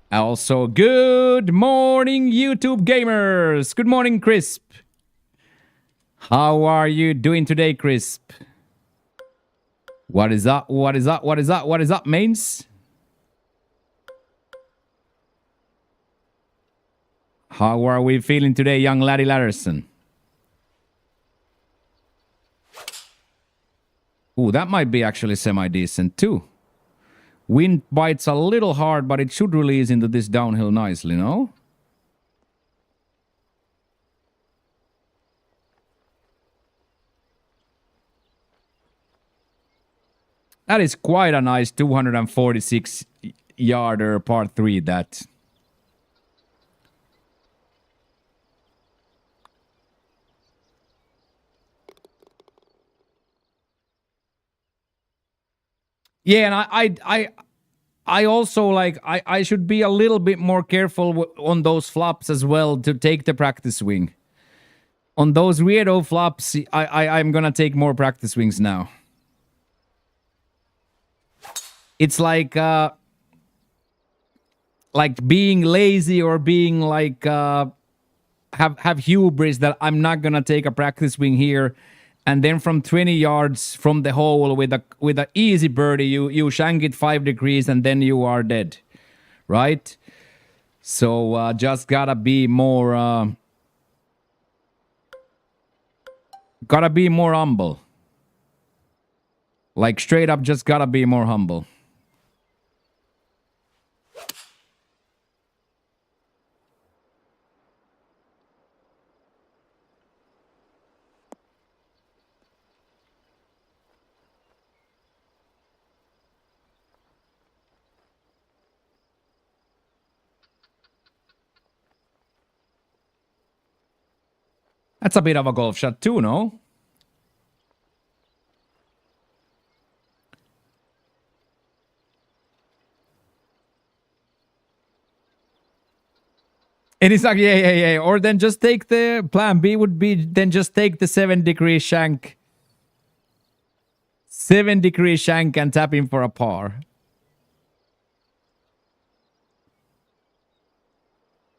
Also, good morning, YouTube gamers. Good morning, Crisp. How are you doing today, Crisp? What is up? What is up? What is up? What is up, mains? How are we feeling today, young laddie Ladderson? Ooh, that might be actually semi-decent too. Wind bites a little hard, but it should release into this downhill nicely, no? That is quite a nice 246 yarder par 3, that. Yeah, and I also like I should be a little bit more careful on those flops as well to take the practice swing. On those weirdo flops, I'm gonna take more practice swings now. It's like being lazy or being like have hubris that I'm not gonna take a practice swing here, and then from 20 yards from the hole with a easy birdie, you shank it 5 degrees and then you are dead, right? So just gotta be more humble. Like straight up, just gotta be more humble. That's a bit of a golf shot too, no? And it's like, yeah. Or then just take the plan B would be then just take the 7-degree shank. 7-degree shank and tap in for a par.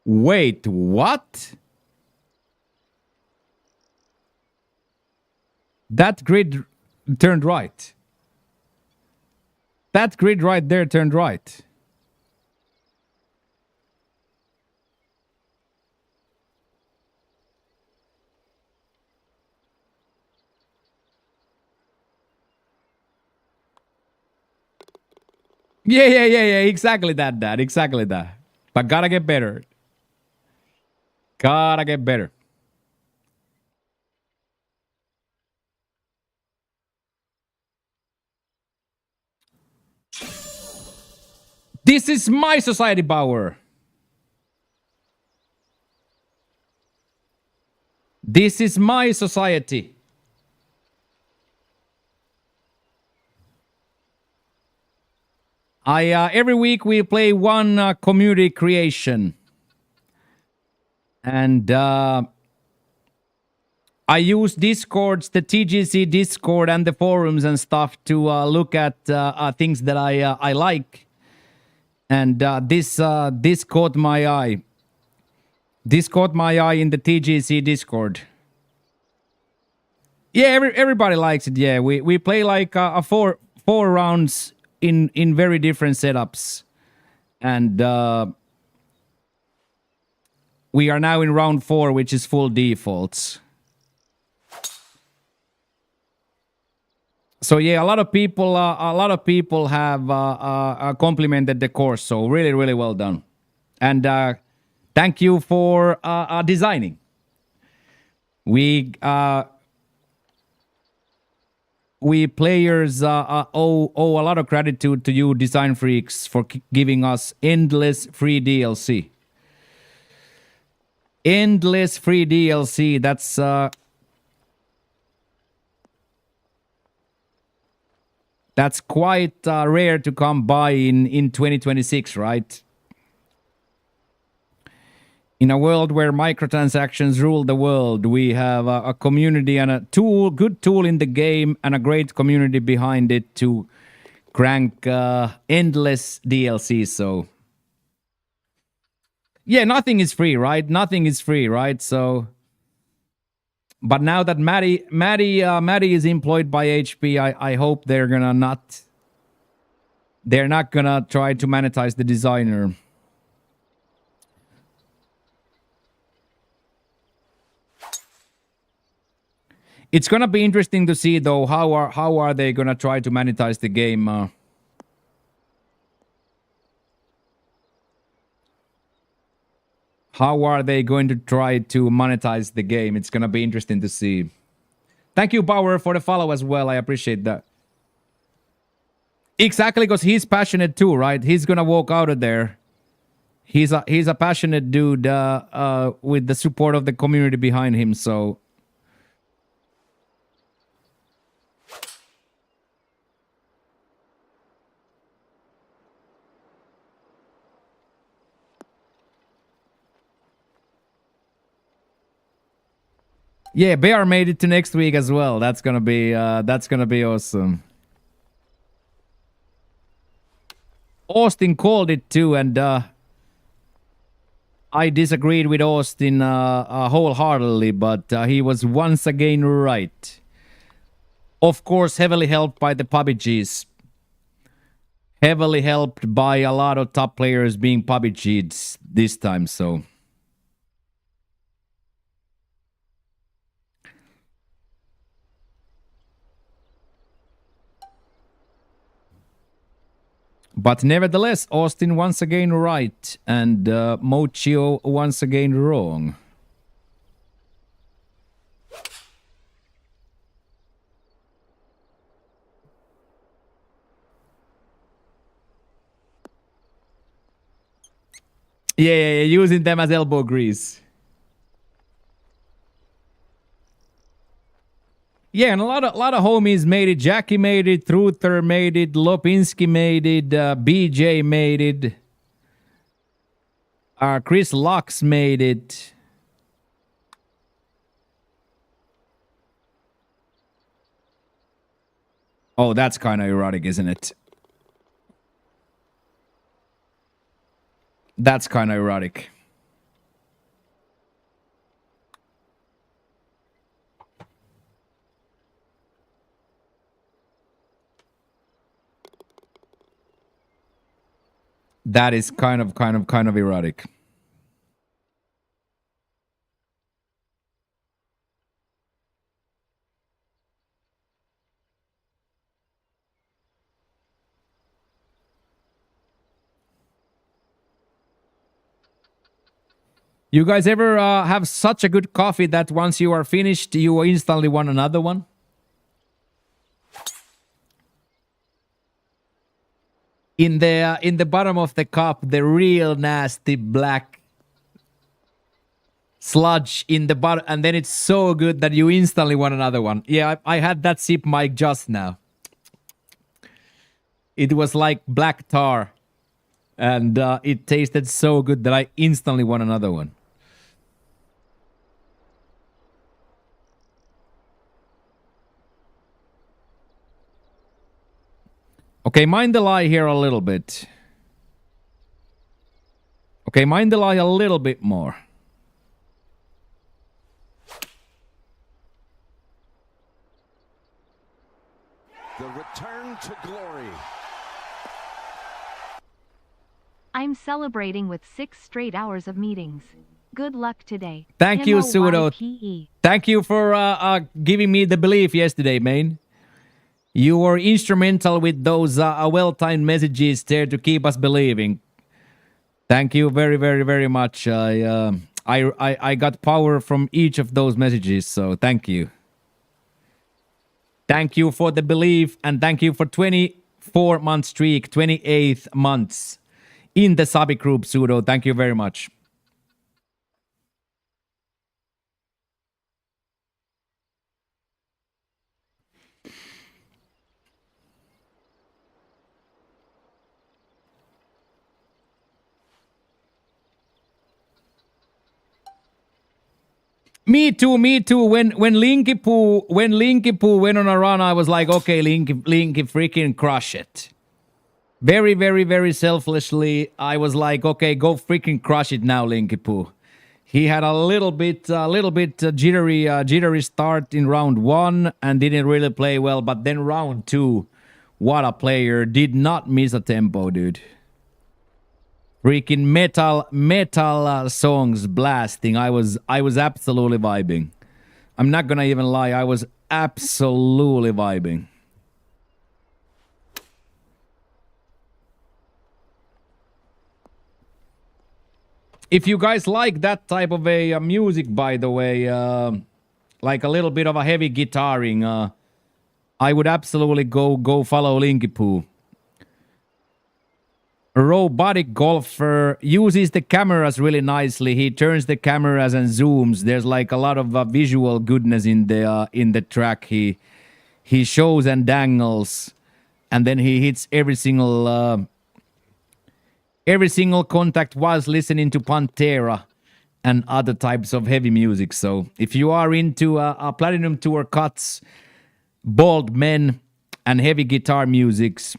Wait, what? That grid turned right. That grid right there turned right. Yeah. Exactly that, Dad. Exactly that. But gotta get better. Gotta get better. This is my society power. This is my society. Every week we play one community creation, and I use Discords, the TGC Discord, and the forums and stuff to look at things that I like, and this caught my eye. This caught my eye in the TGC Discord. Yeah, everybody likes it. Yeah, we play like four rounds in very different setups, and we are now in round 4, which is full defaults. So yeah, a lot of people have complimented the course. So really well done, and thank you for designing. We players owe a lot of gratitude to you, design freaks, for giving us endless free DLC. Endless free DLC. That's quite rare to come by in 2026, right? In a world where microtransactions rule the world, we have a community and a good tool in the game, and a great community behind it to crank endless DLC. So Yeah, nothing is free, right? Nothing is free, right? So, but now that Maddie is employed by HP, I hope they're not gonna try to monetize the designer. It's gonna be interesting to see though how are they gonna try to monetize the game. How are they going to try to monetize the game? It's gonna be interesting to see. Thank you, Bauer, for the follow as well. I appreciate that. Exactly, because he's passionate too, right? He's gonna walk out of there. He's a passionate dude with the support of the community behind him. So yeah, Bear made it to next week as well. That's gonna be awesome. Austin called it too, and I disagreed with Austin wholeheartedly, but he was once again right. Of course, heavily helped by the PUBGs. Heavily helped by a lot of top players being PUBGs this time, so. But nevertheless, Austin once again right, and Mochio once again wrong. Yeah, using them as elbow grease. Yeah, and a lot of homies made it. Jackie made it. Truther made it. Lopinski made it. BJ made it. Chris Lux made it. Oh, that's kind of erotic, isn't it? That's kind of erotic. That is kind of erotic. You guys ever have such a good coffee that once you are finished, you instantly want another one? In the bottom of the cup, the real nasty black sludge in the bottom, and then it's so good that you instantly want another one. Yeah, I had that sip mic just now. It was like black tar, and it tasted so good that I instantly want another one. Okay, mind the lie here a little bit. Okay, mind the lie a little bit more. The return to glory. I'm celebrating with 6 straight hours of meetings. Good luck today. Thank you, Sudo. Thank you for giving me the belief yesterday, man. You were instrumental with those well-timed messages there to keep us believing. Thank you very, very, very much. I got power from each of those messages, so thank you. Thank you for the belief, and thank you for 24-month streak, 28 months in the Sabi group, Sudo. Thank you very much. Me too. When Linky Poo went on a run, I was like, okay, Linky freaking crush it. Very, very, very selflessly, I was like, okay, go freaking crush it now, Linky Poo. He had a little bit jittery start in round 1 and didn't really play well, but then round 2, what a player! Did not miss a tempo, dude. Freaking metal songs blasting. I was absolutely vibing. I'm not gonna even lie, I was absolutely vibing. If you guys like that type of a music, by the way, like a little bit of a heavy guitaring, I would absolutely go follow Linky Poo. A robotic golfer uses the cameras really nicely. He turns the cameras and zooms. There's like a lot of visual goodness in the track. He shows and dangles, and then he hits every single contact whilst listening to Pantera and other types of heavy music. So if you are into Platinum Tour cuts, bald men, and heavy guitar musics,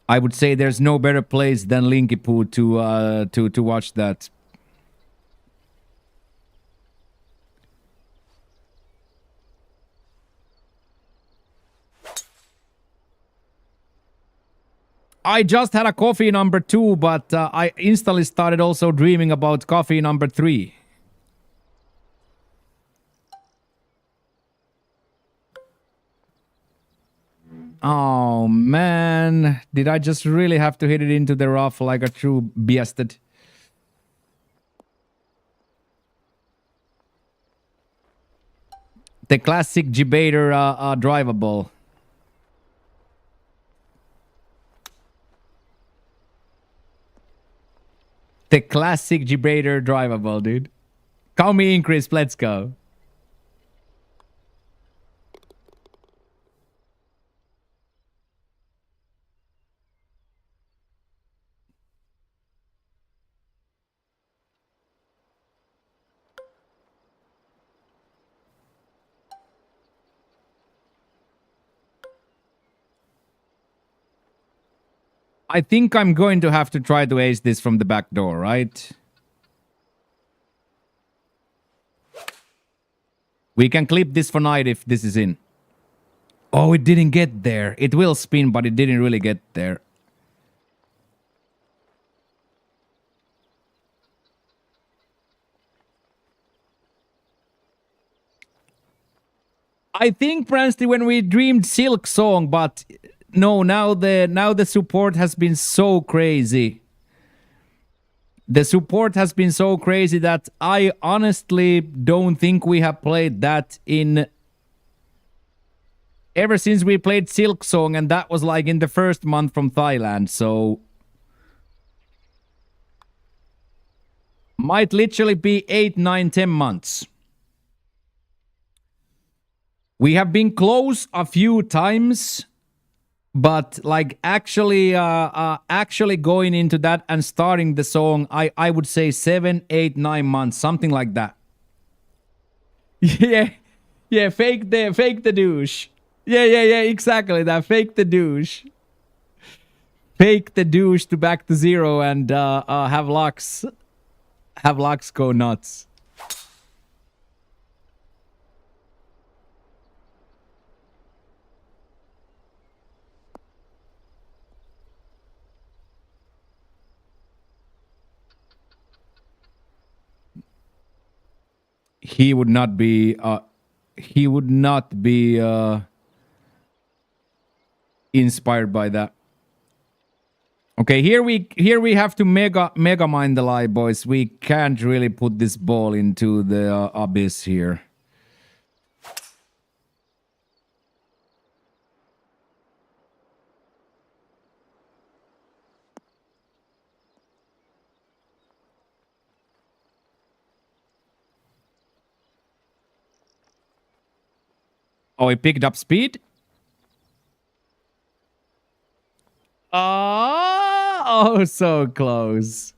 I would say there's no better place than Linky Poo to watch that. I just had a coffee number 2, but I instantly started also dreaming about coffee number 3. Oh man, did I just really have to hit it into the rough like a true bastard? The classic Debater drivable. The classic Debater drivable, dude. Call me in, Chris. Let's go. I think I'm going to have to try to ace this from the back door, right? We can clip this for night if this is in. Oh, it didn't get there. It will spin, but it didn't really get there. I think, Pransty, when we dreamed Silk Song, but no, now the support has been so crazy. The support has been so crazy that I honestly don't think we have played that in ever since we played Silk Song, and that was like in the first month from Thailand, so might literally be 8, 9, 10 months. We have been close a few times, but like actually going into that and starting the song, I would say 7, 8, 9 months, something like that. Yeah, fake the douche. Yeah, exactly that. Fake the douche. Fake the douche to back to 0 and have Lux go nuts. He would not be inspired by that. Okay, here we have to mega mind the lie, boys. We can't really put this ball into the abyss here. Oh, he picked up speed? Oh, so close.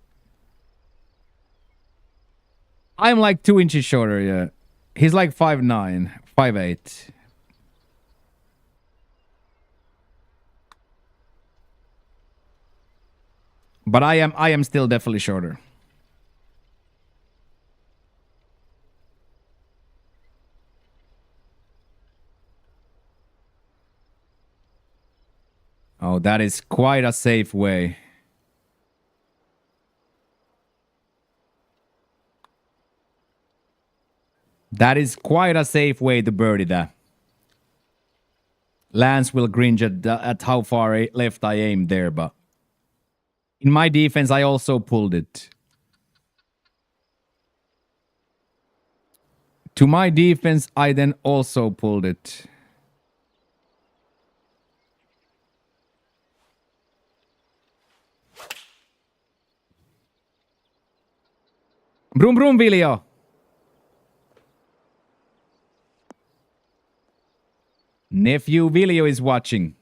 I'm like 2 inches shorter, yeah. He's like 5'9", 5'8". But I am still definitely shorter. Oh, that is quite a safe way. That is quite a safe way to birdie that. Lance will cringe at how far left I aimed there, but in my defense, I also pulled it. To my defense, I then also pulled it. Brum brum, Viljo. Nephew Viljo is watching.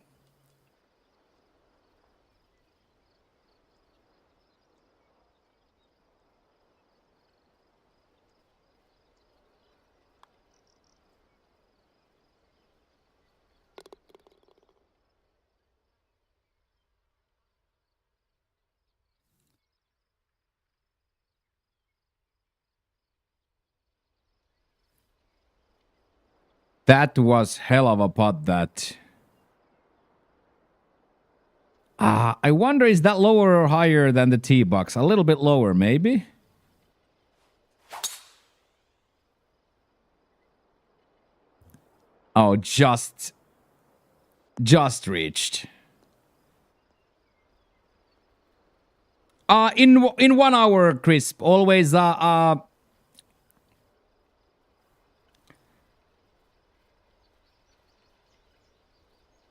That was hell of a putt, that. I wonder, is that lower or higher than the tee box? A little bit lower, maybe? Oh, just reached. In 1 hour, Crisp. Always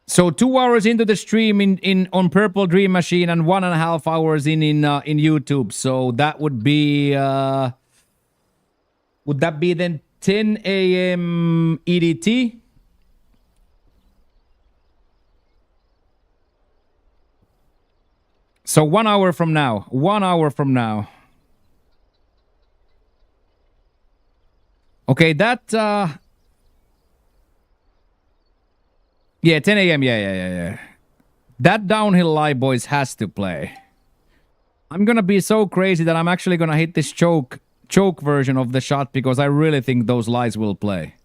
So 2 hours into the stream in on Purple Dream Machine and 1.5 hours in YouTube. So that would be would that be then 10 a.m. EDT? So 1 hour from now. 1 hour from now. Okay, that yeah, 10 a.m. Yeah. That downhill lie, boys, has to play. I'm gonna be so crazy that I'm actually gonna hit this choke version of the shot because I really think those lies will play.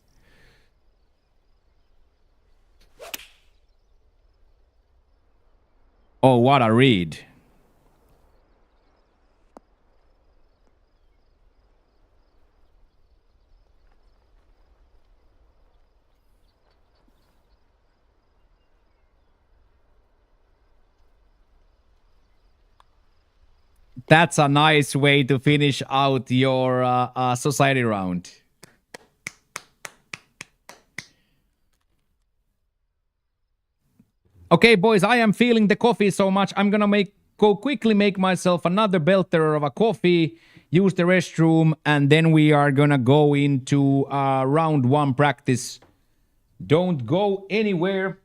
Oh, what a read. That's a nice way to finish out your society round. Okay, boys, I am feeling the coffee so much. I'm gonna go quickly make myself another belter of a coffee, use the restroom, and then we are gonna go into round 1 practice. Don't go anywhere.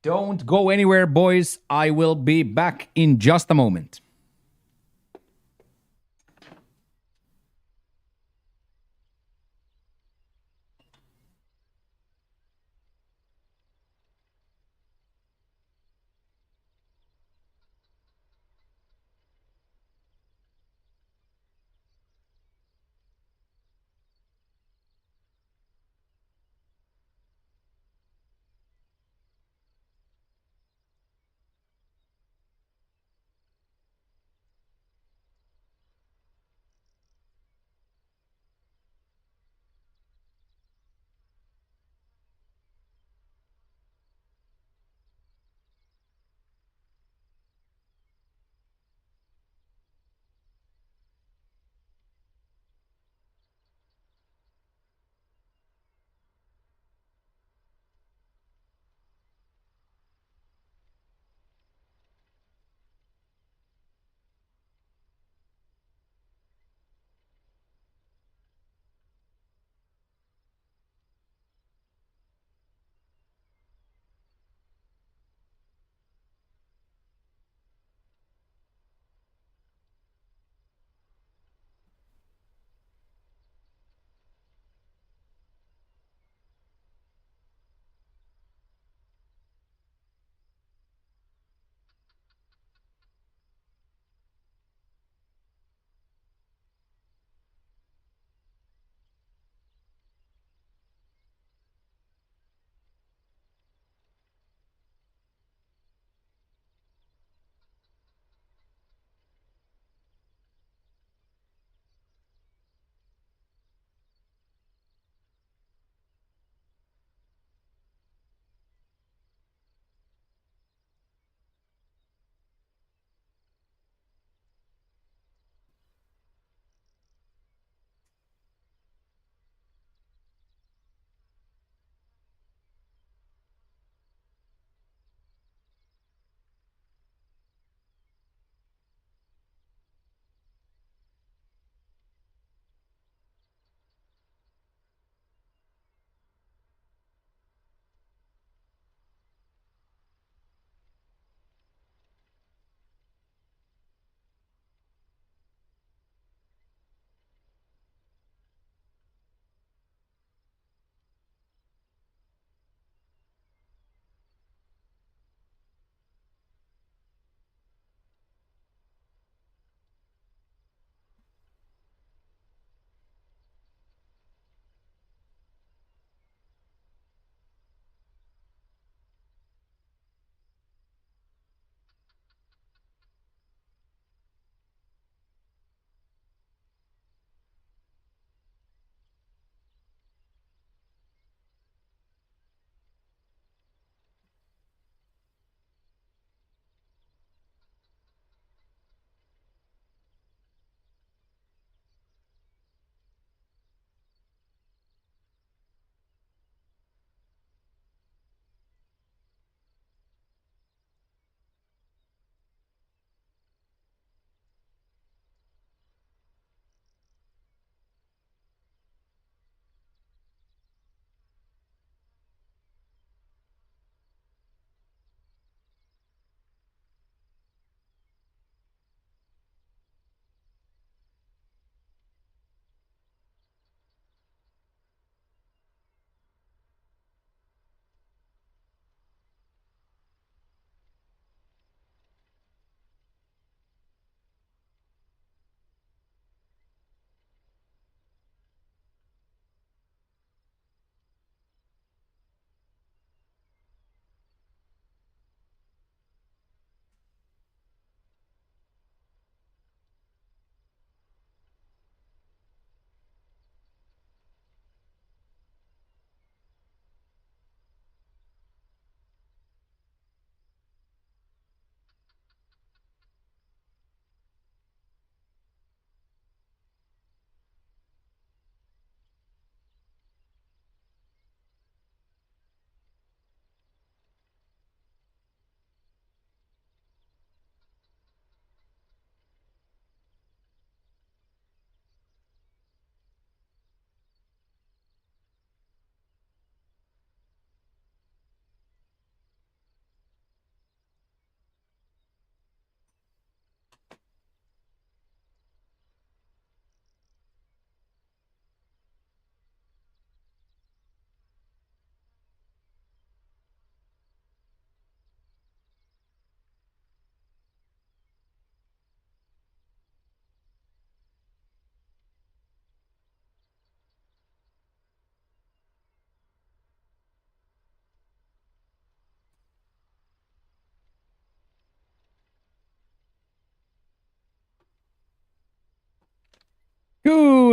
Don't go anywhere, boys. I will be back in just a moment.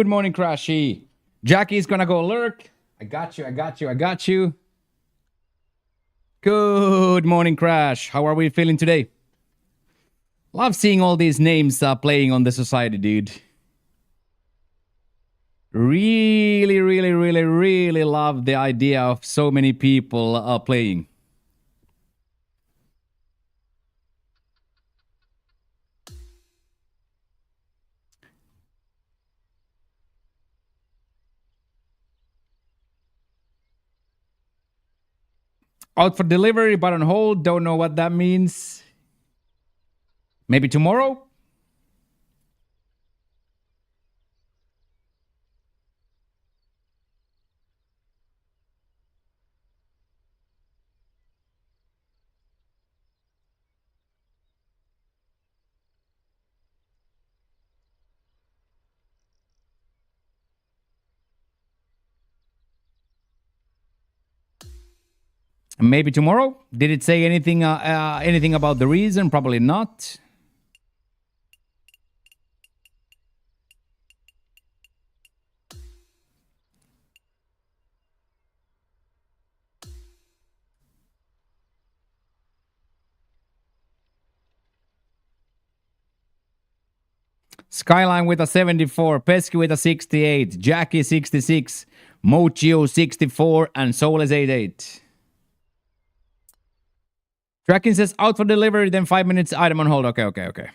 Good morning, Crashy. Jackie's gonna go lurk. I got you. Good morning, Crash. How are we feeling today? Love seeing all these names playing on the society, dude. Really love the idea of so many people playing. Out for delivery, but on hold. Don't know what that means. Maybe tomorrow? Maybe tomorrow? Did it say anything anything about the reason? Probably not. Skyline with a 74, Pesky with a 68, Jackie 66, Mochio 64, and Soul is 88. Tracking says out for delivery, then 5 minutes, item on hold. Okay.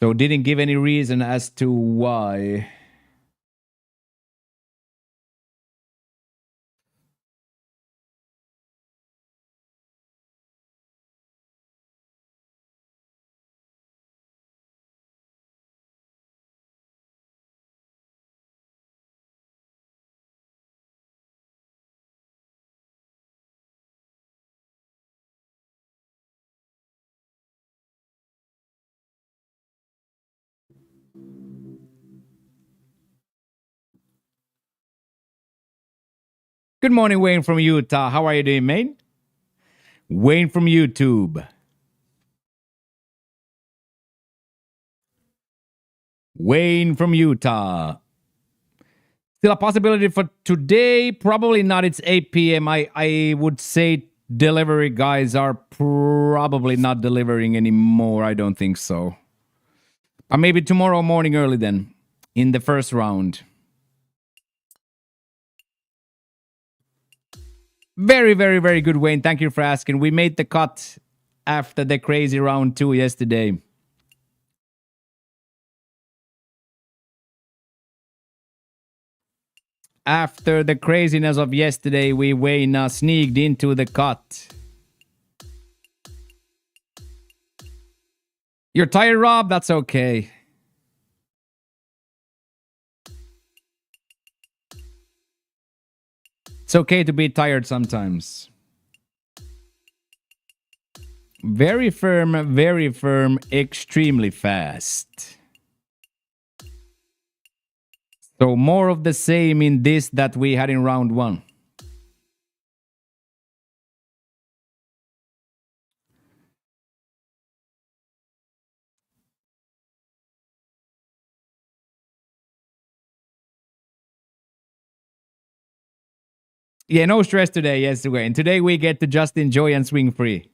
So didn't give any reason as to why. Good morning, Wayne from Utah. How are you doing, mate? Wayne from YouTube. Wayne from Utah. Still a possibility for today? Probably not. It's 8 p.m. I would say delivery guys are probably not delivering anymore. I don't think so. Or maybe tomorrow morning early then, in the first round. Very good, Wayne. Thank you for asking. We made the cut after the crazy round 2 yesterday. After the craziness of yesterday, Wayne sneaked into the cut. You're tired, Rob? That's okay. It's okay to be tired sometimes. Very firm, extremely fast. So more of the same in this that we had in round 1. Yeah, no stress today, yes, Wayne. Today we get to just enjoy and swing free.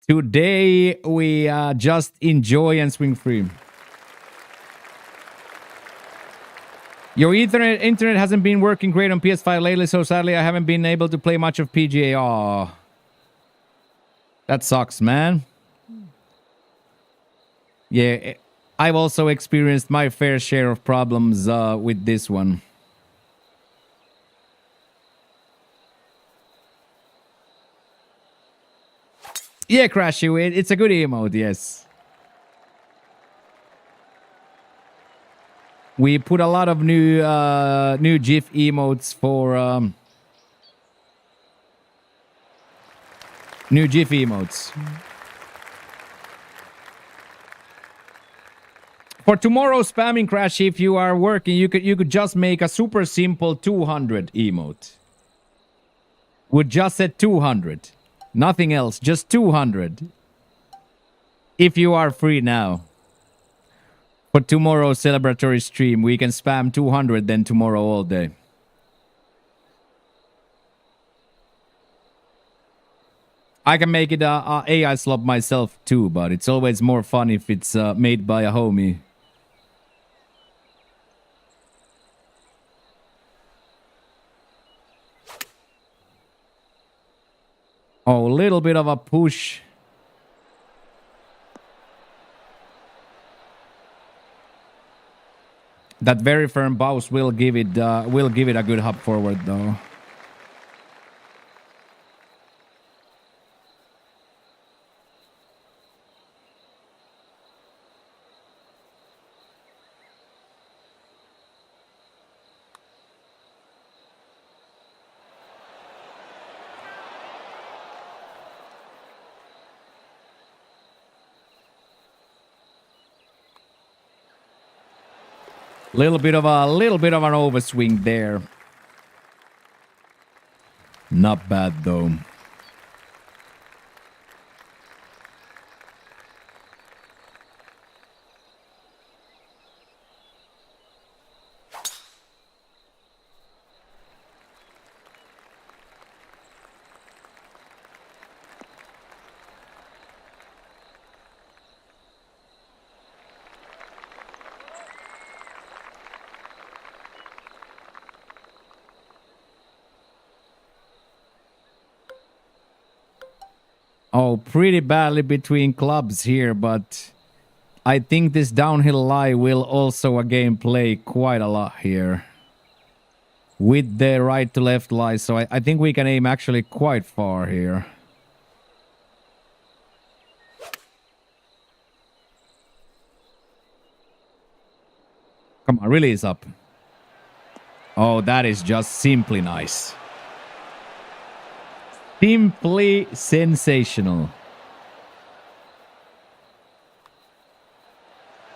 Today we just enjoy and swing free. Your internet hasn't been working great on PS5 lately, so sadly I haven't been able to play much of PGA. Aw. That sucks, man. Yeah, I've also experienced my fair share of problems with this one. Yeah, Crash You, it's a good emote, yes. We put a lot of new GIF emotes for new GIF emotes. For tomorrow's spamming, Crash, if you are working, you could just make a super simple 200 emote. Would just set 200. Nothing else. Just 200. If you are free now. For tomorrow's celebratory stream, we can spam 200 then tomorrow all day. I can make it a AI slot myself too, but it's always more fun if it's made by a homie. Oh, a little bit of a push. That very firm bounce will give it a good hop forward though. Little bit of an overswing there. Not bad though. Oh, pretty badly between clubs here, but I think this downhill lie will also again play quite a lot here. With the right to left lie, so I think we can aim actually quite far here. Come on, release up. Oh, that is just simply nice. Simply sensational.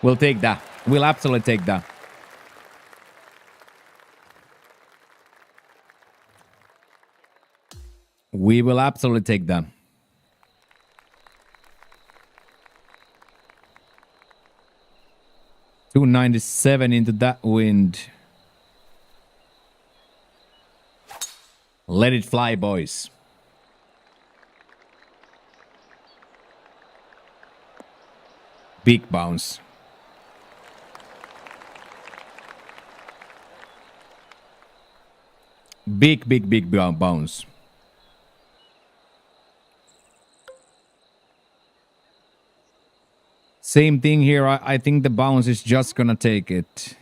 We'll take that. We'll absolutely take that. We will absolutely take that. $297 into that wind. Let it fly, boys. Big bounce. Big bounce. Same thing here. I think the bounce is just gonna take it.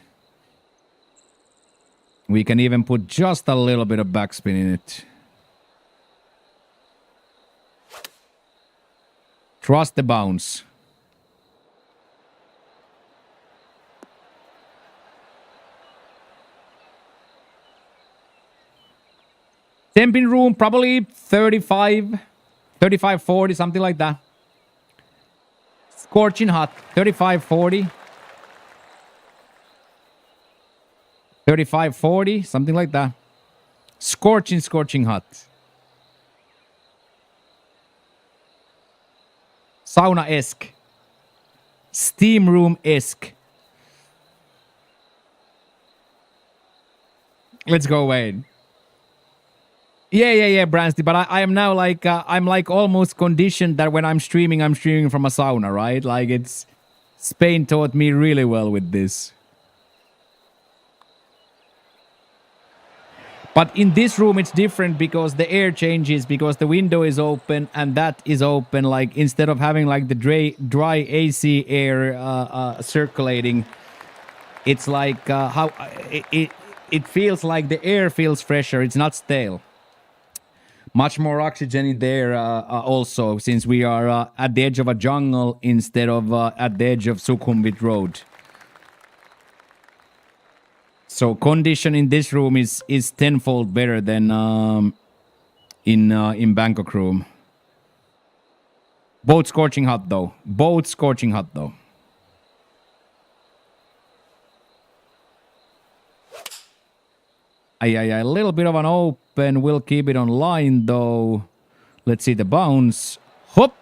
We can even put just a little bit of backspin in it. Trust the bounce. Temping room, probably 35, 40, something like that. Scorching hot, 35, 40. 35, 40, something like that. Scorching hot. Sauna-esque. Steam room-esque. Let's go, Wayne. Yeah, Bransty. But I am now like, I'm like almost conditioned that when I'm streaming from a sauna, right? Like it's, Spain taught me really well with this. But in this room, it's different because the air changes, because the window is open and that is open. Like instead of having like the dry AC air circulating, it's like how it feels like the air feels fresher. It's not stale. Much more oxygen in there also, since we are at the edge of a jungle instead of at the edge of Sukhumvit Road. So condition in this room is tenfold better than in Bangkok room. Both scorching hot though. Both scorching hot though. A little bit of an open. We'll keep it on line though. Let's see the bounce. Hop.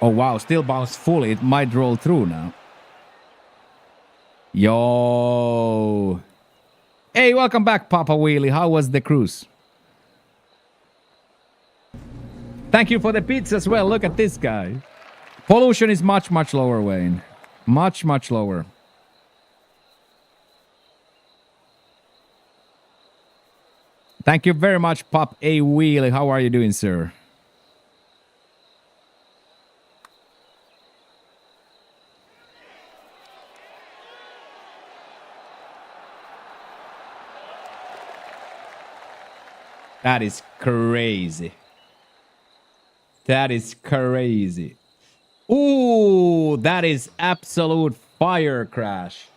Oh, wow. Still bounced fully. It might roll through now. Yo. Hey, welcome back, Papa Wheelie. How was the cruise? Thank you for the pizza as well. Look at this guy. Pollution is much, much lower, Wayne. Much, much lower. Thank you very much, Pop A. Wheelie. How are you doing, sir? That is crazy. That is crazy. Ooh, that is absolute fire crash.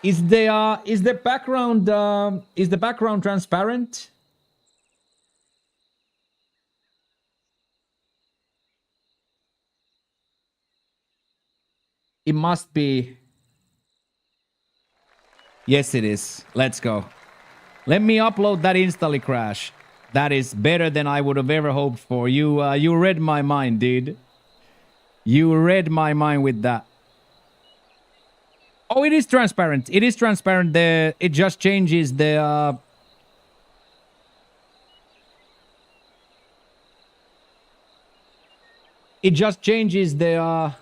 Is the background transparent? It must be. Yes, it is. Let's go. Let me upload that instantly, Crash. That is better than I would have ever hoped for. You read my mind, dude. You read my mind with that. Oh, it is transparent. It is transparent. It just changes the. It just changes the.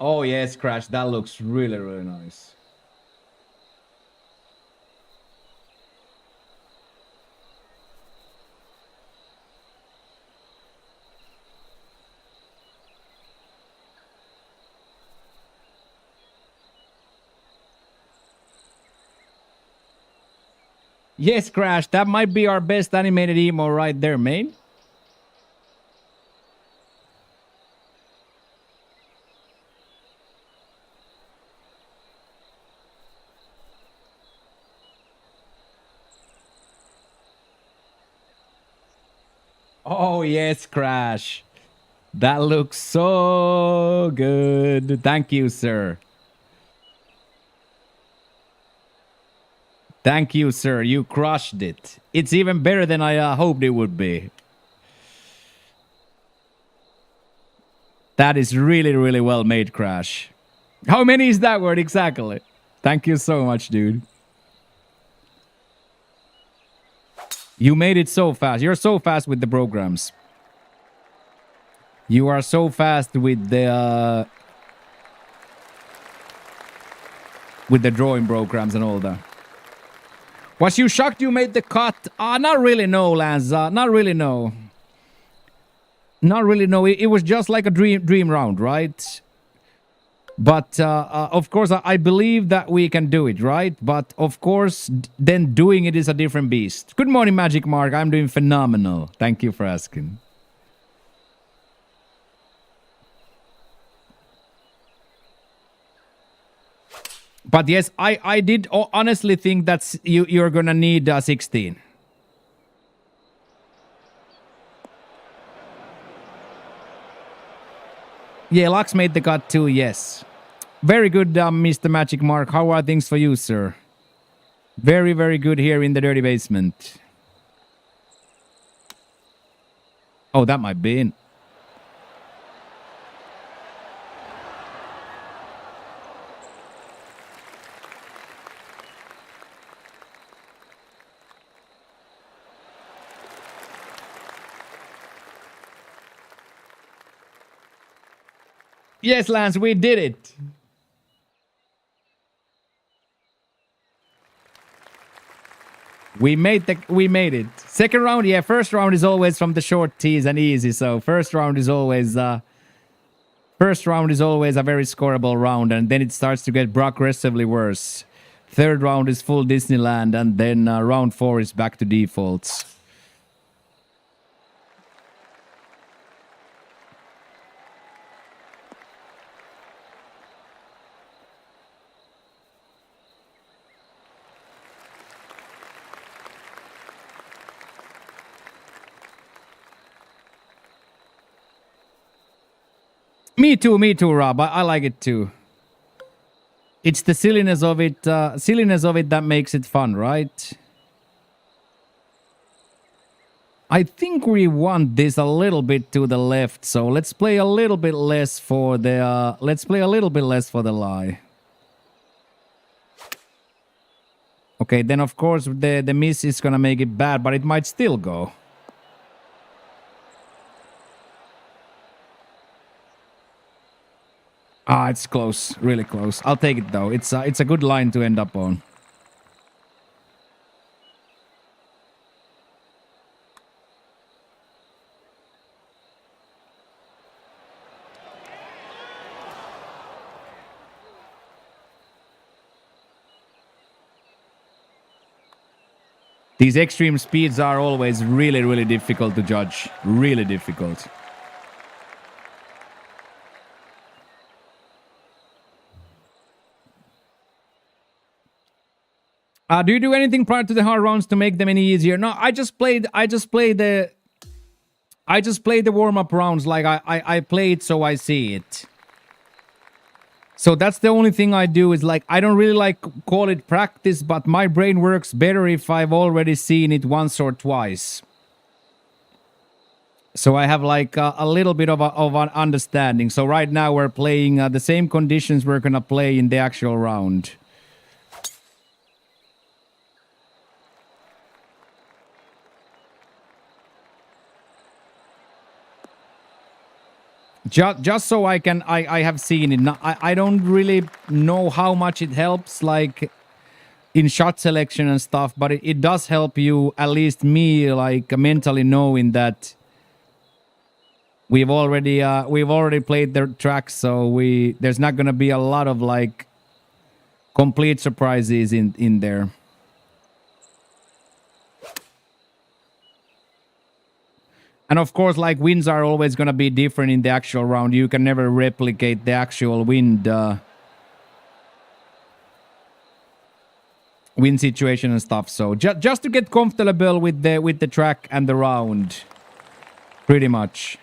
Oh, yes, Crash. That looks really, really nice. Yes, Crash. That might be our best animated emo right there, man. Oh, yes, Crash. That looks so good. Thank you, sir. Thank you, sir. You crushed it. It's even better than I hoped it would be. That is really, really well made, Crash. How many is that word exactly? Thank you so much, dude. You made it so fast. You're so fast with the programs. You are so fast with the drawing programs and all that. Was you shocked you made the cut? Not really, no, Lance. Not really, no. Not really, no. It was just like a dream round, right? But of course, I believe that we can do it, right? But of course, then doing it is a different beast. Good morning, Magic Mark. I'm doing phenomenal. Thank you for asking. But yes, I did honestly think that you're gonna need 16. Yeah, Lux made the cut too, yes. Very good, Mr. Magic Mark. How are things for you, sir? Very, very good here in the dirty basement. Oh, that might be in. Yes, Lance, we did it. We made it. Second round, yeah, first round is always from the short tees and easy. So first round is always a very scoreable round, and then it starts to get progressively worse. Third round is full Disneyland, and then round 4 is back to defaults. Me too, Rob. I like it too. It's the silliness of it that makes it fun, right? I think we want this a little bit to the left, so let's play a little bit less for the lie. Okay, then of course the miss is gonna make it bad, but it might still go. Ah, it's close, really close. I'll take it though. It's a good line to end up on. These extreme speeds are always really, really difficult to judge. Really difficult. Do you do anything prior to the hard rounds to make them any easier? No, I just play the warm-up rounds like I play it so I see it. So that's the only thing I do is like, I don't really like call it practice, but my brain works better if I've already seen it once or twice. So I have like a little bit of an understanding. So right now we're playing the same conditions we're gonna play in the actual round. Just so I have seen it. I don't really know how much it helps, like in shot selection and stuff, but it does help you, at least me, like mentally knowing that we've already played the track, so there's not gonna be a lot of like complete surprises in there. And of course, like, winds are always going to be different in the actual round. You can never replicate the actual wind situation and stuff. So just to get comfortable with the track and the round, pretty much.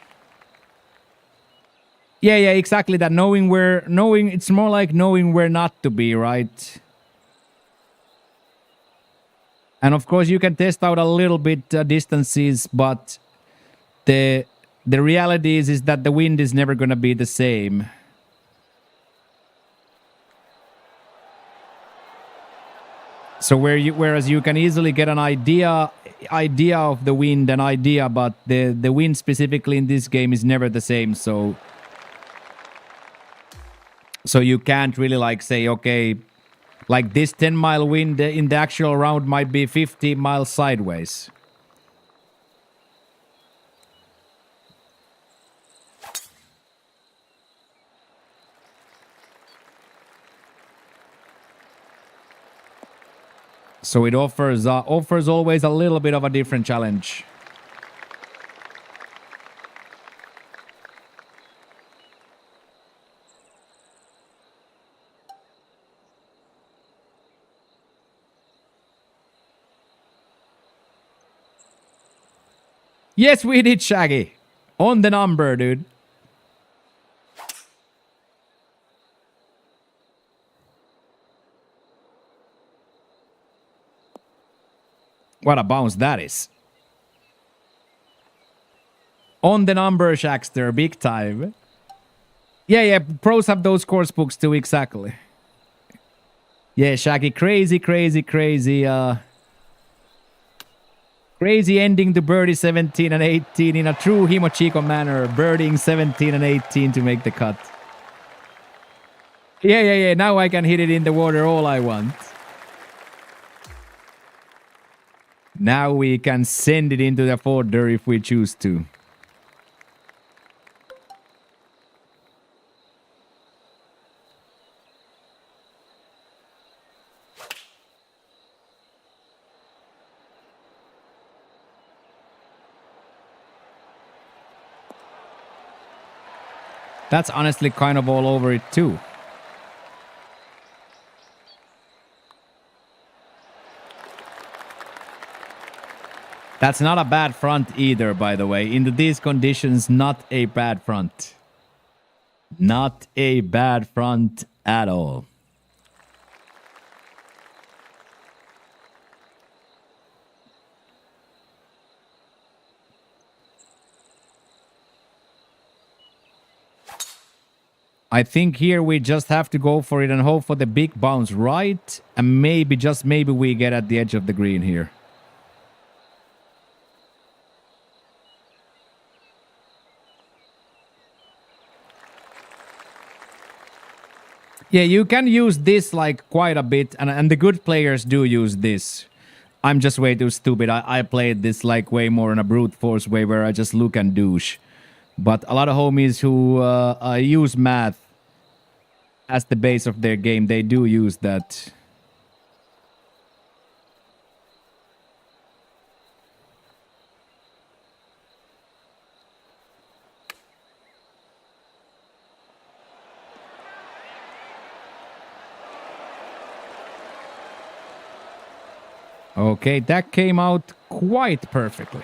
Yeah, exactly that. It's more like knowing where not to be, right? And of course, you can test out a little bit distances, but the reality is that the wind is never going to be the same. So whereas you can easily get an idea of the wind, but the wind specifically in this game is never the same. So you can't really like say, okay, like this 10-mile wind in the actual round might be 50 miles sideways. So it offers always a little bit of a different challenge. Yes, we did, Shaggy. On the number, dude. What a bounce that is. On the number, Shaxter. Big time. Yeah. Pros have those course books too, exactly. Yeah, Shaggy. Crazy. Crazy ending to birdie 17 and 18 in a true Himochiko manner. Birding 17 and 18 to make the cut. Yeah. Now I can hit it in the water all I want. Now we can send it into the folder if we choose to. That's honestly kind of all over it too. That's not a bad front either, by the way. In these conditions, not a bad front. Not a bad front at all. I think here we just have to go for it and hope for the big bounce right. And maybe, just maybe, we get at the edge of the green here. Yeah, you can use this like quite a bit. And the good players do use this. I'm just way too stupid. I played this like way more in a brute force way where I just look and douche. But a lot of homies who use math as the base of their game, they do use that. Okay, that came out quite perfectly.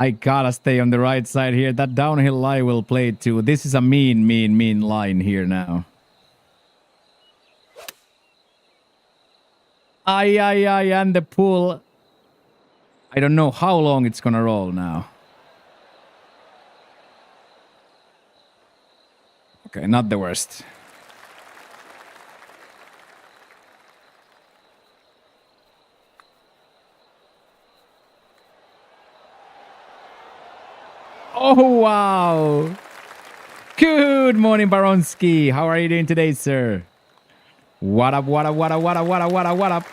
I gotta stay on the right side here. That downhill lie will play too. This is a mean line here now. Ay, and the pull. I don't know how long it's gonna roll now. Okay, not the worst. Oh, wow. Good morning, Baronsky. How are you doing today, sir? What up, what up, what up, what up, what up, what up, what up?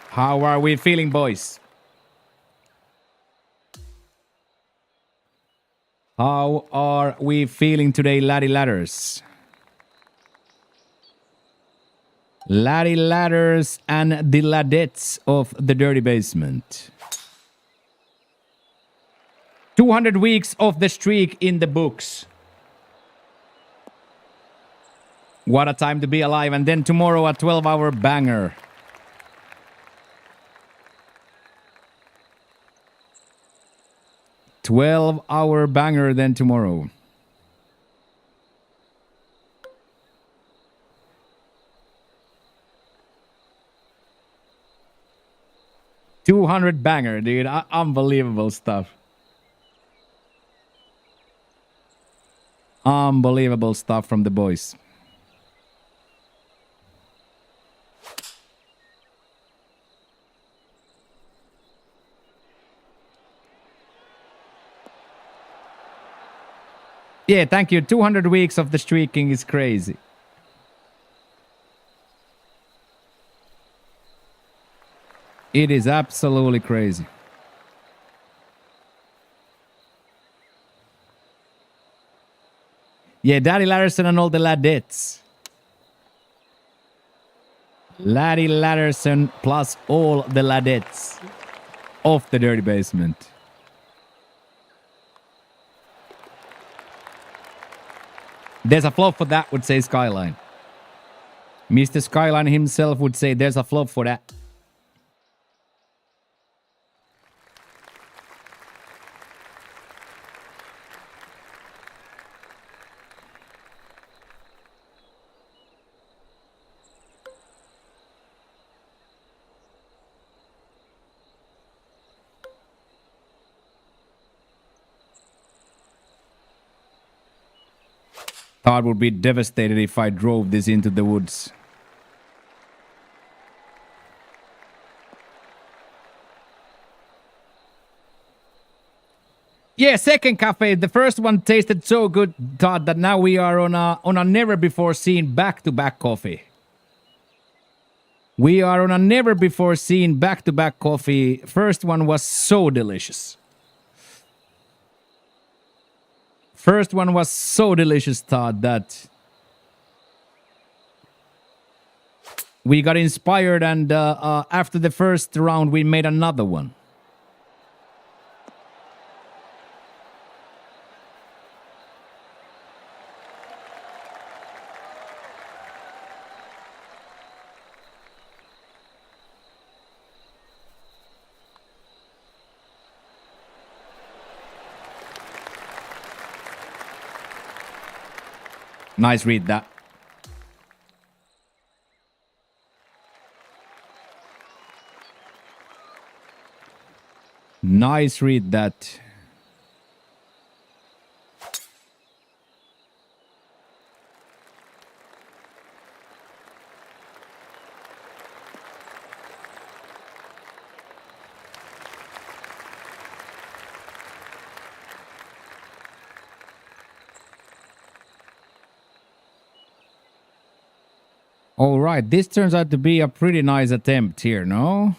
How are we feeling, boys? How are we feeling today, laddie ladders? Laddie ladders and the laddettes of the dirty basement. 200 weeks of the streak in the books. What a time to be alive. And then tomorrow a 12-hour banger. $12-hour banger then tomorrow. $200 banger, dude. Unbelievable stuff. Unbelievable stuff from the boys. Yeah, thank you. 200 weeks of the streaking is crazy. It is absolutely crazy. Yeah, Daddy Larson and all the laddettes. Laddie Ladderson plus all the laddettes of the dirty basement. There's a flop for that, would say Skyline. Mr. Skyline himself would say there's a flop for that. Todd would be devastated if I drove this into the woods. Yeah, second cafe. The first one tasted so good, Todd, that now we are on a never before seen back-to-back coffee. We are on a never before seen back-to-back coffee. First one was so delicious. First one was so delicious, Todd, that we got inspired, and after the first round, we made another one. Nice read that. Nice read that. All right, this turns out to be a pretty nice attempt here, no?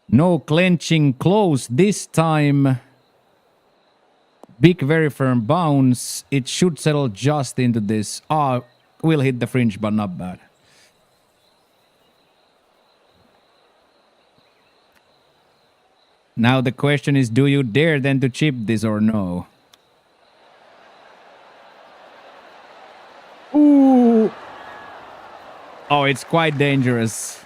No clenching close this time. Big, very firm bounce. It should settle just into this. Ah, will hit the fringe, but not bad. Now the question is, do you dare then to chip this or no? Ooh. Oh, it's quite dangerous.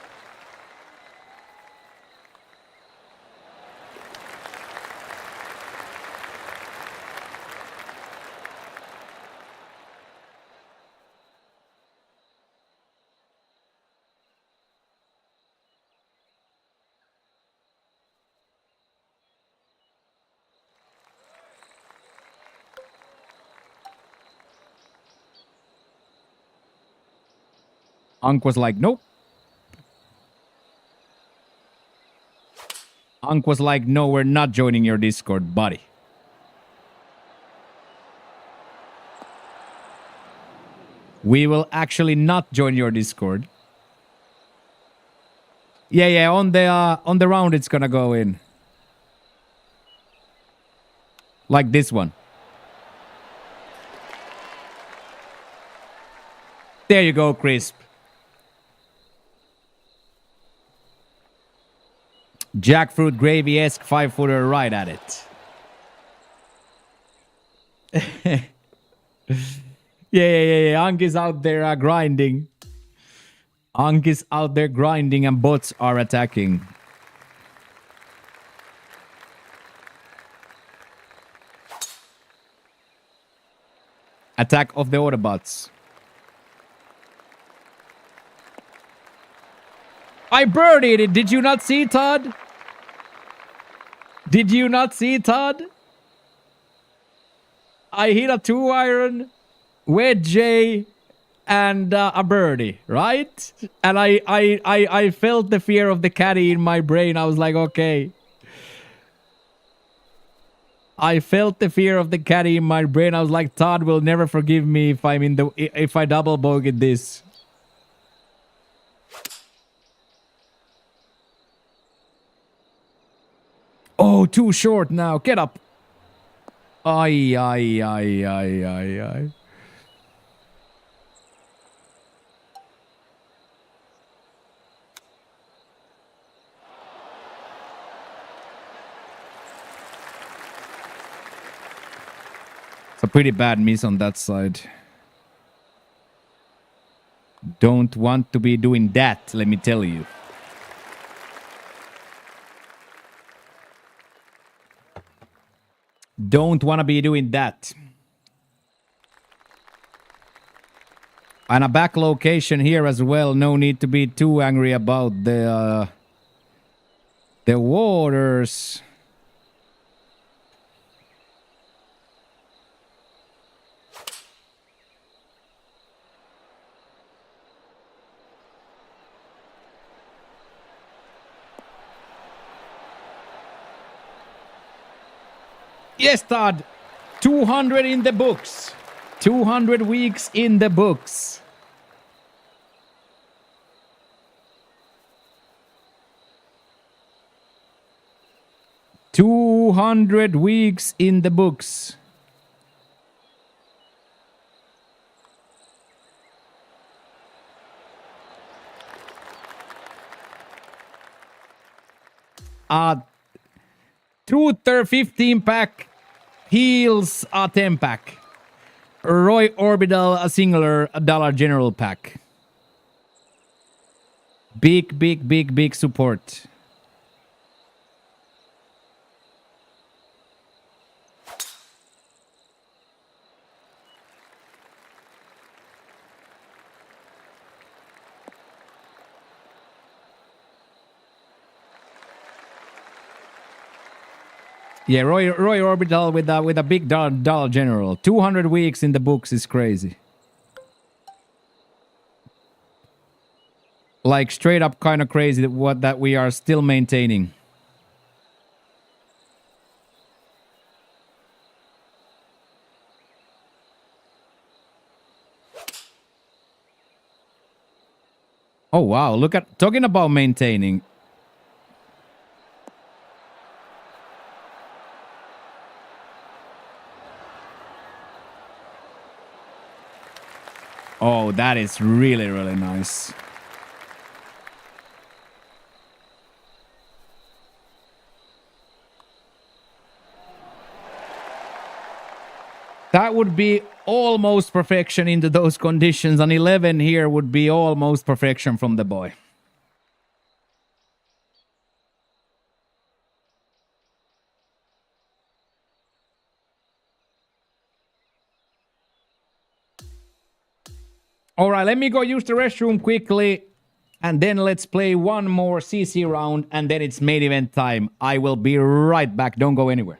Unk was like, nope. Unk was like, no, we're not joining your Discord, buddy. We will actually not join your Discord. Yeah, on the round it's gonna go in. Like this one. There you go, Crisp. Jackfruit gravy-esque 5-footer right at it. Yeah. Ank is out there grinding. Ank is out there grinding and bots are attacking. Attack of the Autobots. I birdied it. Did you not see, Todd? Did you not see, Todd? I hit a 2-iron, wedge J, and a birdie, right? And I felt the fear of the caddy in my brain. I was like, okay. I felt the fear of the caddy in my brain. I was like, Todd will never forgive me if I double bogeyed this. Oh, too short now. Get up. Ay. It's a pretty bad miss on that side. Don't want to be doing that, let me tell you. Don't want to be doing that. And a back location here as well. No need to be too angry about the waters. Yes, Todd. 200 in the books. 200 weeks in the books. "200 weeks in the books." Truther 15 pack. Heels a 10 pack. Roy Orbital a singular a Dollar General pack. Big support. Yeah, Roy Orbital with a big Dollar General. 200 weeks in the books is crazy. Like straight up kind of crazy that we are still maintaining. Oh wow, look at talking about maintaining. Oh, that is really, really nice. That would be almost perfection into those conditions. An 11 here would be almost perfection from the boy. All right, let me go use the restroom quickly. And then let's play one more CC round. And then it's main event time. I will be right back. Don't go anywhere.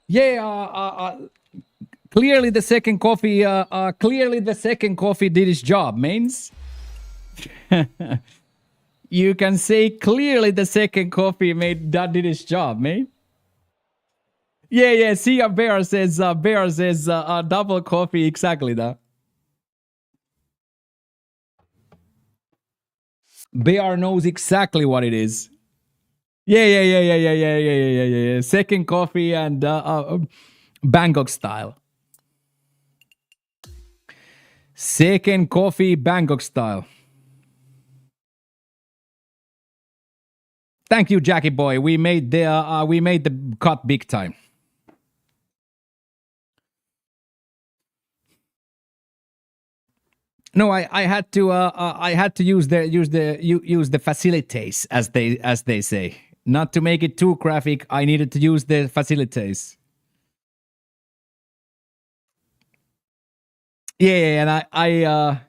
Yeah, clearly the second coffee. Clearly the second coffee did its job, mains. You can say clearly the second coffee did its job, man. Yeah. See, Bear says double coffee exactly that. Bear knows exactly what it is. Yeah. Second coffee and Bangkok style. Second coffee, Bangkok style. Thank you, Jackie boy. We made the cut big time. No, I had to use the facilities as they say. Not to make it too graphic, I needed to use the facilities. Yeah, and I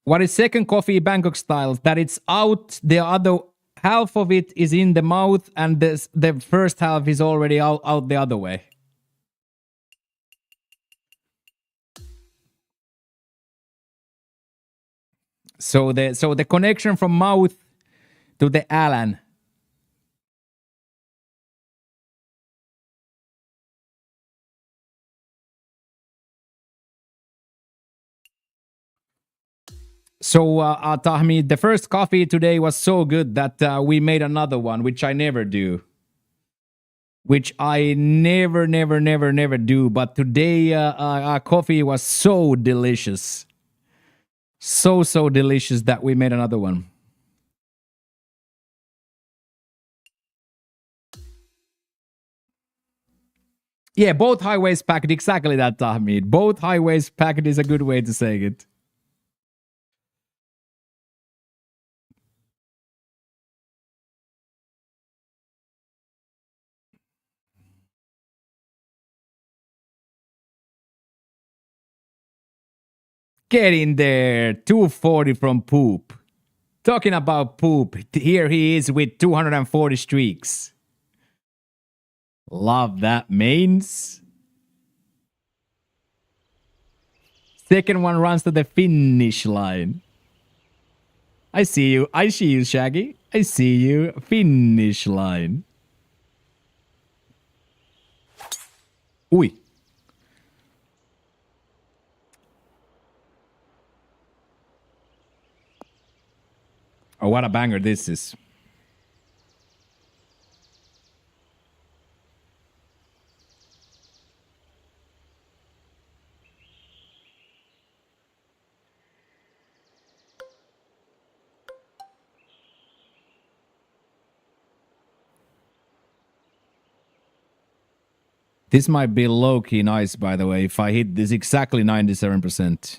what is second coffee Bangkok style? That it's out, the other half of it is in the mouth, and the first half is already out the other way. So the connection from mouth to the Alan. So Tahmi, the first coffee today was so good that we made another one, which I never do. Which I never do. But today our coffee was so delicious. So delicious that we made another one. Yeah, both highways packed exactly that, Tahmid. Both highways packed is a good way to say it. Get in there. 240 from Poop. Talking about Poop, here he is with 240 streaks. Love that, mains. Second one runs to the finish line. I see you, Shaggy. I see you. Finish line. Ui. Oh, what a banger this is. This might be low-key nice, by the way, if I hit this exactly 97%.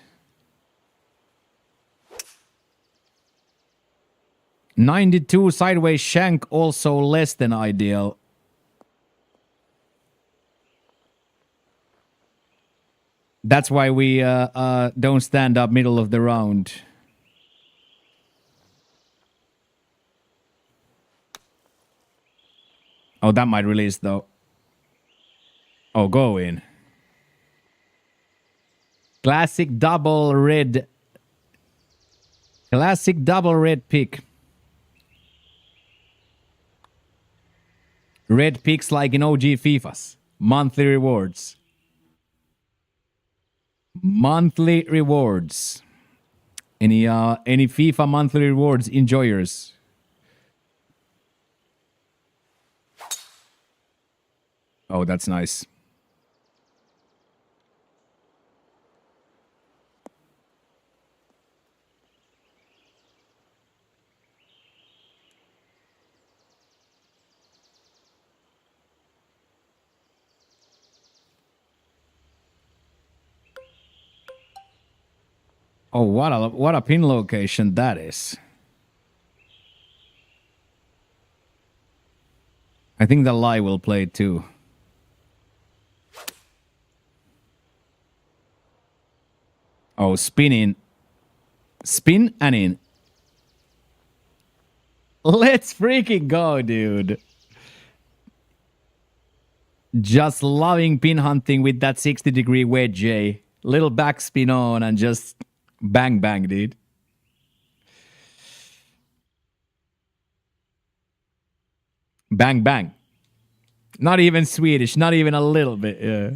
92 sideways shank, also less than ideal. That's why we don't stand up middle of the round. Oh, that might release though. Oh, go in. Classic double red. Classic double red pick. Red picks like in OG FIFAs. Monthly rewards. Monthly rewards. Any FIFA monthly rewards enjoyers? Oh, that's nice. Oh, what a pin location that is. I think the lie will play too. Oh, spinning. Spin and in. Let's freaking go, dude. Just loving pin hunting with that 60-degree wedge, eh? Little backspin on and just bang, bang, dude. Bang, bang. Not even Swedish, not even a little bit, yeah.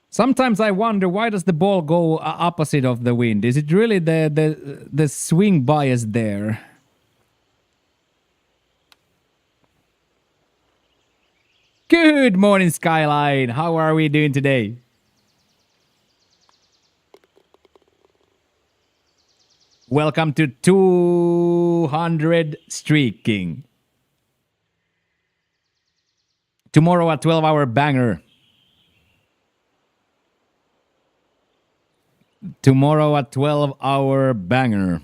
Sometimes I wonder, why does the ball go opposite of the wind? Is it really the swing bias there? Good morning, Skyline. How are we doing today? Welcome to 200 streaking. Tomorrow a 12-hour banger. Tomorrow a 12-hour banger.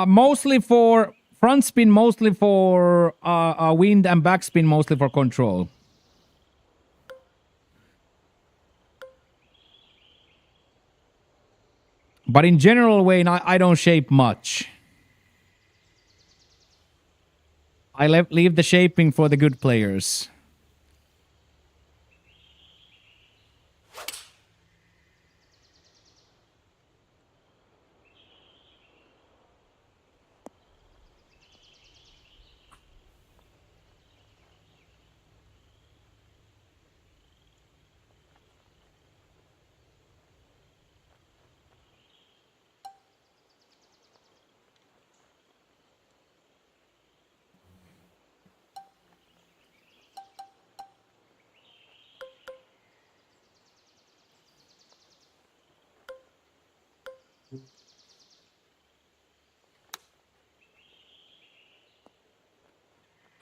Mostly for front spin, mostly for wind, and backspin, mostly for control. But in general way, I don't shape much. I leave the shaping for the good players.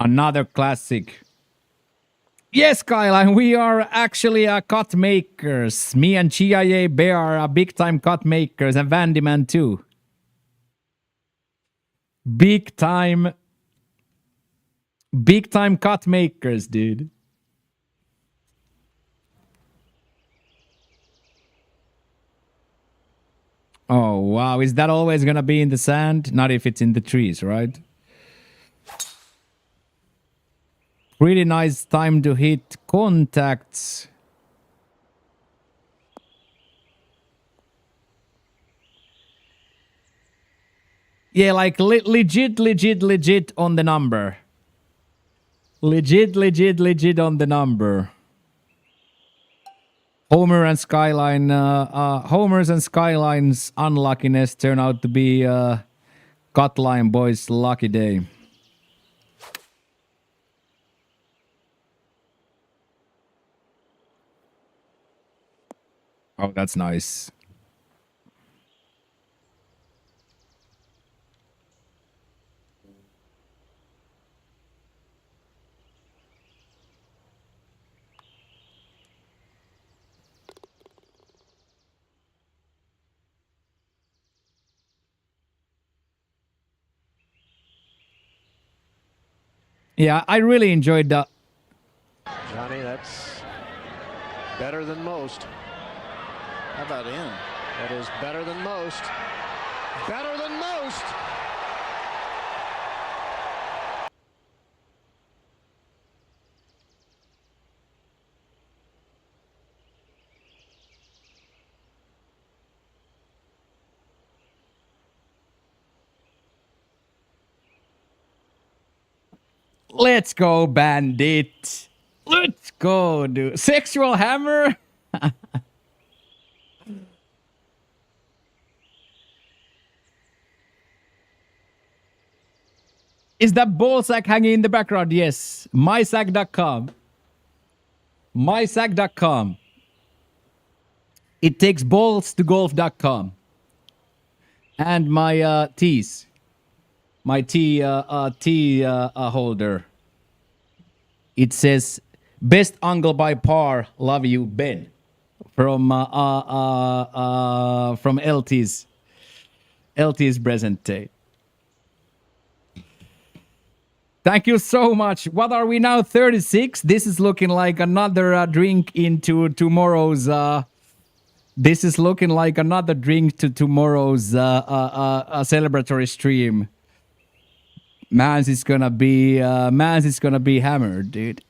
Another classic. Yes, Skyline, we are actually cut makers. Me and Chia Bear are big time cut makers, and Vandyman too. Big time cut makers, dude. Oh, wow. Is that always gonna be in the sand? Not if it's in the trees, right? Pretty nice time to hit contacts. Yeah, like legit on the number. Legit on the number. Homer and Skyline, Homer's and Skyline's unluckiness turn out to be Cutline boys' lucky day. Oh, that's nice. Yeah, I really enjoyed that. Johnny, that's better than most. How about in? That is better than most. Better than most! Let's go, bandit. Let's go, dude. Sexual hammer? Is that ball sack hanging in the background? Yes. mysack.com. mysack.com. It takes balls to golf.com. And my teas. My tea holder. It says, best uncle by par, love you, Ben. From LT's present day. Thank you so much. What are we now? 36. This is looking like another drink into tomorrow's. This is looking like another drink to tomorrow's celebratory stream. Mans is gonna be hammered, dude.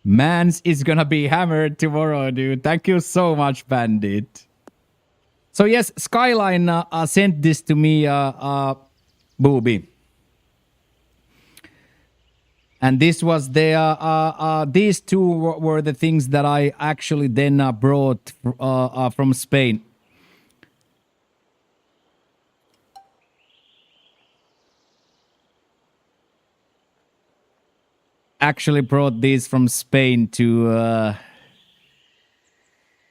Mans is gonna be hammered tomorrow, dude. Thank you so much, Bandit. So yes, Skyline sent this to me, Booby. And this was the these two were the things that I actually then brought from Spain. Actually brought these from Spain to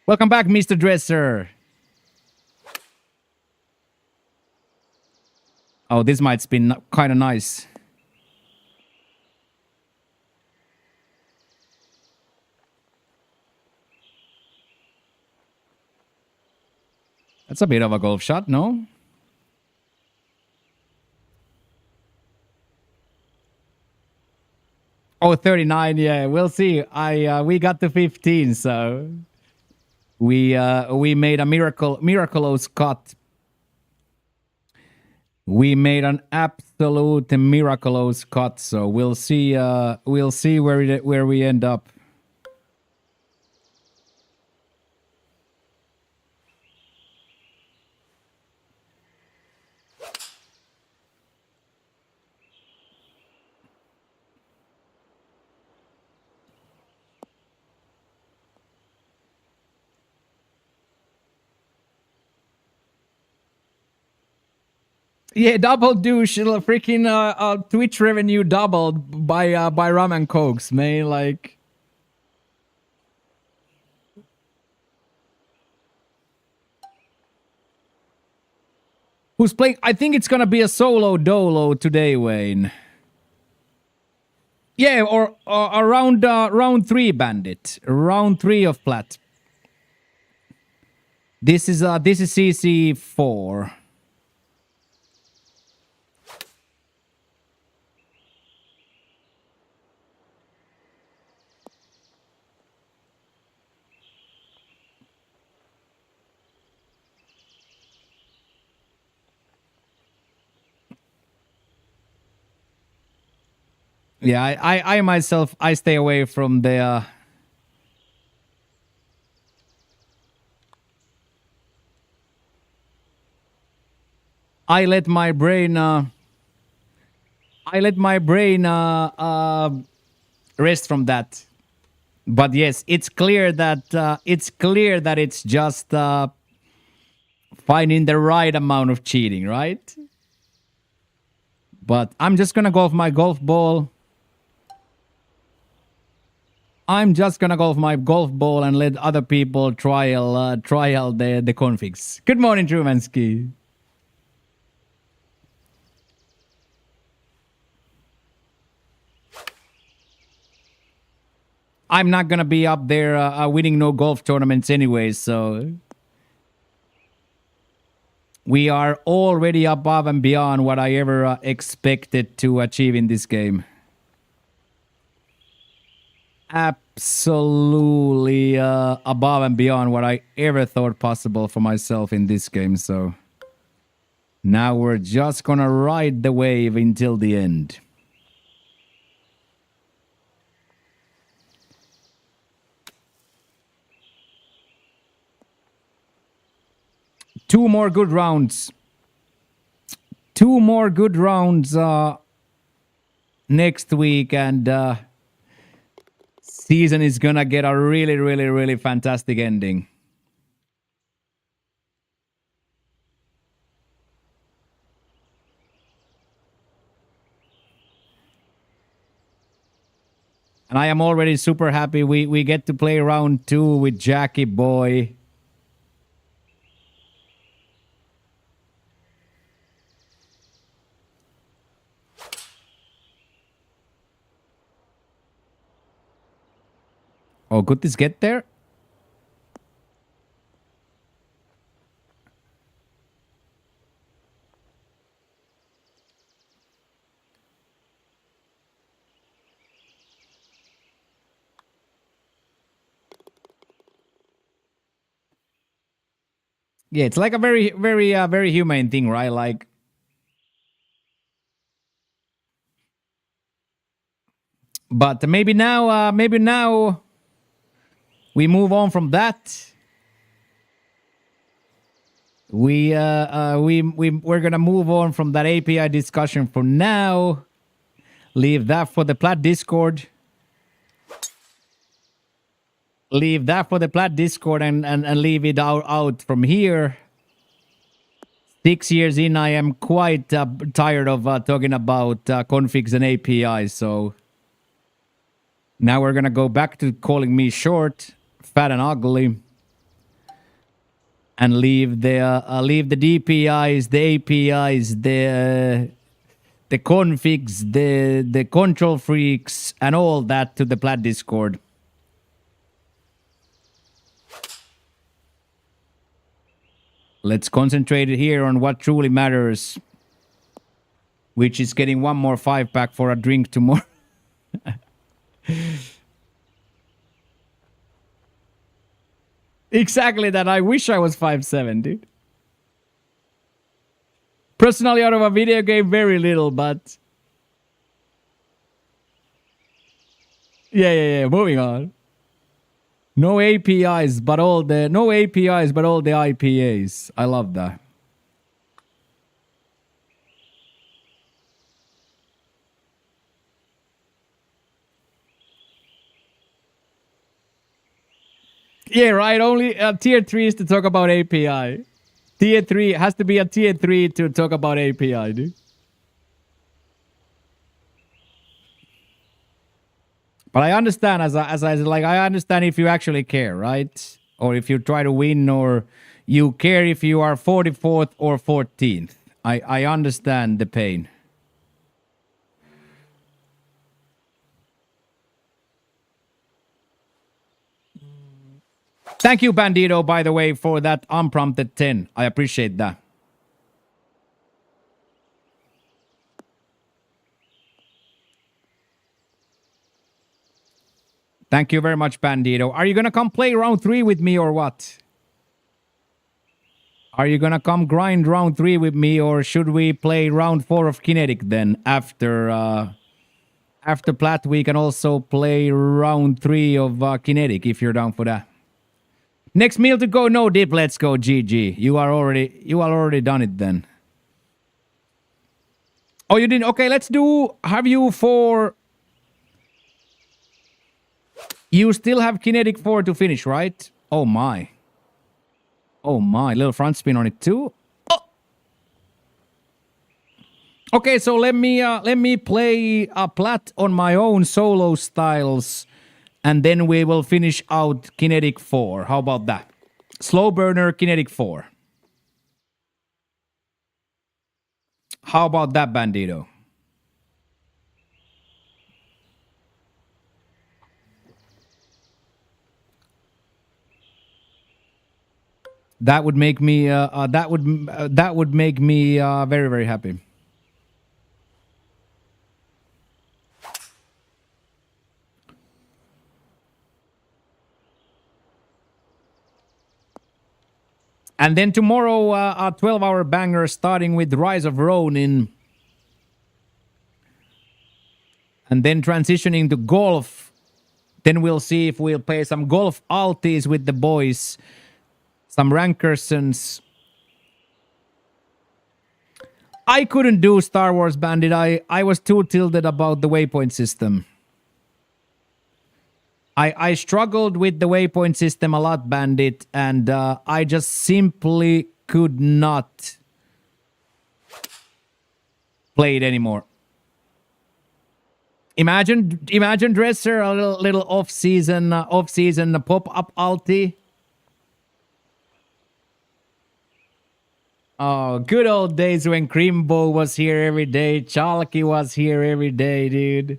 welcome back, Mr. Dresser. Oh, this might be kind of nice. That's a bit of a golf shot, no? Oh, 39, yeah, we'll see. We got to 15, so we made a miraculous cut. We made an absolute miraculous cut, so we'll see where we end up. Yeah, double douche, freaking Twitch revenue doubled by rum and cokes, man. Like, who's playing? I think it's gonna be a solo dolo today, Wayne. Yeah, or around round 3, Bandit. Round 3 of plat. This is CC4. Yeah, I myself, I stay away from the... I let my brain... rest from that. But yes, it's clear that it's just finding the right amount of cheating, right? But I'm just gonna go with my golf ball. I'm just gonna go with my golf ball and let other people trial the configs. Good morning, Trumansky. I'm not gonna be up there winning no golf tournaments anyway, so we are already above and beyond what I ever expected to achieve in this game. Absolutely above and beyond what I ever thought possible for myself in this game, so now we're just gonna ride the wave until the end. Two more good rounds next week, and season is gonna get a really fantastic ending. And I am already super happy we get to play round 2 with Jackie boy. Oh, could this get there? Yeah, it's like a very humane thing, right? Like, but maybe now we move on from that. We're gonna move on from that API discussion for now. Leave that for the Plat Discord. Leave that for the Plat Discord and leave it out from here. 6 years in, I am quite tired of talking about configs and APIs. So now we're gonna go back to calling me short, fat, and ugly, and leave the DPIs, the APIs, the configs, the control freaks, and all that to the Plat Discord. Let's concentrate here on what truly matters, which is getting one more 5-pack for a drink tomorrow. Exactly that. I wish I was 5'7", dude. Personally, out of a video game, very little, but... Yeah. Moving on. No APIs, but all the IPAs. I love that. Yeah, right. Only tier 3 is to talk about API. Tier 3 has to be a tier 3 to talk about API, dude. But I understand, as I like, I understand if you actually care, right? Or if you try to win, or you care if you are 44th or 14th. I understand the pain. Thank you, Bandito, by the way, for that unprompted 10. I appreciate that. Thank you very much, Bandito. Are you gonna come play round 3 with me or what? Are you gonna come grind round 3 with me, or should we play round 4 of Kinetic then after Plat? We can also play round 3 of Kinetic if you're down for that. Next meal to go, no dip. Let's go, GG. You are already done it then. Oh, you didn't? Okay, let's do. Have you for? You still have Kinetic 4 to finish, right? Oh my. Oh my, little front spin on it too. Oh. Okay, so let me play a Plat on my own solo styles, and then we will finish out Kinetic 4. How about that? Slow burner Kinetic 4. How about that, Bandito? That would make me that would make me very, very happy. And then tomorrow, a 12-hour banger starting with Rise of Ronin. And then transitioning to golf. Then we'll see if we'll play some golf altis with the boys. Some Rankersons. I couldn't do Star Wars Bandit. I was too tilted about the waypoint system. I struggled with the waypoint system a lot, Bandit, and I just simply could not play it anymore. Imagine Dresser, a little off-season pop-up alti. Oh, good old days when Crimbo was here every day. Chalky was here every day, dude.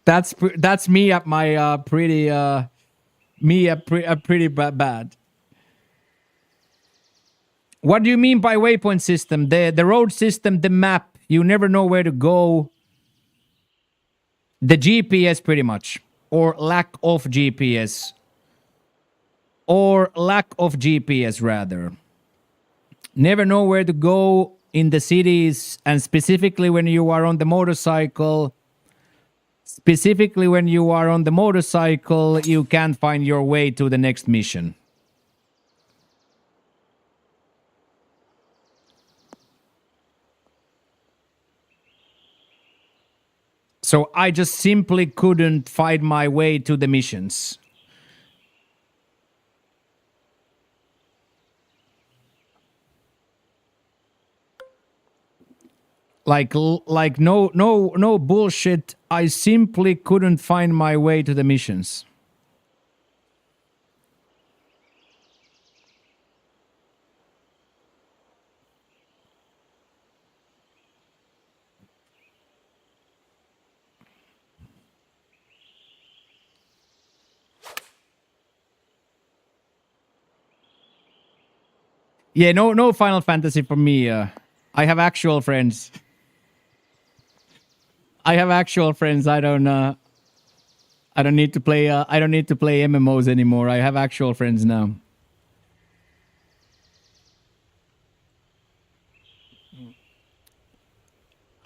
That's me at my pretty pretty bad. What do you mean by waypoint system? The road system, the map. You never know where to go. The GPS pretty much. Or lack of GPS. Or lack of GPS rather. Never know where to go in the cities, and specifically when you are on the motorcycle. Specifically when you are on the motorcycle, you can't find your way to the next mission. So I just simply couldn't find my way to the missions. Like no bullshit. I simply couldn't find my way to the missions. Yeah, no Final Fantasy for me. I have actual friends. I have actual friends. I don't need to play. I don't need to play MMOs anymore. I have actual friends now.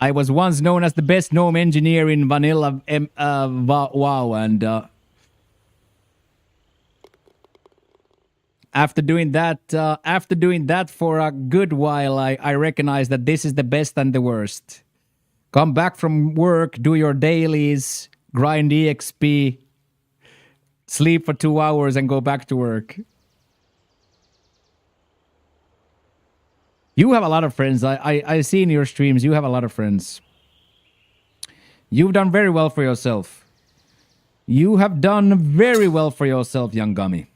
I was once known as the best gnome engineer in vanilla WoW, and after doing that for a good while, I recognize that this is the best and the worst. Come back from work, do your dailies, grind EXP, sleep for 2 hours, and go back to work. You have a lot of friends. I see in your streams, you have a lot of friends. You've done very well for yourself. You have done very well for yourself, young Gummy.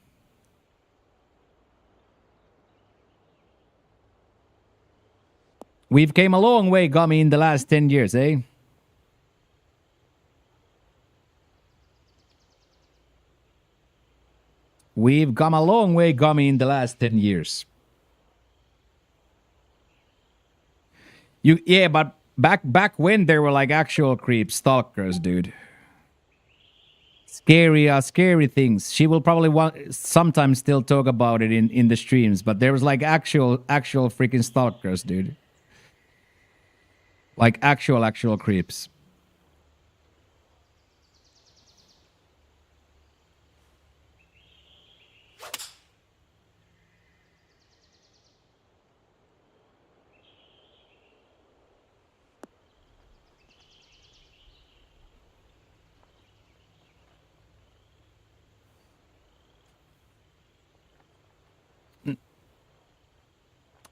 We've came a long way, Gummy, in the last 10 years, eh? We've come a long way, Gummy, in the last 10 years. Yeah, but back when there were like actual creeps, stalkers, dude. Scary things. She will probably sometimes still talk about it in the streams, but there was like actual freaking stalkers, dude. Like actual creeps.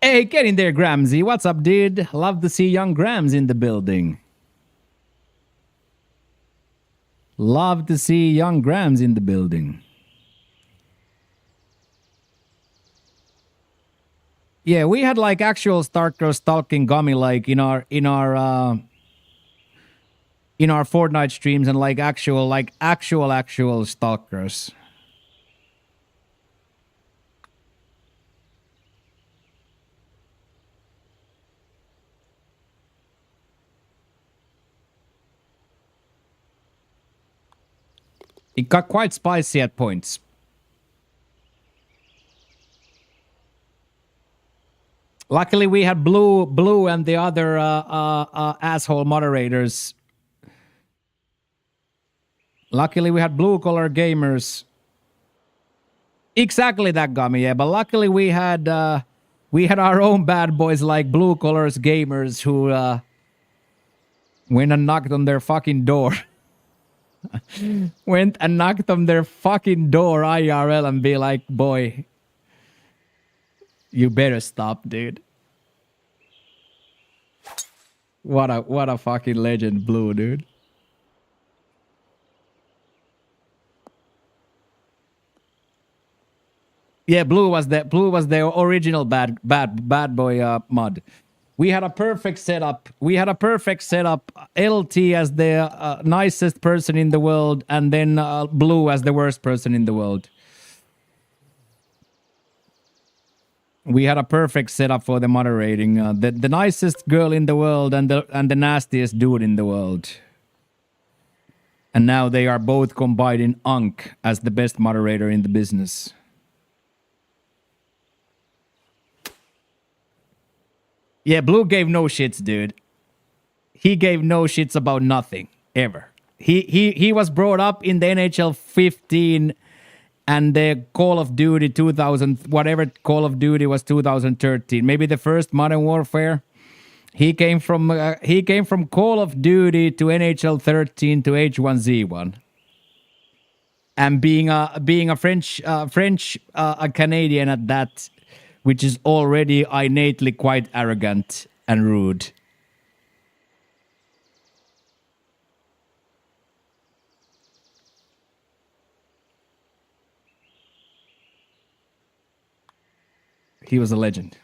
Hey, get in there, Gramsy. What's up, dude? Love to see young Grams in the building. Love to see young Grams in the building. Yeah, we had like actual stalkers stalking Gummy like in our Fortnite streams, and like actual stalkers. It got quite spicy at points. Luckily, we had Blue and the other asshole moderators. Luckily, we had blue-collar gamers. Exactly that, Gummy, yeah. But luckily, we had our own bad boys like blue-collars gamers who went and knocked on their fucking door. went and knocked on their fucking door IRL and be like, boy, you better stop, dude. What a fucking legend, Blue, dude. Yeah, Blue was the original bad boy mod. We had a perfect setup. LT as the nicest person in the world, and then Blue as the worst person in the world. We had a perfect setup for the moderating. The nicest girl in the world and the nastiest dude in the world. And now they are both combined in Unk as the best moderator in the business. Yeah, Blue gave no shits, dude. He gave no shits about nothing ever. He was brought up in the NHL 15 and the Call of Duty 2000, whatever Call of Duty was 2013, maybe the first Modern Warfare. He came from Call of Duty to NHL 13 to H1Z1, and being a French a Canadian at that, which is already innately quite arrogant and rude. He was a legend.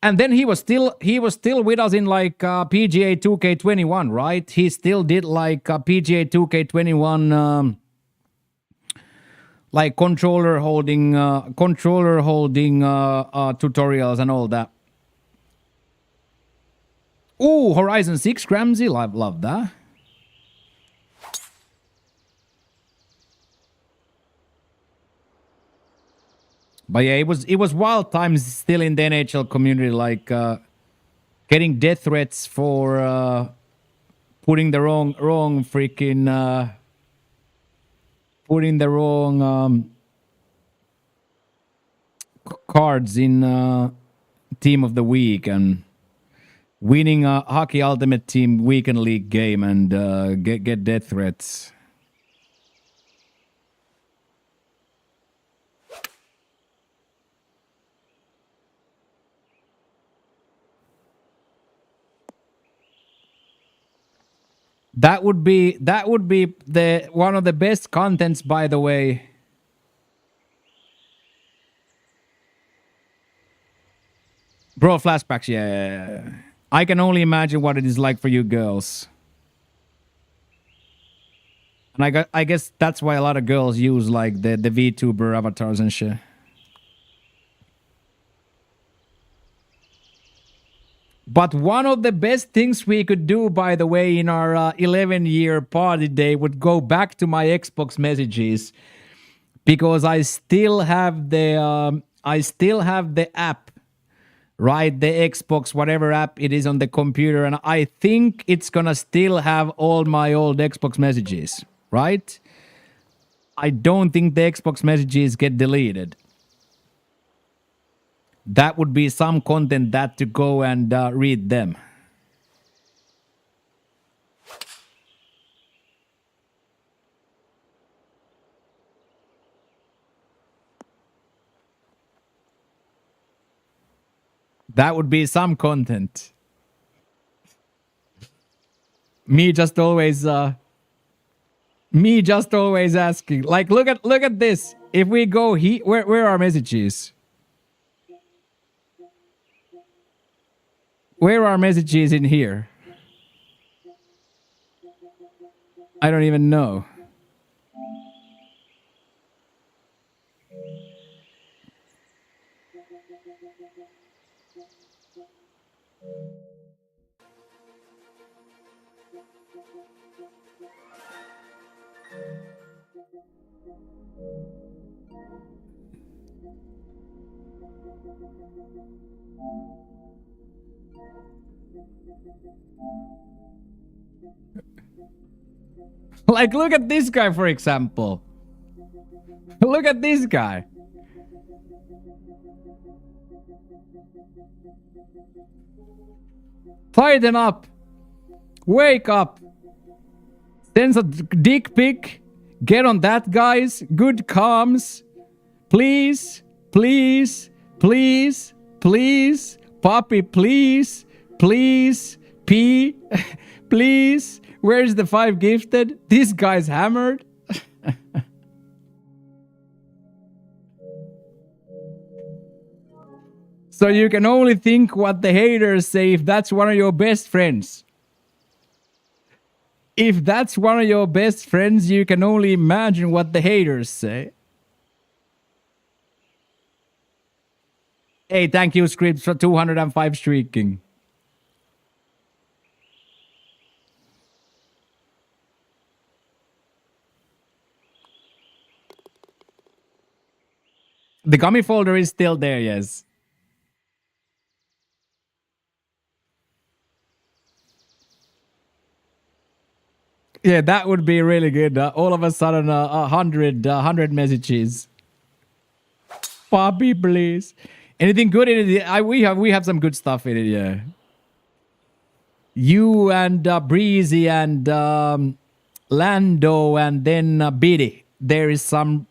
And then he was still with us in like PGA 2K21, right? He still did like PGA 2K21 like controller holding tutorials and all that. Ooh, Horizon 6 Gramsci, love that. But yeah, it was wild times still in the NHL community, like getting death threats for putting the wrong freaking putting the wrong cards in Team of the Week, and winning a Hockey Ultimate Team Weekend League game and get death threats. That would be the one of the best contents, by the way. Bro, flashbacks, yeah. I can only imagine what it is like for you girls. And I guess that's why a lot of girls use like the VTuber avatars and shit. But one of the best things we could do, by the way, in our 11-year party day would go back to my Xbox messages, because I still have the app, right? The Xbox, whatever app it is on the computer, and I think it's gonna still have all my old Xbox messages, right? I don't think the Xbox messages get deleted. That would be some content that to go and read them. That would be some content. Me just always asking. Like, look at this. If we go where are our messages? Where are messages in here? I don't even know. Like, look at this guy, for example. Look at this guy. Tighten up. Wake up. Send a dick pic. Get on that, guys. Good comms. Please. Please. Please. Please. Poppy, please. Please. P. Please. Where's the 5 gifted? This guy's hammered. So you can only think what the haters say if that's one of your best friends. If that's one of your best friends, you can only imagine what the haters say. Hey, thank you, Scripts, for 205 streaking. The gummy folder is still there, yes. Yeah, that would be really good. All of a sudden, 100 messages. Poppy, please. Anything good in it? We have some good stuff in it, yeah. You and Breezy and Lando and then Biddy. There is some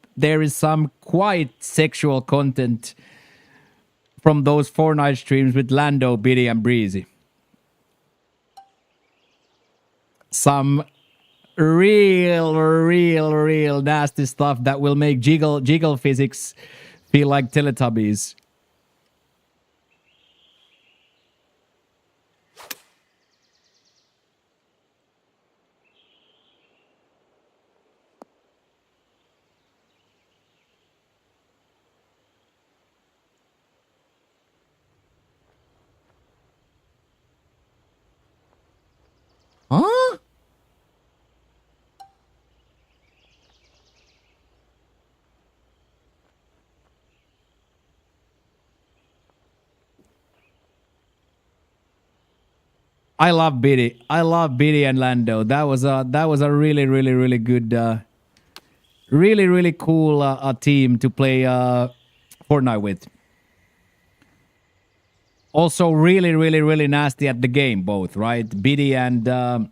quite sexual content from those Fortnite streams with Lando, Biddy, and Breezy. Some real nasty stuff that will make jiggle physics feel like Teletubbies. Huh? I love Biddy. I love Biddy and Lando. That was a really good, really cool team to play Fortnite with. Also, really nasty at the game, both, right? Biddy and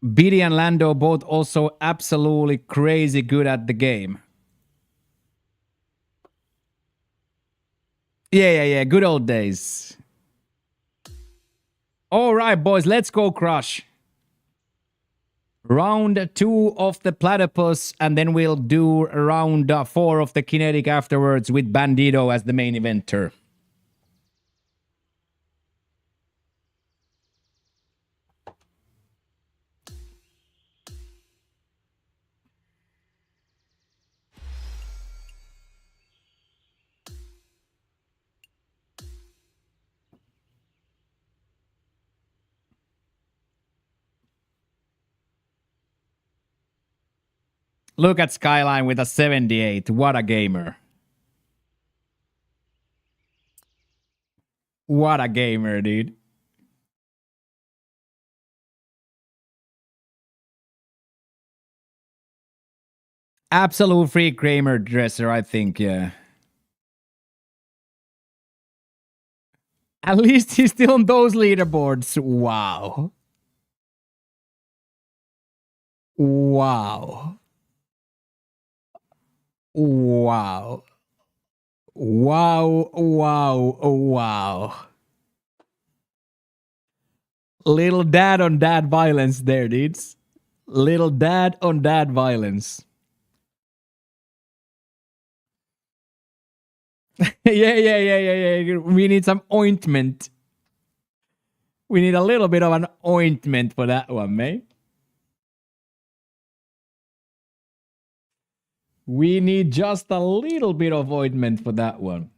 Biddy and Lando both also absolutely crazy good at the game. Yeah. Good old days. All right, boys, let's go crush. Round 2 of the platypus, and then we'll do round 4 of the kinetic afterwards with Bandito as the main eventer. Look at Skyline with a 78. What a gamer. What a gamer, dude. Absolute freak gamer dresser, I think, yeah. At least he's still on those leaderboards. Wow. Wow. Wow. Wow. Little dad on dad violence there, dudes. Little dad on dad violence. Yeah. We need some ointment. We need a little bit of an ointment for that one, mate. We need just a little bit of ointment for that one.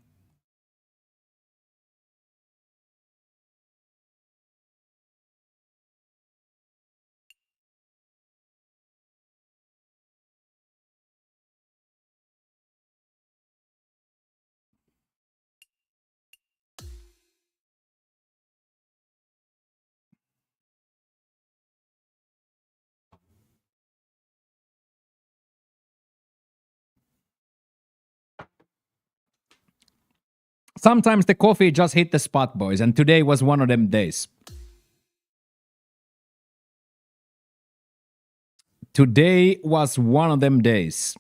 Sometimes the coffee just hit the spot, boys, and today was one of them days. Today was one of them days.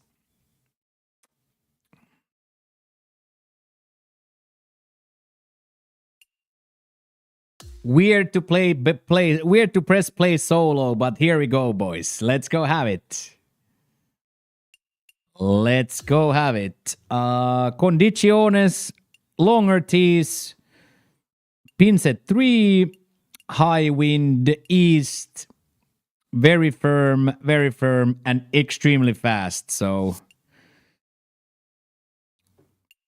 Weird to weird to press play solo, but here we go, boys. Let's go have it. Let's go have it. Condiciones, longer tees, pins at 3, high wind, east, very firm, and extremely fast. So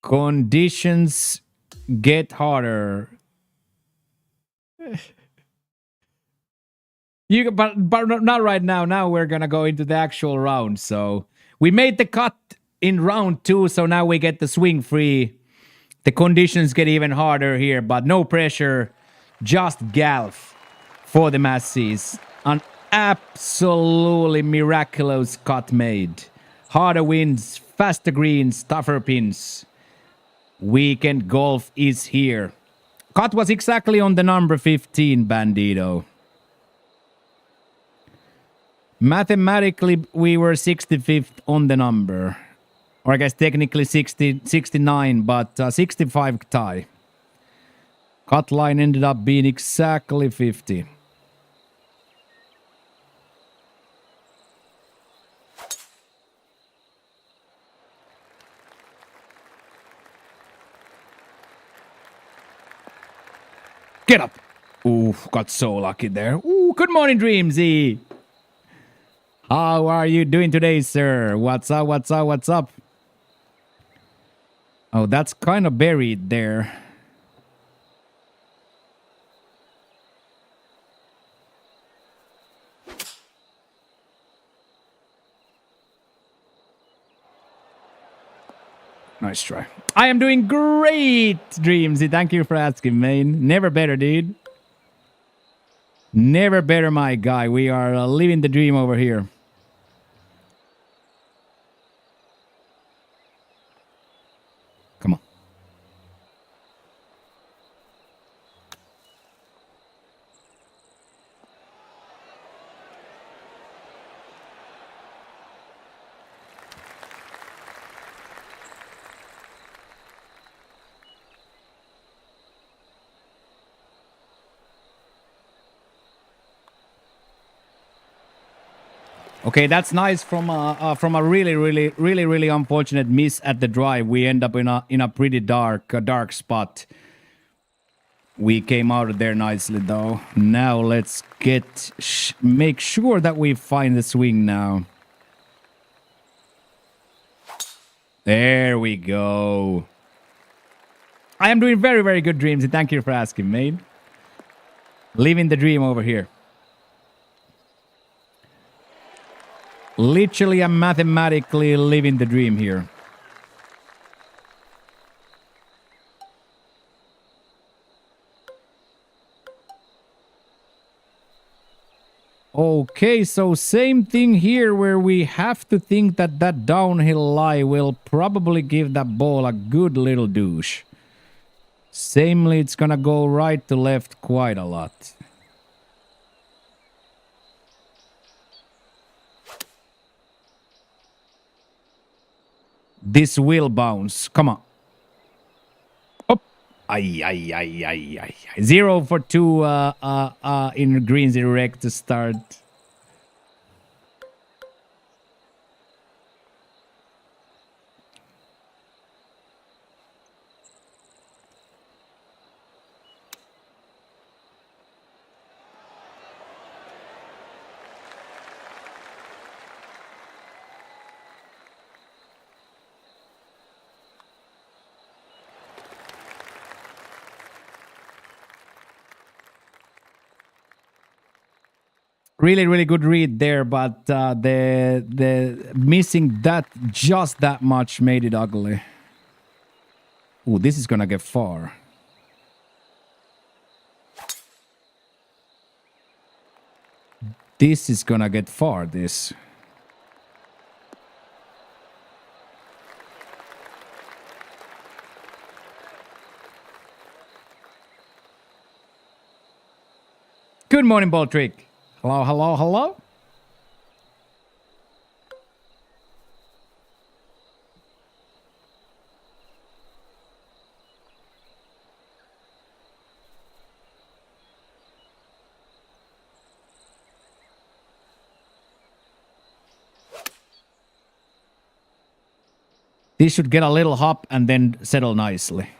conditions get harder. But not right now. Now we're gonna go into the actual round. So we made the cut in round 2, so now we get the swing free. The conditions get even harder here, but no pressure. Just golf for the masses. An absolutely miraculous cut made. Harder winds, faster greens, tougher pins. Weekend golf is here. Cut was exactly on the number 15, Bandito. Mathematically, we were 65th on the number. Or I guess technically 69, but 65 tie. Cut line ended up being exactly 50. Get up. Ooh, got so lucky there. Ooh, good morning, Dreamsy. How are you doing today, sir? What's up, what's up, what's up? Oh, that's kind of buried there. Nice try. I am doing great, Dreamsy. Thank you for asking, man. Never better, dude. Never better, my guy. We are living the dream over here. Come on. Okay, that's nice from a really unfortunate miss at the drive. We end up in a pretty dark spot. We came out of there nicely though. Now let's make sure that we find the swing now. There we go. I am doing very good, Dreams, and thank you for asking, mate. Living the dream over here. Literally and mathematically living the dream here. Okay, so same thing here where we have to think that that downhill lie will probably give that ball a good little douche. Samely, it's gonna go right to left quite a lot. This will bounce. Come on. Oh. Ay. 0 for 2 in greens direct to start. Really good read there, but the missing that just that much made it ugly. Ooh, this is gonna get far. This is gonna get far, this. Good morning, Ball Trick. Hello, hello, hello. This should get a little hop and then settle nicely.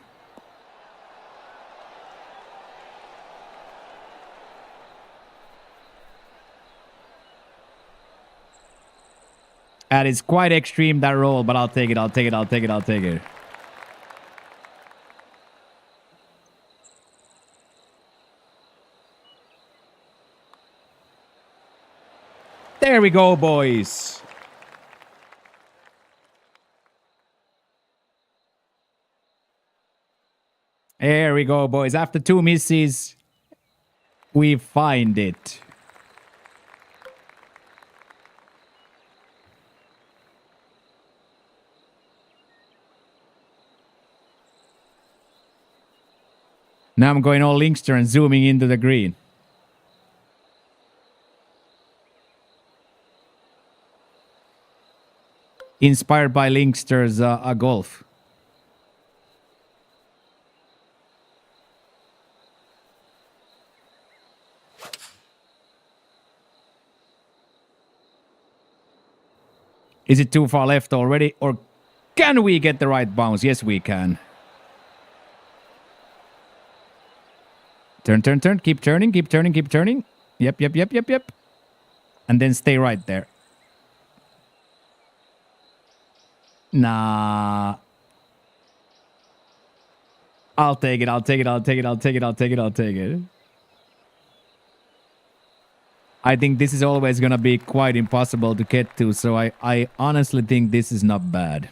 And it's quite extreme, that roll, but I'll take it, I'll take it, I'll take it, I'll take it. There we go, boys. There we go, boys. After 2 misses, we find it. Now I'm going all Linkster and zooming into the green. Inspired by Linkster's golf. Is it too far left already? Or can we get the right bounce? Yes, we can. Turn, turn, turn. Keep turning, keep turning, keep turning. Yep, yep, yep, yep, yep. And then stay right there. Nah. I'll take it, I'll take it, I'll take it, I'll take it, I'll take it, I'll take it. I think this is always gonna be quite impossible to get to, so I honestly think this is not bad.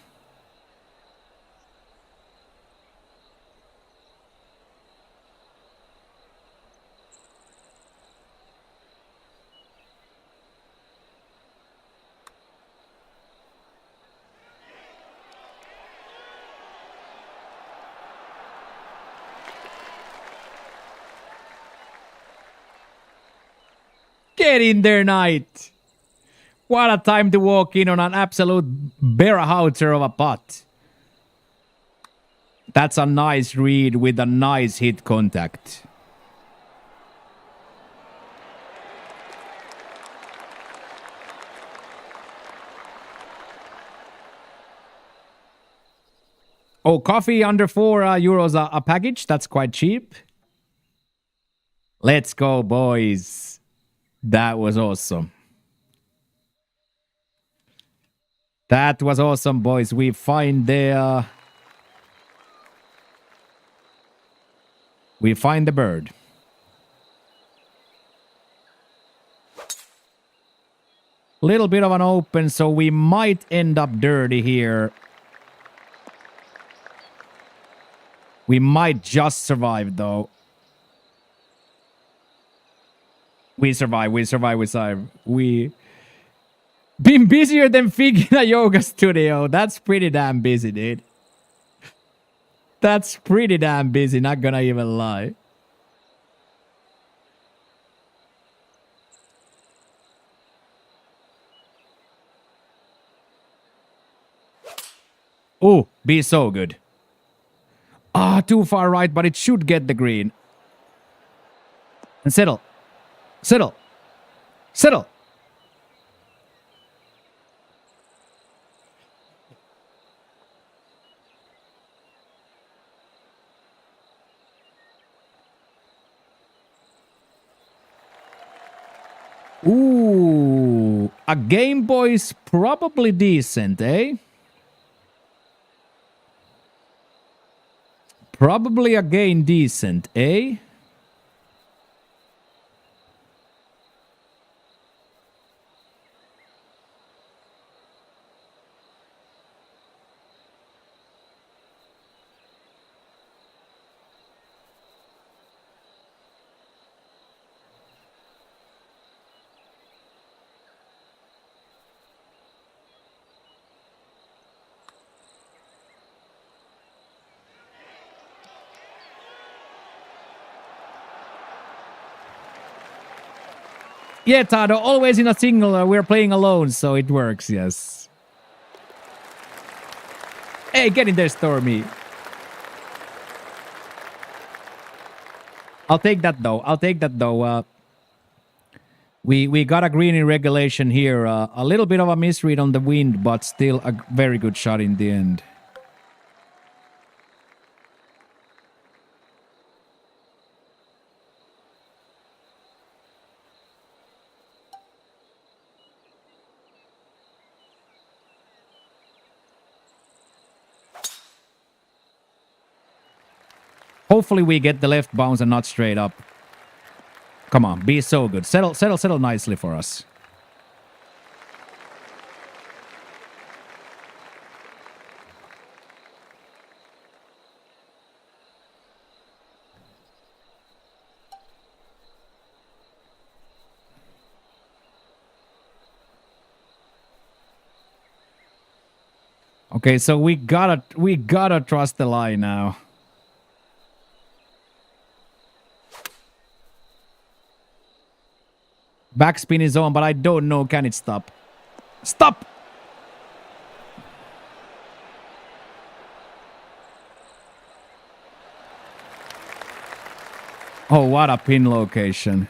Get in there, Knight. What a time to walk in on an absolute bear-houser of a putt. That's a nice read with a nice hit contact. Oh, coffee under 4 euros a package. That's quite cheap. Let's go, boys. That was awesome. That was awesome, boys. We find the... we find the bird. Little bit of an open, so we might end up dirty here. We might just survive, though. We survive, we survive, we survive. We... been busier than Fig in a yoga studio. That's pretty damn busy, dude. That's pretty damn busy, not gonna even lie. Oh, be so good. Ah, too far right, but it should get the green. And settle. Settle. Settle. Ooh, a Game Boy's probably decent, eh? Probably again decent, eh? Yeah, Tado, always in a single. We're playing alone, so it works, yes. Hey, get in there, Stormy. I'll take that, though. We got a green in regulation here. A little bit of a misread on the wind, but still a very good shot in the end. Hopefully we get the left bounce and not straight up. Come on, be so good. Settle nicely for us. Okay, so we gotta trust the lie now. Backspin is on, but I don't know. Can it stop? Stop! Oh, what a pin location.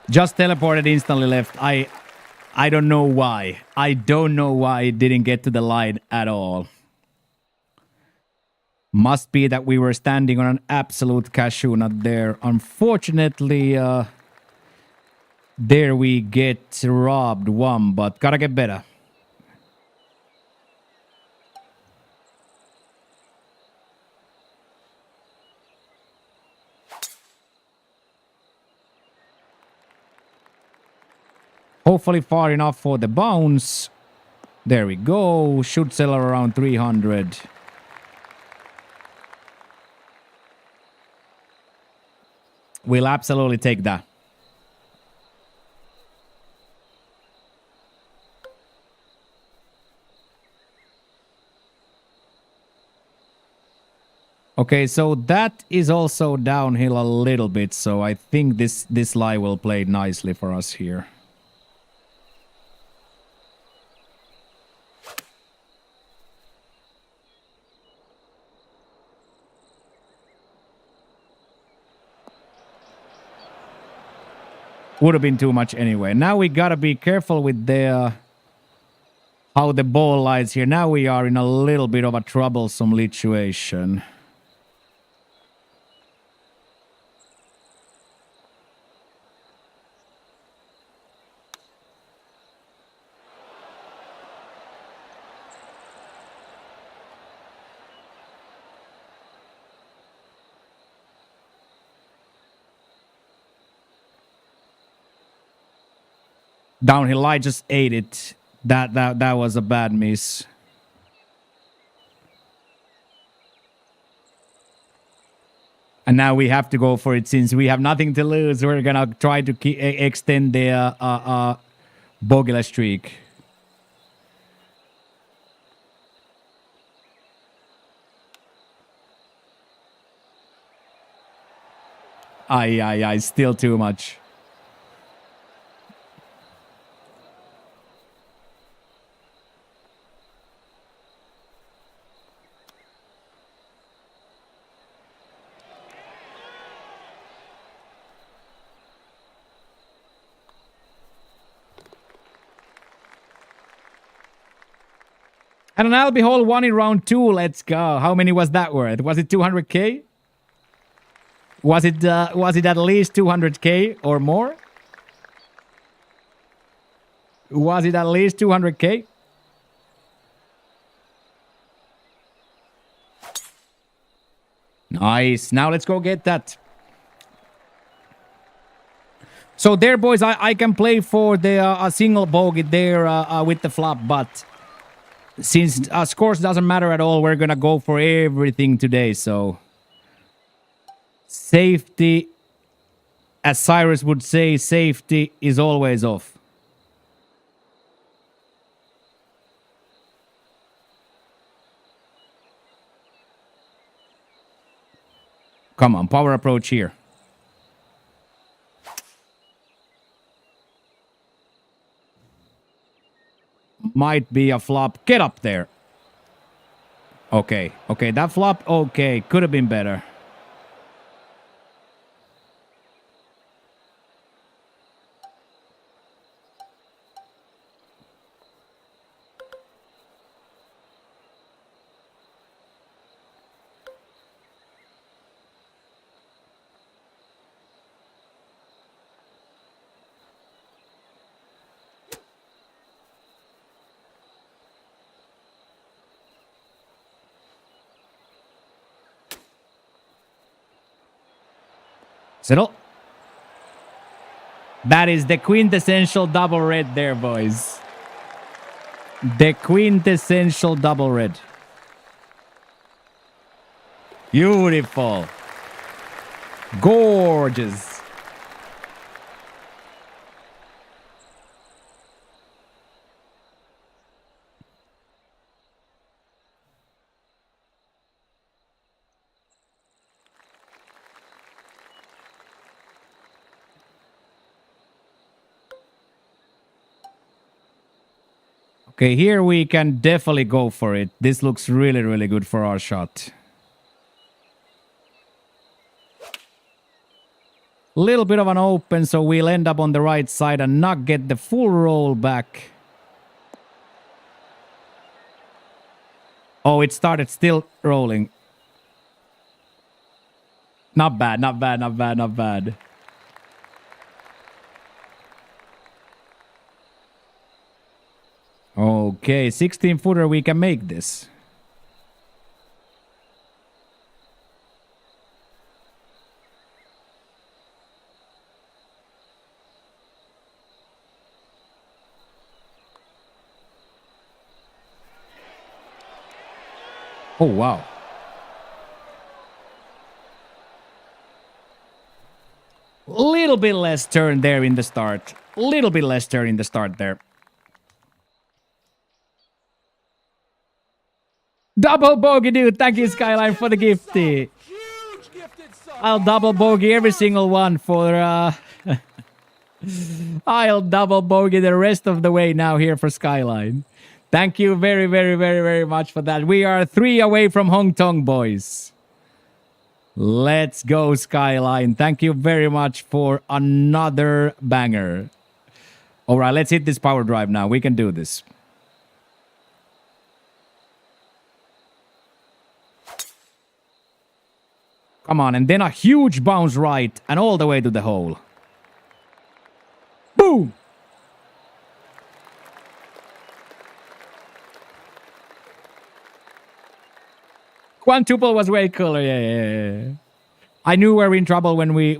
Just teleported instantly left. I don't know why. I don't know why it didn't get to the line at all. Must be that we were standing on an absolute cashew nut there. Unfortunately, there we get robbed one, but gotta get better. Hopefully far enough for the bounce. There we go. Should settle around 300. We'll absolutely take that. Okay, so that is also downhill a little bit, so I think this lie will play nicely for us here. Would have been too much anyway. Now we gotta be careful with the how the ball lies here. Now we are in a little bit of a troublesome situation. Downhill, I just ate it. That was a bad miss. And now we have to go for it since we have nothing to lose. We're gonna try to extend the bogey streak. Aye, still too much. And an Albie hole one in round 2. Let's go. How many was that worth? Was it 200k? Was it at least 200k or more? Was it at least 200k? Nice. Now let's go get that. So there, boys, I can play for the a single bogey there with the flop, but since scores doesn't matter at all, we're gonna go for everything today. So safety As Cyrus would say, safety is always off. Come on, power approach here. Might be a flop. Get up there. Okay, okay, that flop, okay, could have been better. Settle. That is the quintessential double red there, boys. The quintessential double red. Beautiful. Gorgeous. Okay, here we can definitely go for it. This looks really, really good for our shot. Little bit of an open, so we'll end up on the right side and not get the full roll back. Oh, it started still rolling. Not bad, not bad, not bad, not bad. Okay, 16-footer, we can make this. Oh, wow. Little bit less turn there in the start. Little bit less turn in the start there. Double bogey, dude. Thank you, Skyline, for the gifty. I'll double bogey every single one for... I'll double bogey the rest of the way now here for Skyline. Thank you very, very, very, very much for that. We are 3 away from Hong Kong, boys. Let's go, Skyline. Thank you very much for another banger. All right, let's hit this power drive now. We can do this. Come on, and then a huge bounce right and all the way to the hole. Boom! Quintuple was way cooler. Yeah. I knew we were in trouble when we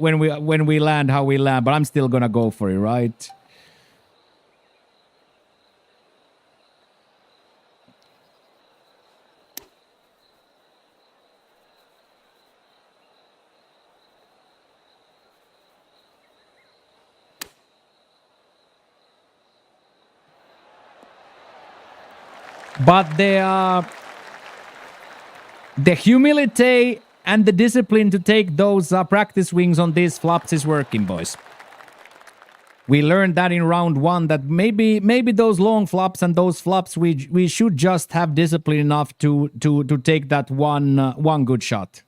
land how we land, but I'm still gonna go for it, right? But the humility and the discipline to take those practice swings on these flops is working, boys. We learned that in round 1 that maybe those long flops and those flops we should just have discipline enough to take that one good shot.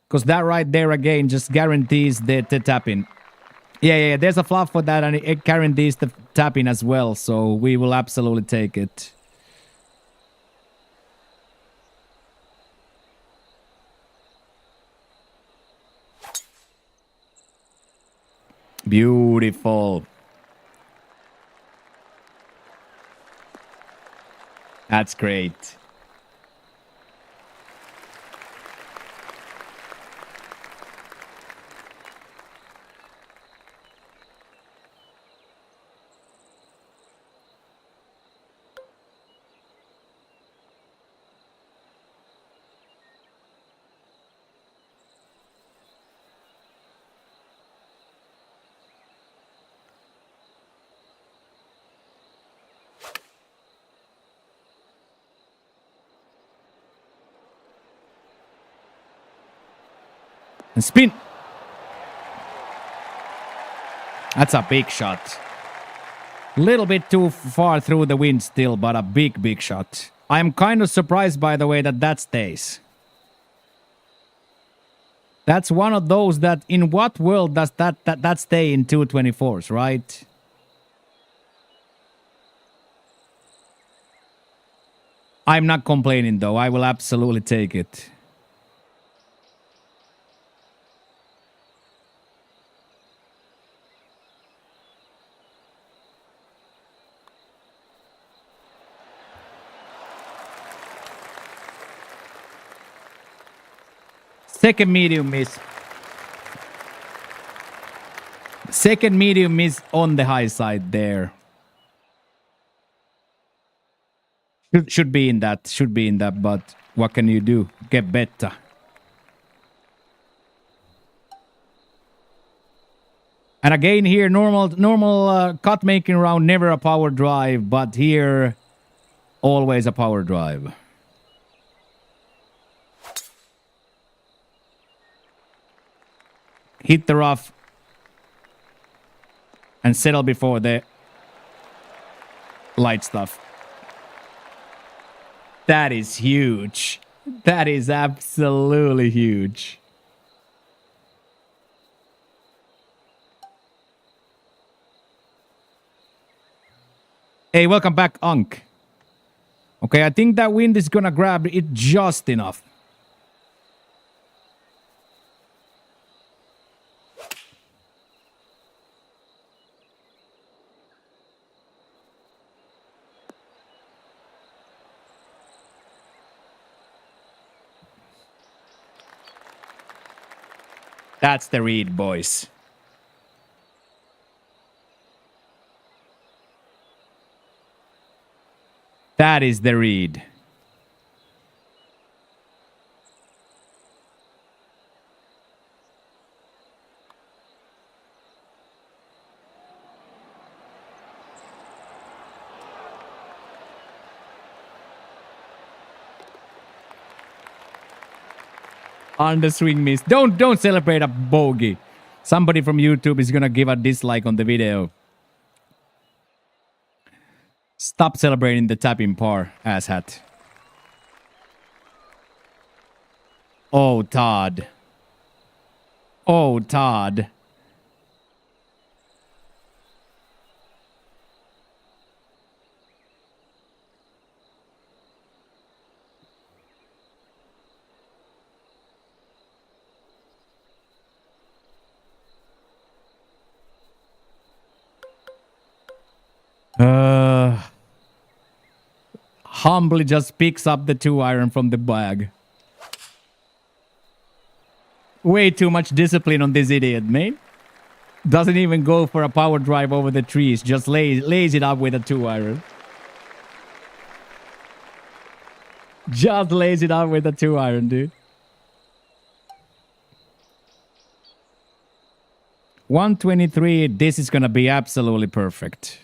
Because that right there again just guarantees the tap in. Yeah, there's a flop for that and it guarantees the tap in as well, so we will absolutely take it. Beautiful. That's great. And spin. That's a big shot. Little bit too far through the wind still, but a big, big shot. I'm kind of surprised, by the way, that stays. That's one of those that, in what world does that stay in 224s, right? I'm not complaining, though. I will absolutely take it. Second medium miss. Second medium miss on the high side there. Should be in that, but what can you do? Get better. And again here, normal cut making round, never a power drive, but here, always a power drive. Hit the rough and settle before the light stuff. That is huge. That is absolutely huge. Hey, welcome back, Unk. Okay, I think that wind is gonna grab it just enough. That's the read, boys. That is the read. On the swing miss. Don't celebrate a bogey. Somebody from YouTube is gonna give a dislike on the video. Stop celebrating the tapping par, asshat. Oh, Todd. Oh, Todd. Humbly just picks up the 2-iron from the bag. Way too much discipline on this idiot, man. Doesn't even go for a power drive over the trees. Just lays it up with a 2-iron. Just lays it up with a 2-iron, dude. 123. This is gonna be absolutely perfect.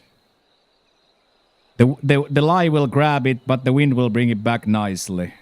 The lie will grab it, but the wind will bring it back nicely.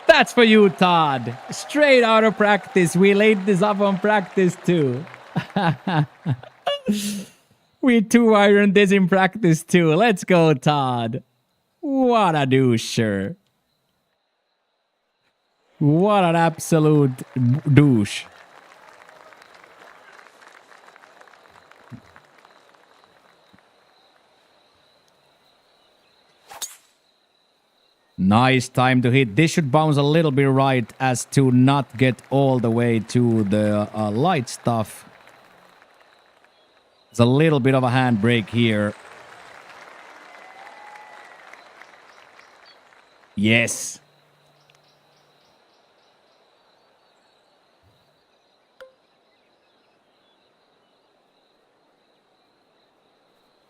That's for you, Todd. Straight out of practice. We laid this up on practice too. We 2-ironed this in practice too. Let's go, Todd. What a doucher. What an absolute douche. Nice time to hit. This should bounce a little bit right as to not get all the way to the light stuff. It's a little bit of a handbrake here. Yes.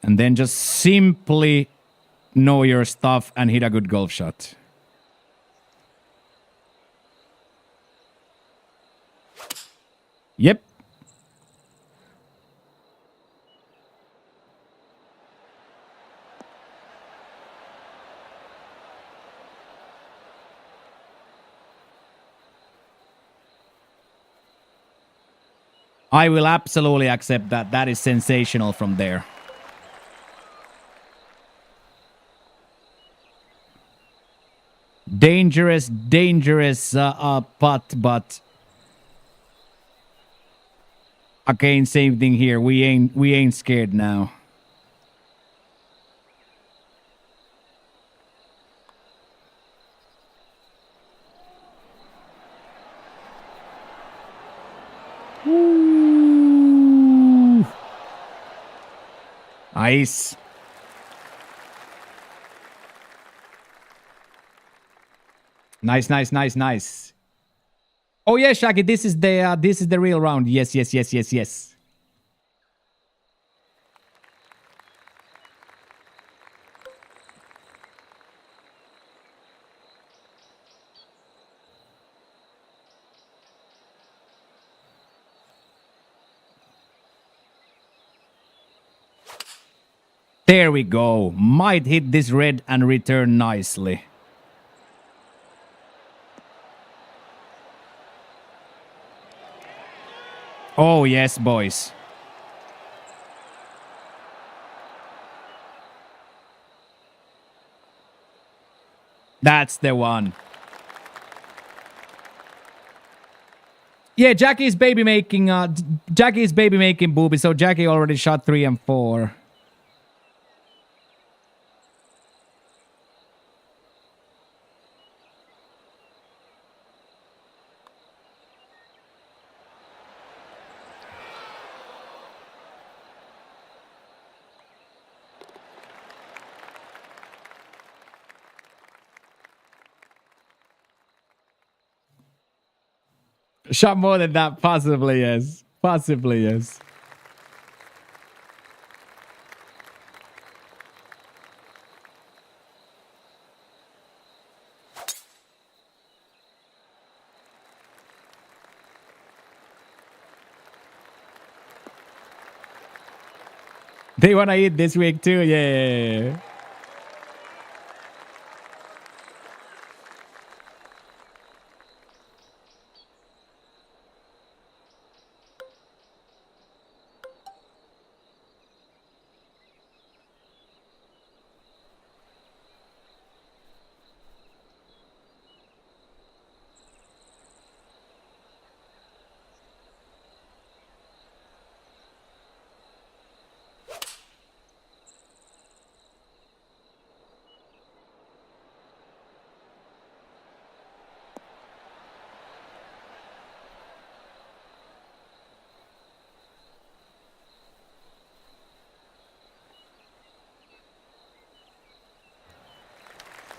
And then just simply know your stuff and hit a good golf shot. Yep. I will absolutely accept that. That is sensational from there. Dangerous, dangerous putt, but again, same thing here. We ain't scared now. Woo. Nice. Nice, nice, nice, nice. Oh yeah, Shaggy, this is the real round. Yes, yes, yes, yes, yes. There we go. Might hit this red and return nicely. Oh yes, boys. That's the one. Yeah, Jackie's baby making booby, so Jackie already shot 3 and 4. Shot more than that, possibly yes. Possibly yes. They wanna eat this week too, yeah.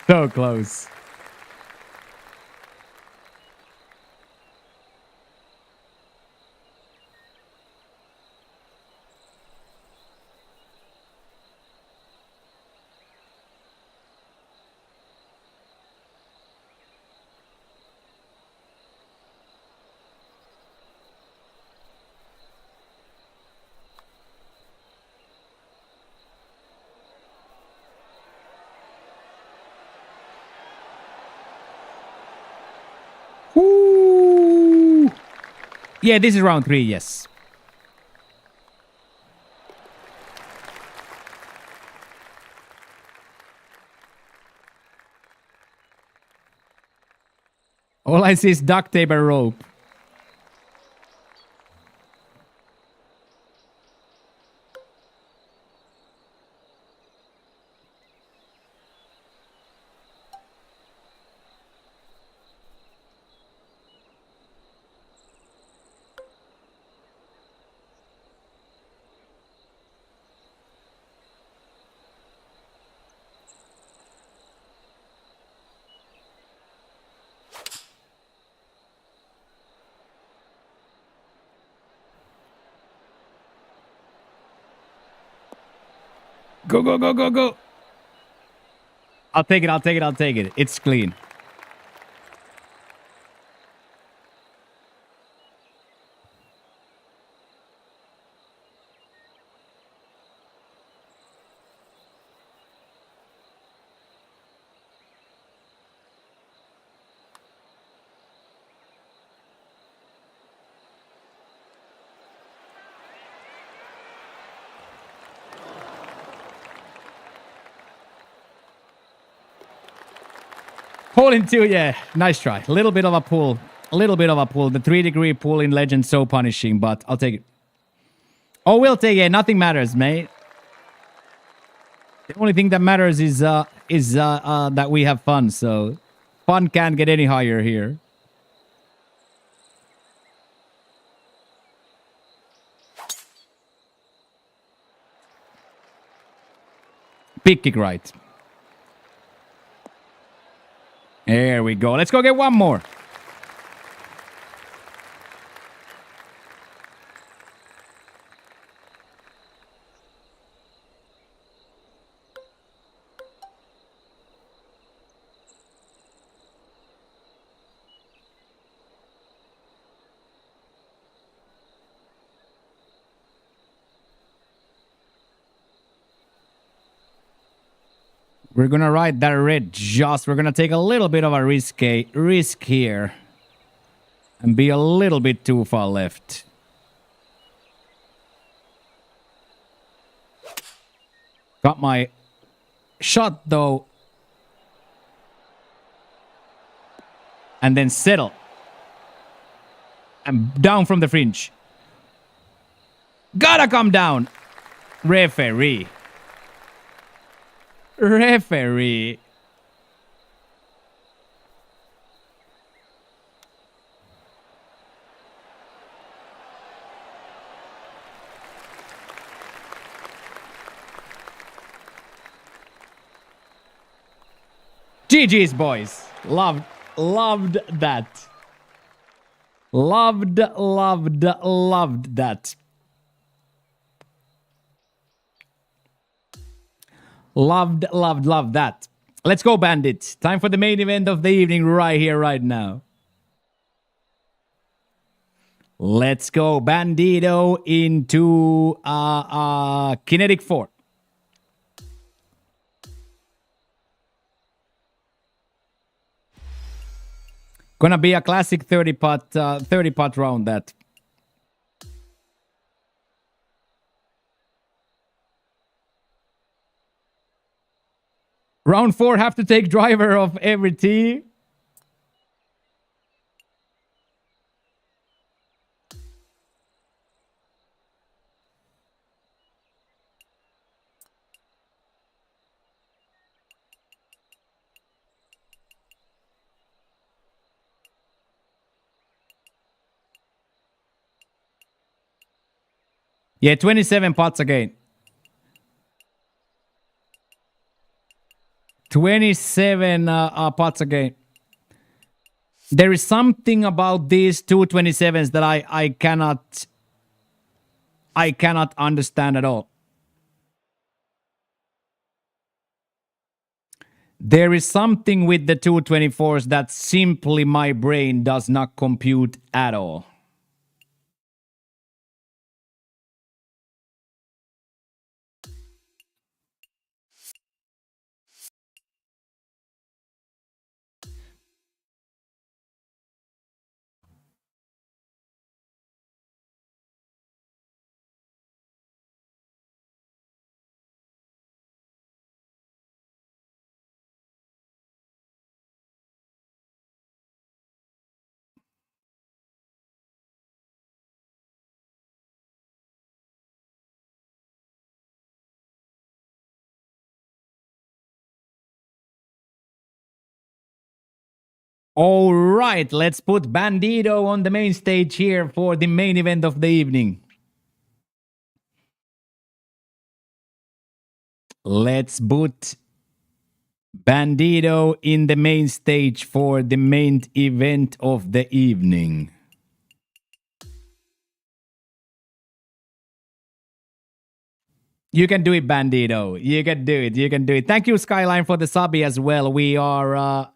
So close. Woo. Yeah, this is round 3, yes. All I see is duct tape and rope. Go, go, go, go, go. I'll take it, I'll take it, I'll take it. It's clean. Hole in two, yeah. Nice try. A little bit of a pull. A little bit of a pull. The 3-degree pull in Legend so punishing, but I'll take it. Oh, we'll take it. Nothing matters, mate. The only thing that matters is that we have fun, so fun can't get any higher here. Big kick right. There we go. Let's go get one more. We're gonna ride that red just. We're gonna take a little bit of a risk here. And be a little bit too far left. Got my shot though. And then settle. And down from the fringe. Gotta come down. Referee. Referee. GG's, boys. Loved that. Loved that. Loved that. Let's go, Bandit. Time for the main event of the evening right here, right now. Let's go, Bandito, into Kinetic 4. Gonna be a classic 30-putt round that. Round 4, have to take driver of every tee. Yeah, 27 putts again. 27 putts again. There is something about these 227s that I cannot understand at all. There is something with the 224s that simply my brain does not compute at all. All right, let's put Bandito on the main stage here for the main event of the evening. Let's put Bandito in the main stage for the main event of the evening. You can do it, Bandito. You can do it. You can do it. Thank you, Skyline, for the subby as well. We are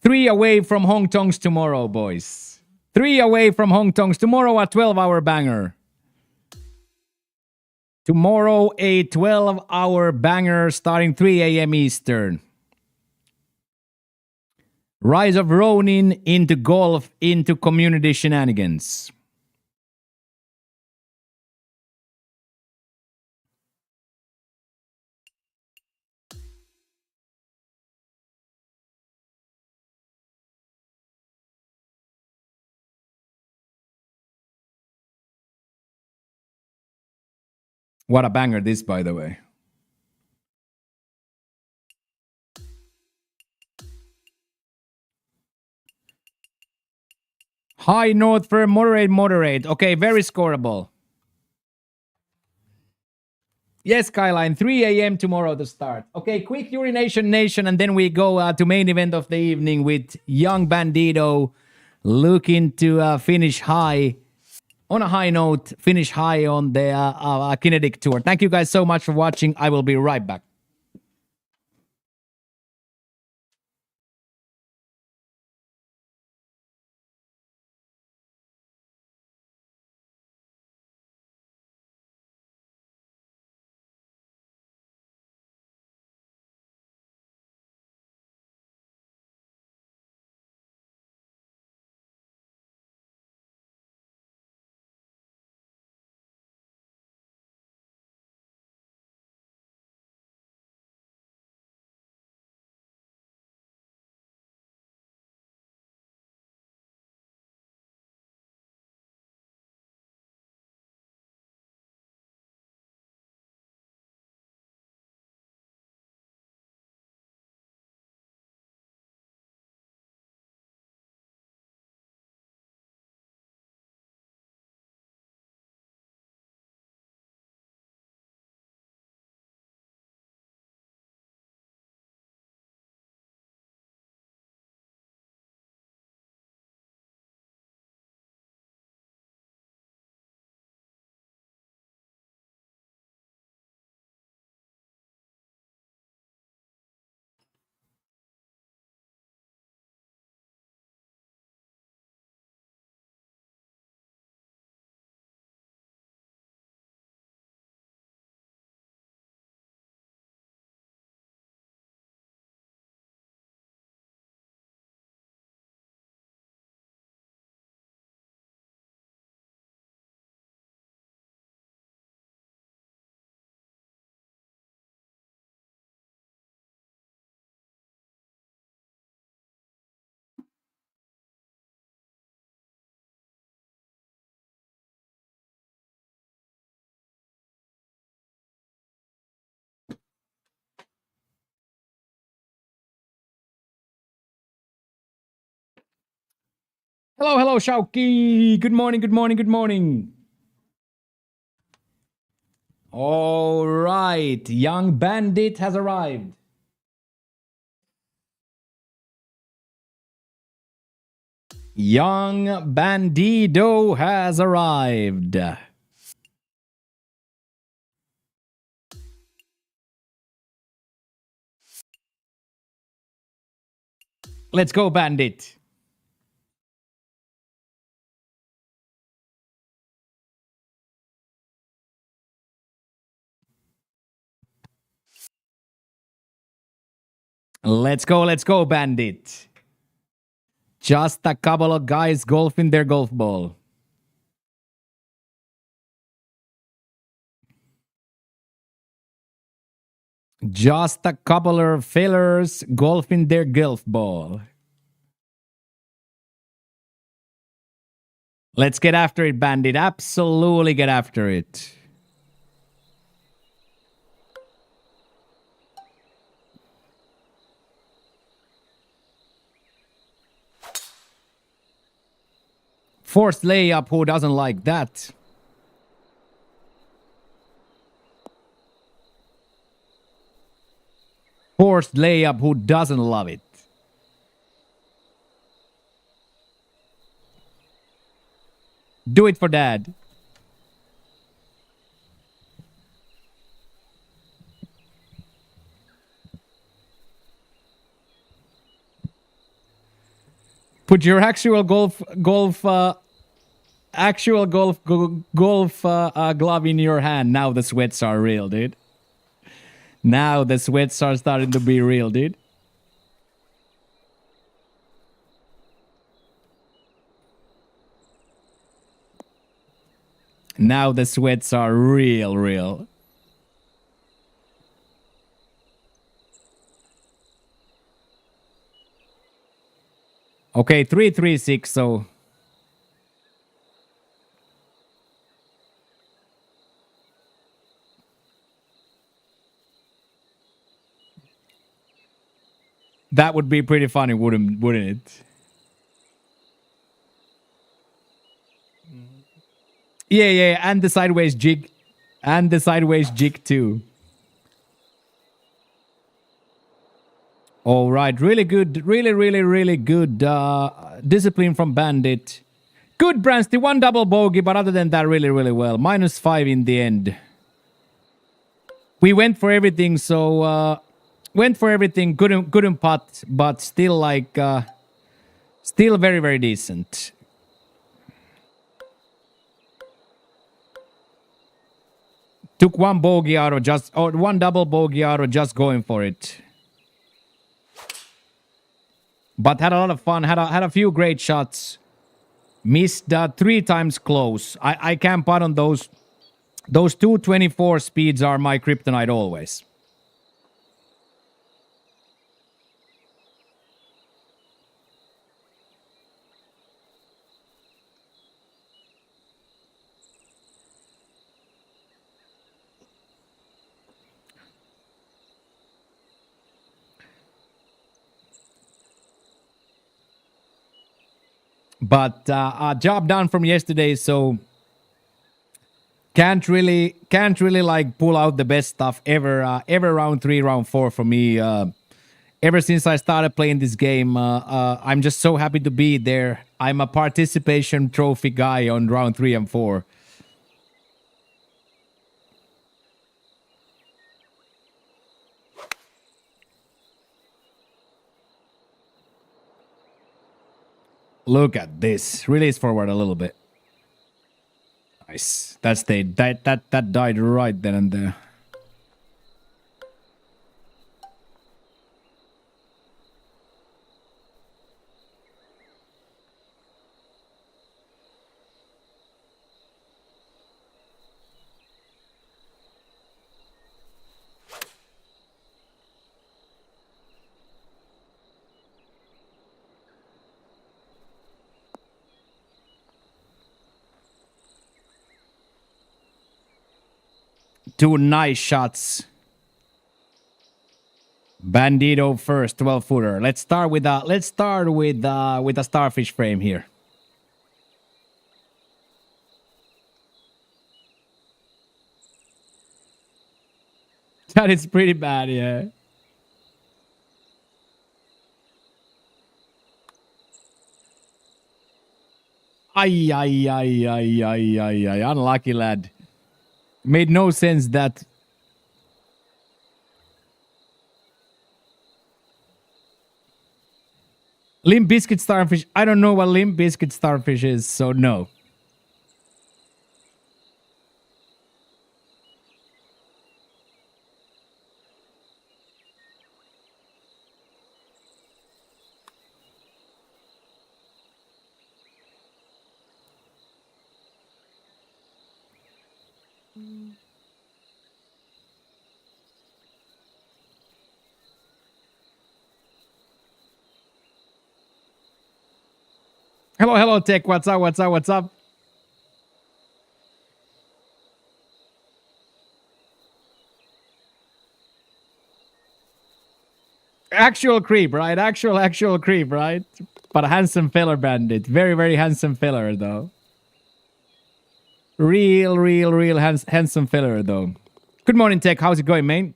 3 away from Hong Tongs tomorrow, boys. 3 away from Hong Tongs tomorrow, a 12-hour banger. Tomorrow, a 12-hour banger starting 3 a.m. Eastern. Rise of Ronin into golf, into community shenanigans. What a banger this, by the way. High North for moderate. Okay, very scoreable. Yes, Skyline, 3 a.m. tomorrow to start. Okay, quick urination nation, and then we go to main event of the evening with young Bandito looking to finish high. On a high note, finish high on the Kinetic Tour. Thank you guys so much for watching. I will be right back. Hello, Shauki. Good morning. All right, young bandit has arrived. Young Bandito has arrived. Let's go, bandit. Let's go, bandit. Just a couple of guys golfing their golf ball. Just a couple of fellers golfing their golf ball. Let's get after it, bandit. Absolutely get after it. Forced layup, who doesn't like that? Forced layup, who doesn't love it? Do it for dad. Put your actual golf glove in your hand. Now the sweats are real, dude. Now the sweats are starting to be real, dude. Now the sweats are real. Okay, 336, so... That would be pretty funny, wouldn't it? Yeah, and the sideways jig. And the sideways jig too. All right, really good, really good discipline from Bandit. Good, Bransty, one double bogey, but other than that, really well. -5 in the end. We went for everything, so couldn't putt, but still like, still very decent. Took one bogey out of just, or one double bogey out of just going for it. But had a lot of fun, had a few great shots. Missed 3 times close. I can't putt on those. Those 224 speeds are my kryptonite always. But job done from yesterday, so can't really like pull out the best stuff ever round 3, round 4 for me. Ever since I started playing this game, I'm just so happy to be there. I'm a participation trophy guy on round 3 and 4. Look at this. Release forward a little bit. Nice. That stayed. That died right then and there. Two nice shots. Bandito first, 12-footer. Let's start with a starfish frame here. That is pretty bad, yeah. Ay, unlucky lad. Made no sense that. Limp Biscuit Starfish. I don't know what Limp Biscuit Starfish is, so no. Hello, Tech. What's up? Actual creep, right? Actual creep, right? But a handsome feller, Bandit. Very handsome feller, though. Real handsome feller, though. Good morning, Tech. How's it going, man?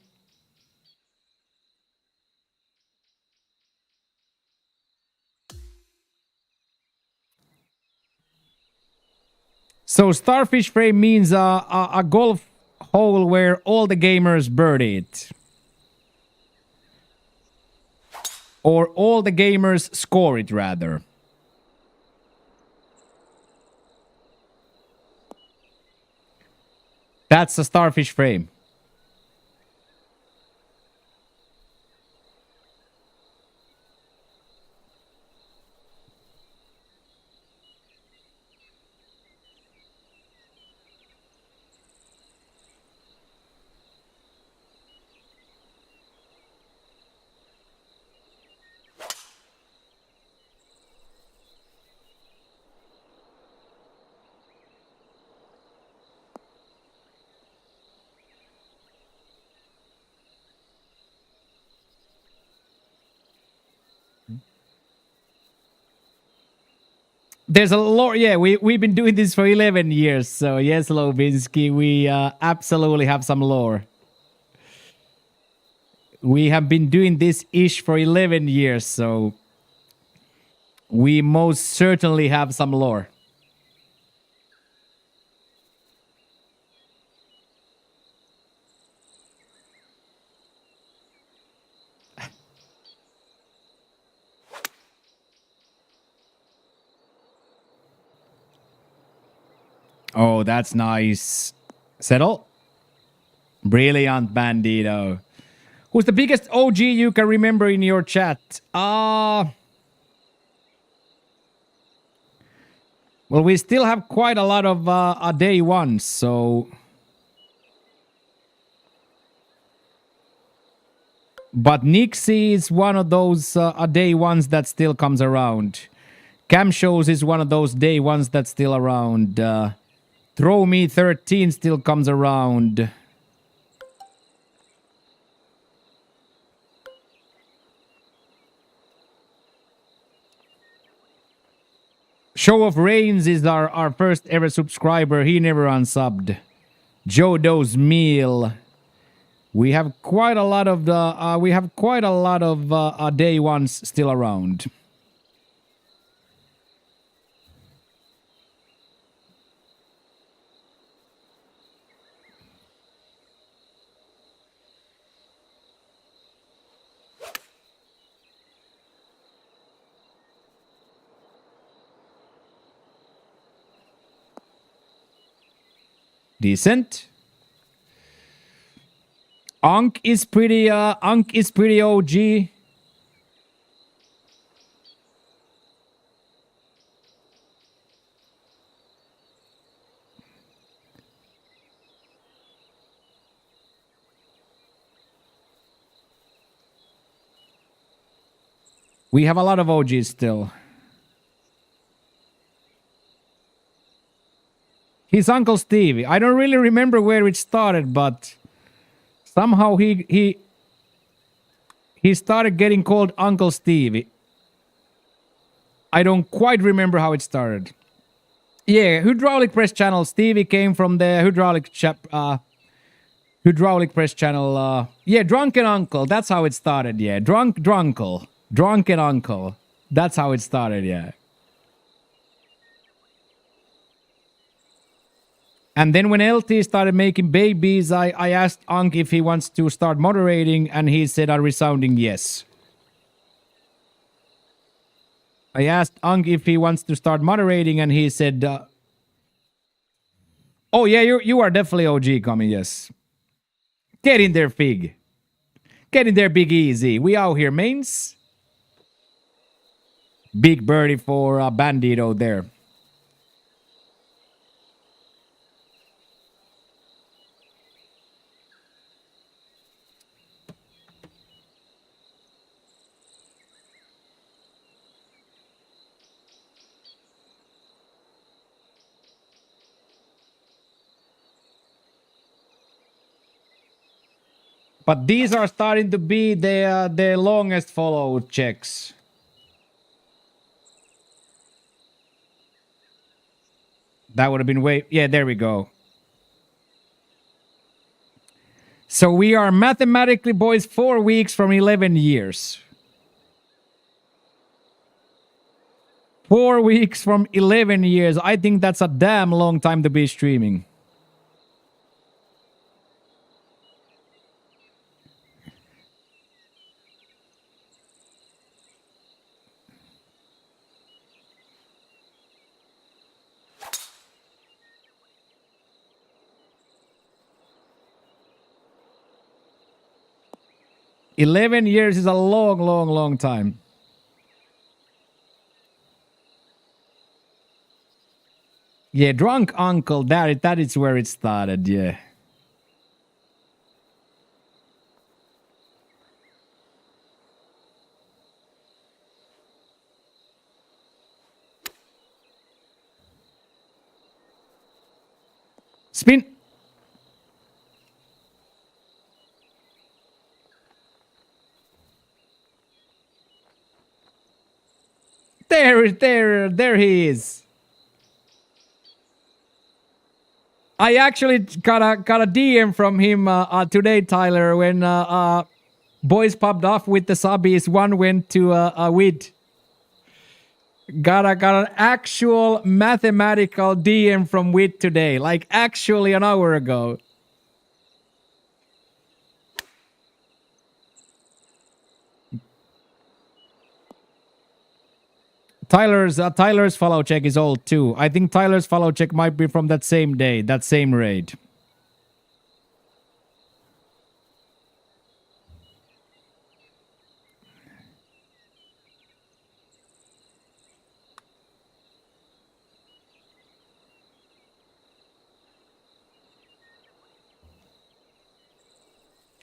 So starfish frame means a golf hole where all the gamers birdie it. Or all the gamers score it, rather. That's a starfish frame. There's a lore. Yeah, we've been doing this for 11 years. So yes, Lobinsky, we absolutely have some lore. We have been doing this ish for 11 years, so we most certainly have some lore. Oh, that's nice. Settle. Brilliant, Bandito. Who's the biggest OG you can remember in your chat? Well, we still have quite a lot of day ones, so... But Nixie is one of those day ones that still comes around. Cam Shows is one of those day ones that's still around. Throw Me 13 still comes around. Show of Reigns is our first ever subscriber. He never unsubbed. Joe Doe's Meal. We have quite a lot of day ones still around. Decent. Unk is pretty OG. We have a lot of OGs still. He's Uncle Stevie. I don't really remember where it started, but somehow he started getting called Uncle Stevie. I don't quite remember how it started. Yeah, hydraulic press channel. Stevie came from the hydraulic press channel. Yeah, Drunken Uncle. That's how it started. Yeah, Drunken Uncle. That's how it started. Yeah. And then when LT started making babies, I asked Unk if he wants to start moderating, and he said a resounding yes. I asked Unk if he wants to start moderating, and he said, "Oh yeah, you are definitely OG coming, yes. Get in there, Fig. Get in there, Big Easy. We out here, mains." Big birdie for Bandito there. But these are starting to be the longest follow checks. That would have been way... Yeah, there we go. So we are mathematically, boys, 4 weeks from 11 years. 4 weeks from 11 years. I think that's a damn long time to be streaming. 11 years is a long, long, long time. Yeah, drunk uncle. That is where it started. Yeah. Spin. There he is. I actually got a DM from him today, Tyler, when boys popped off with the subbies. One went to WID. Got an actual mathematical DM from WID today, like actually an hour ago. Tyler's follow check is old too. I think Tyler's follow check might be from that same day, that same raid.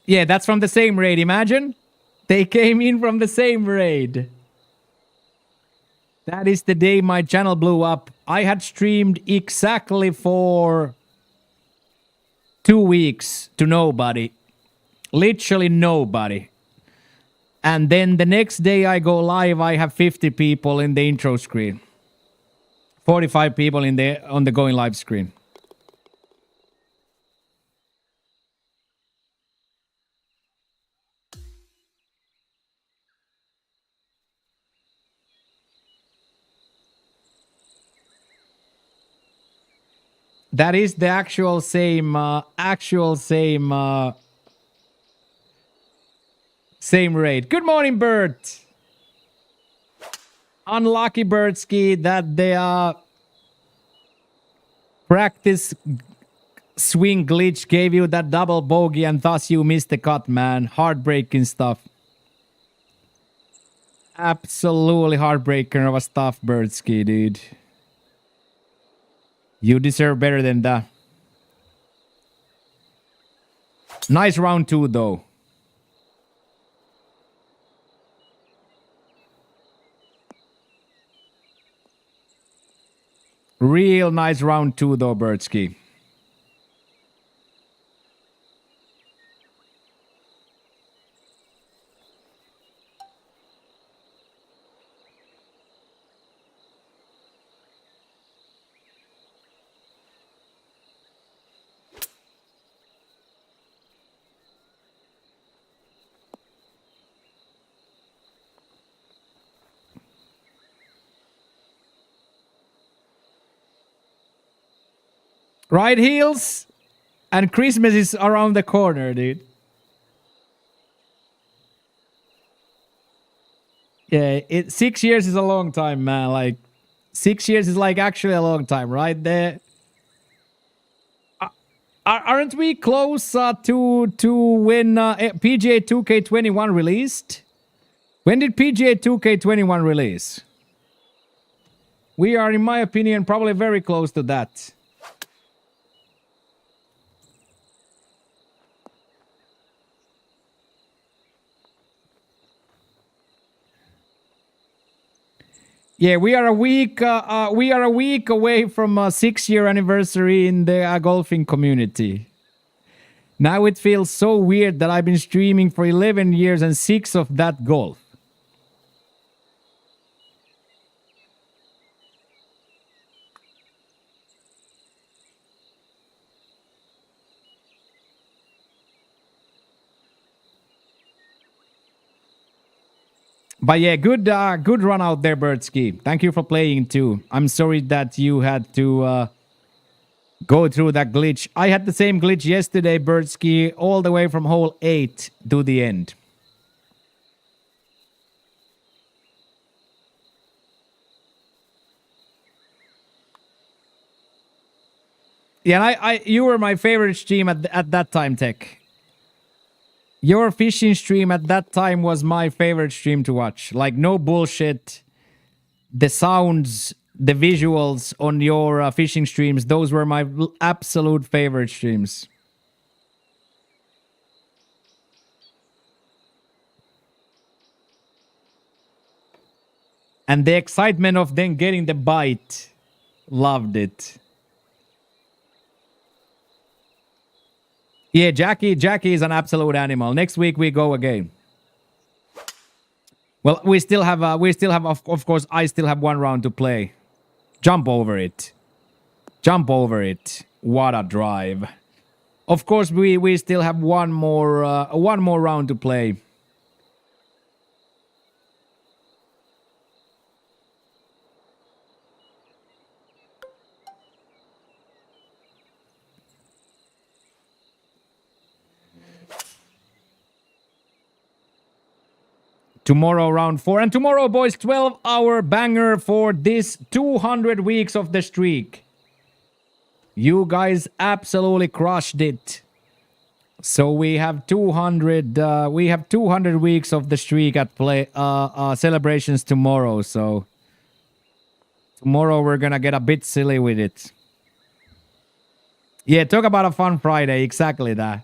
Yeah, that's from the same raid. Imagine they came in from the same raid. That is the day my channel blew up. I had streamed exactly for 2 weeks to nobody. Literally nobody. And then the next day I go live, I have 50 people in the intro screen. 45 people on the going live screen. That is the actual same raid. Good morning, Bert. Unlucky Bertski that the practice swing glitch gave you that double bogey and thus you missed the cut, man. Heartbreaking stuff. Absolutely heartbreaking of a stuff, Bertski, dude. You deserve better than that. Nice round 2, though. Real nice round 2, though, Bertsky. Right heels, and Christmas is around the corner, dude. Yeah, 6 years is a long time, man. Like, 6 years is like actually a long time, right? There, aren't we close to when PGA 2K21 released? When did PGA 2K21 release? We are, in my opinion, probably very close to that. Yeah, we are a week away from a 6-year anniversary in the golfing community. Now it feels so weird that I've been streaming for 11 years and 6 of that golf. But yeah, good run out there, Bertsky. Thank you for playing too. I'm sorry that you had to go through that glitch. I had the same glitch yesterday, Bertsky, all the way from hole 8 to the end. Yeah, you were my favorite stream at that time, Tech. Your fishing stream at that time was my favorite stream to watch. Like, no bullshit. The sounds, the visuals on your fishing streams, those were my absolute favorite streams. And the excitement of then getting the bite. Loved it. Yeah, Jackie is an absolute animal. Next week we go again. Well, we still have of course I still have one round to play. Jump over it. Jump over it. What a drive. Of course we still have one more round to play. Tomorrow, round 4. And tomorrow, boys, 12-hour banger for this 200 weeks of the streak. You guys absolutely crushed it. So we have 200 weeks of the streak at play celebrations tomorrow. So tomorrow we're gonna get a bit silly with it. Yeah, talk about a fun Friday. Exactly that.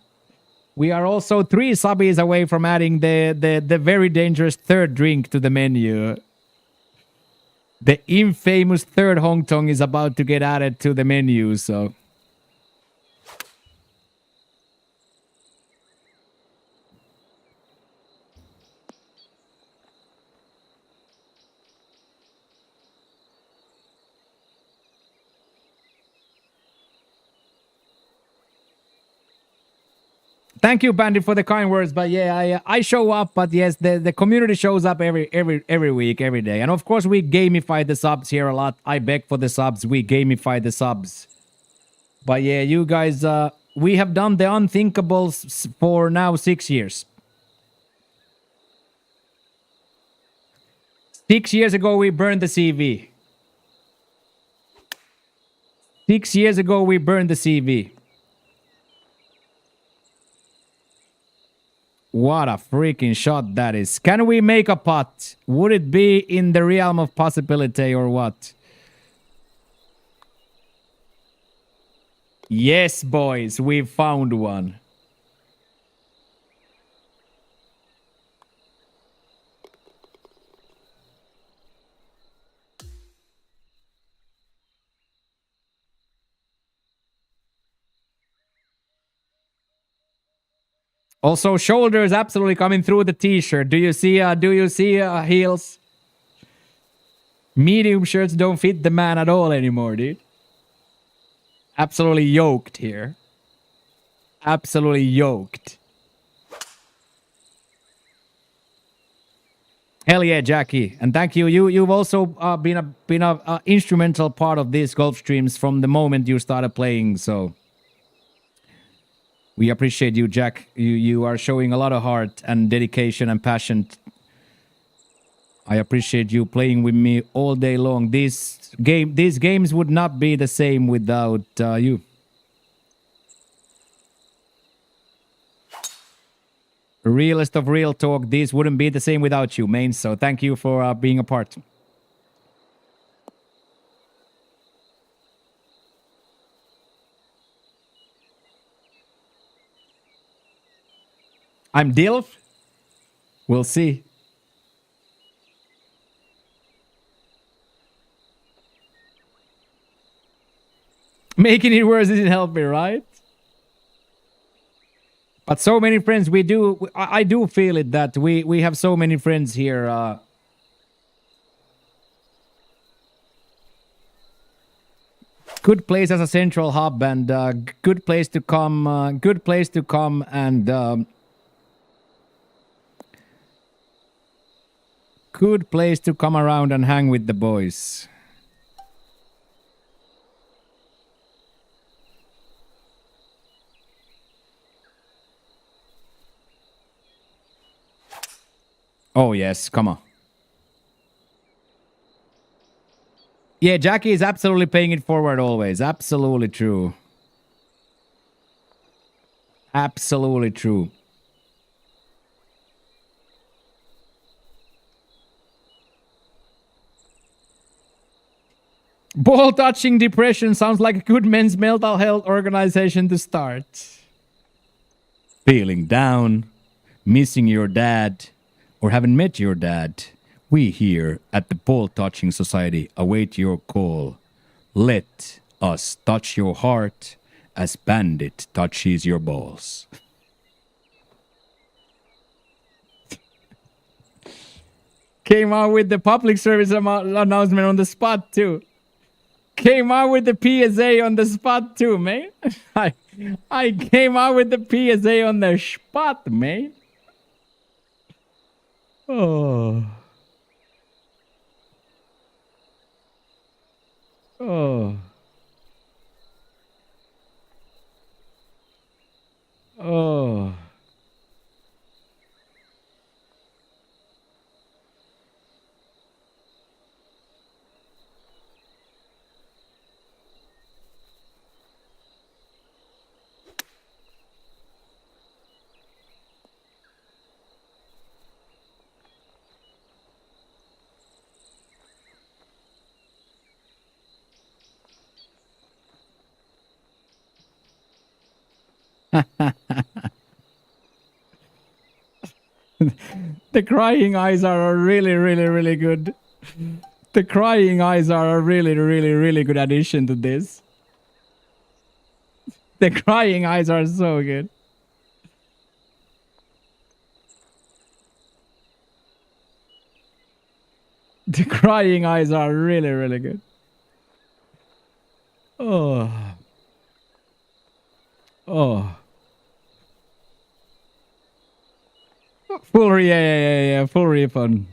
We are also 3 subbies away from adding the very dangerous third drink to the menu. The infamous third Hong Tong is about to get added to the menu, so... Thank you, Bandit, for the kind words. But yeah, I show up. But yes, the community shows up every week, every day. And of course, we gamify the subs here a lot. I beg for the subs. We gamify the subs. But yeah, you guys, we have done the unthinkable for now 6 years. 6 years ago, we burned the CV. 6 years ago, we burned the CV. What a freaking shot that is. Can we make a putt? Would it be in the realm of possibility or what? Yes, boys, we've found one. Also, shoulders absolutely coming through the t-shirt. Do you see heels? Medium shirts don't fit the man at all anymore, dude. Absolutely yoked here. Absolutely yoked. Hell yeah, Jackie. And thank you. You've also been a instrumental part of these golf streams from the moment you started playing, so... We appreciate you, Jack. You are showing a lot of heart and dedication and passion. I appreciate you playing with me all day long. These games would not be the same without you. Realest of real talk, these wouldn't be the same without you, main. So thank you for being a part. I'm Dilf. We'll see. Making it worse doesn't help me, right? But so many friends, I do feel it that we have so many friends here. Good place as a central hub and good place to come. And good place to come around and hang with the boys. Oh, yes. Come on. Yeah, Jackie is absolutely paying it forward always. Absolutely true. Absolutely true. Ball touching depression sounds like a good men's mental health organization to start. Feeling down, missing your dad, or haven't met your dad? We here at the Ball Touching Society await your call. Let us touch your heart as Bandit touches your balls. Came out with the public service announcement on the spot too. Came out with the PSA on the spot too, man. I came out with the PSA on the spot, man. Oh. Oh. Oh. The crying eyes are a really, really, really good. The crying eyes are a really, really, really good addition to this. The crying eyes are so good. The crying eyes are really, really good. Oh. Oh. Yeah. Full refund.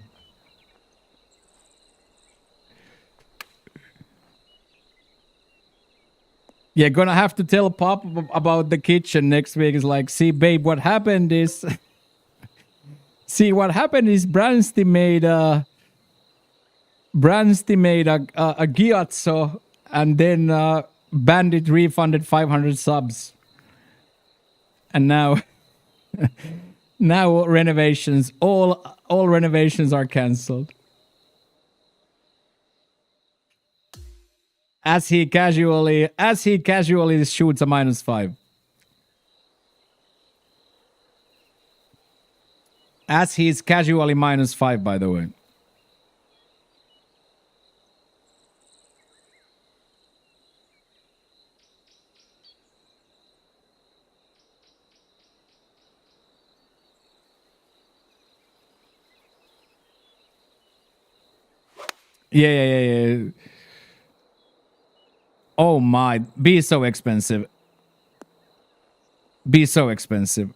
Yeah, gonna have to tell Pop about the kitchen next week. It's like, see, babe, what happened is... see, what happened is Bransty made a ghiaccio, and then Bandit refunded 500 subs. And now... now renovations, all renovations are cancelled. As he casually shoots a -5. As he's casually -5, by the way. Yeah. Oh my, be so expensive. Be so expensive.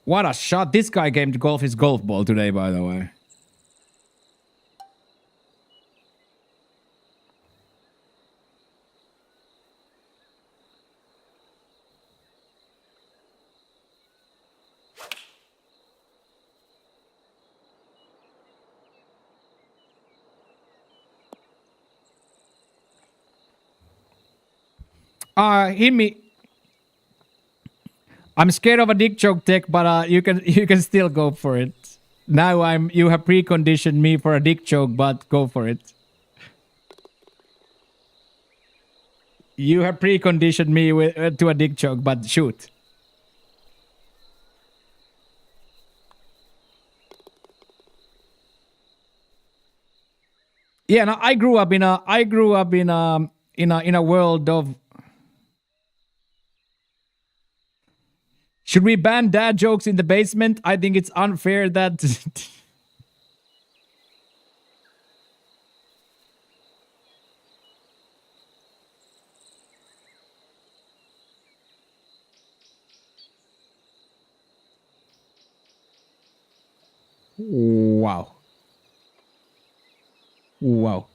What a shot. This guy came to golf his golf ball today, by the way. Hit me. I'm scared of a dick joke tech, but you can still go for it. Now you have preconditioned me for a dick joke, but go for it. You have preconditioned me to a dick joke, but shoot. Yeah, no, I grew up in a world of. Should we ban dad jokes in the basement? I think it's unfair that... Wow. Wow.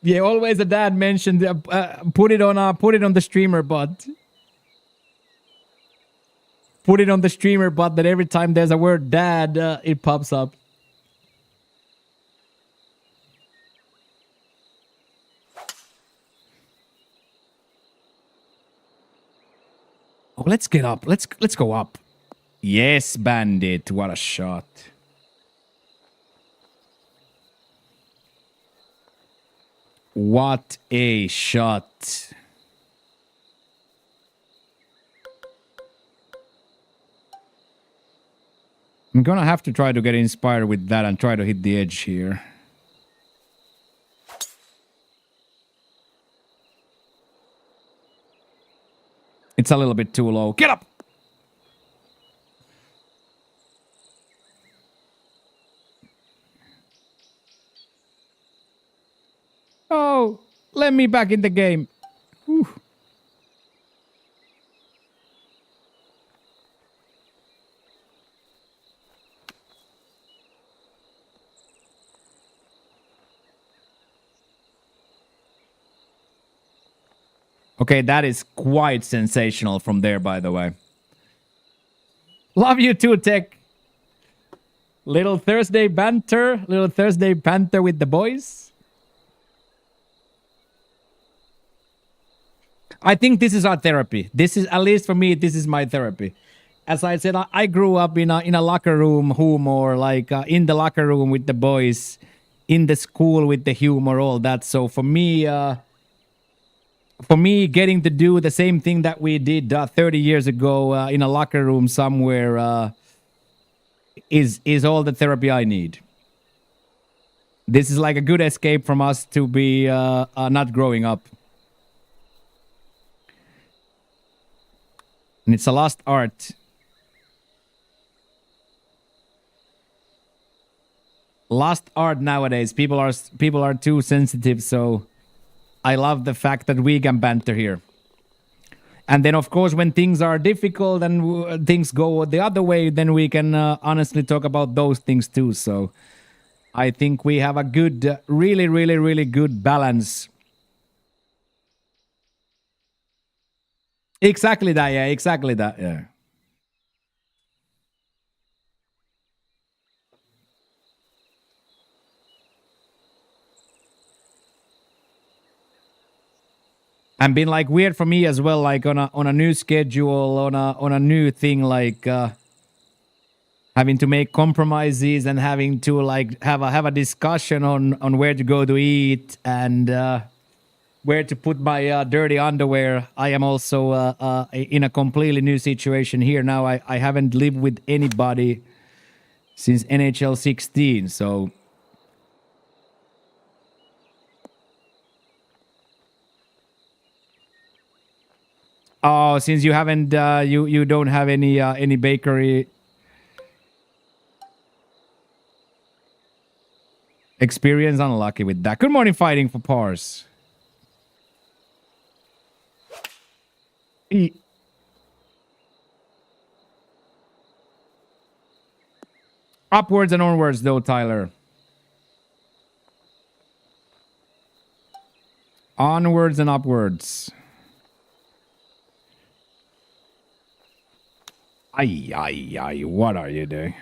Yeah, always a dad mentioned put it on the streamer bot. put it on the streamer, but that every time there's a word dad, it pops up. Oh, let's get up. Let's go up. Yes, Bandit. What a shot. What a shot. I'm gonna have to try to get inspired with that and try to hit the edge here. It's a little bit too low. Get up! Oh, let me back in the game. Whew. Okay, that is quite sensational from there, by the way. Love you too, Tech. Little Thursday banter. Little Thursday banter with the boys. I think this is our therapy. This is, at least for me, this is my therapy. As I said, I grew up in a locker room humor, like in the locker room with the boys, in the school with the humor, all that. So for me, getting to do the same thing that we did 30 years ago in a locker room somewhere is all the therapy I need. This is like a good escape from us to be not growing up. And it's a lost art. Lost art nowadays. People are too sensitive, so I love the fact that we can banter here. And then, of course, when things are difficult and things go the other way, then we can honestly talk about those things too. So I think we have a good, really, really, really good balance. Exactly that, yeah. Exactly that, yeah. And been like weird for me as well, like on a new schedule, on a new thing, like having to make compromises and having to like have a discussion on where to go to eat and where to put my dirty underwear. I am also in a completely new situation here now. I haven't lived with anybody since NHL 16, so. Oh, since you haven't, you don't have any bakery experience. Unlucky with that. Good morning, fighting for Pars. Upwards and onwards, though, Tyler. Onwards and upwards. Ay, what are you doing?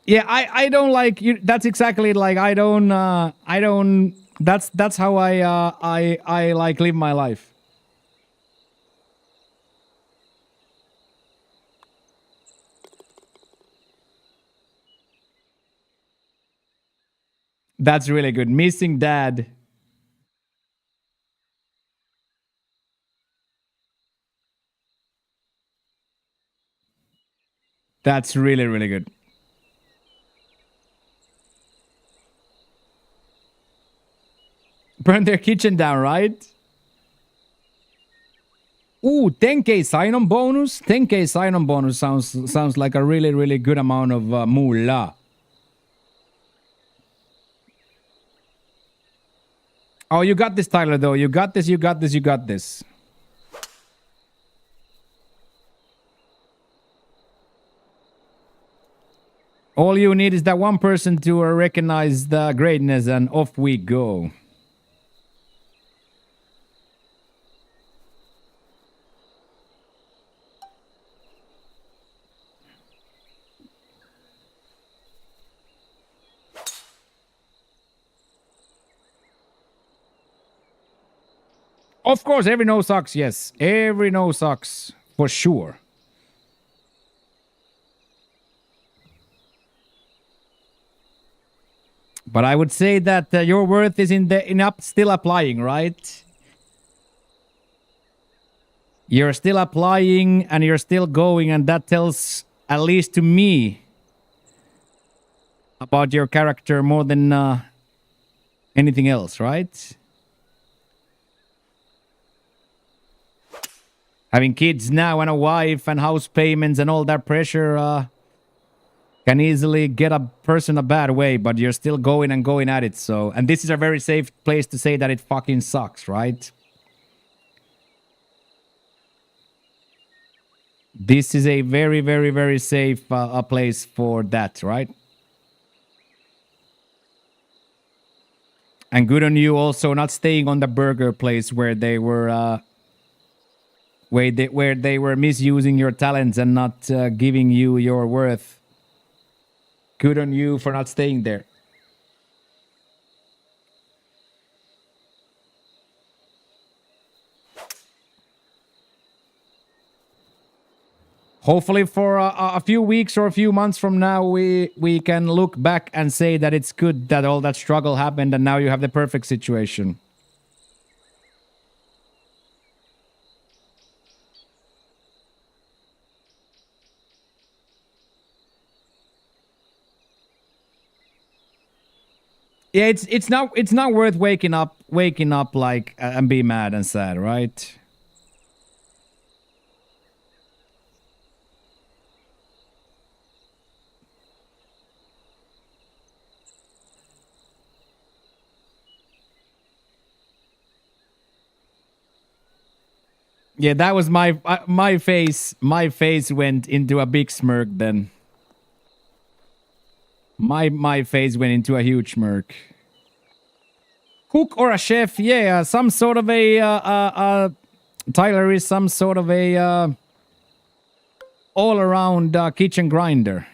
Yeah, I don't like you. That's exactly like I don't that's how I like live my life. That's really good. Missing dad. That's really, really good. Burn their kitchen down, right? Ooh, 10k sign-on bonus. 10k sign-on bonus sounds like a really, really good amount of moolah. Oh, you got this, Tyler, though. You got this, you got this, you got this. All you need is that one person to recognize the greatness, and off we go. Of course, every no sucks, yes. Every no sucks, for sure. But I would say that your worth is still applying, right? You're still applying and you're still going, and that tells, at least to me, about your character more than anything else, right? Having kids now and a wife and house payments and all that pressure can easily get a person a bad way, but you're still going and going at it. So, and this is a very safe place to say that it fucking sucks, right? This is a very, very, very safe place for that, right? And good on you also not staying on the burger place where they were where they were misusing your talents and not giving you your worth. Good on you for not staying there. Hopefully for a few weeks or a few months from now, we can look back and say that it's good that all that struggle happened and now you have the perfect situation. Yeah, it's not worth waking up like and be mad and sad, right? Yeah, that was my face. My face went into a big smirk then. My face went into a huge smirk. Cook or a chef? Yeah, some sort of a Tyler is some sort of a all-around kitchen grinder.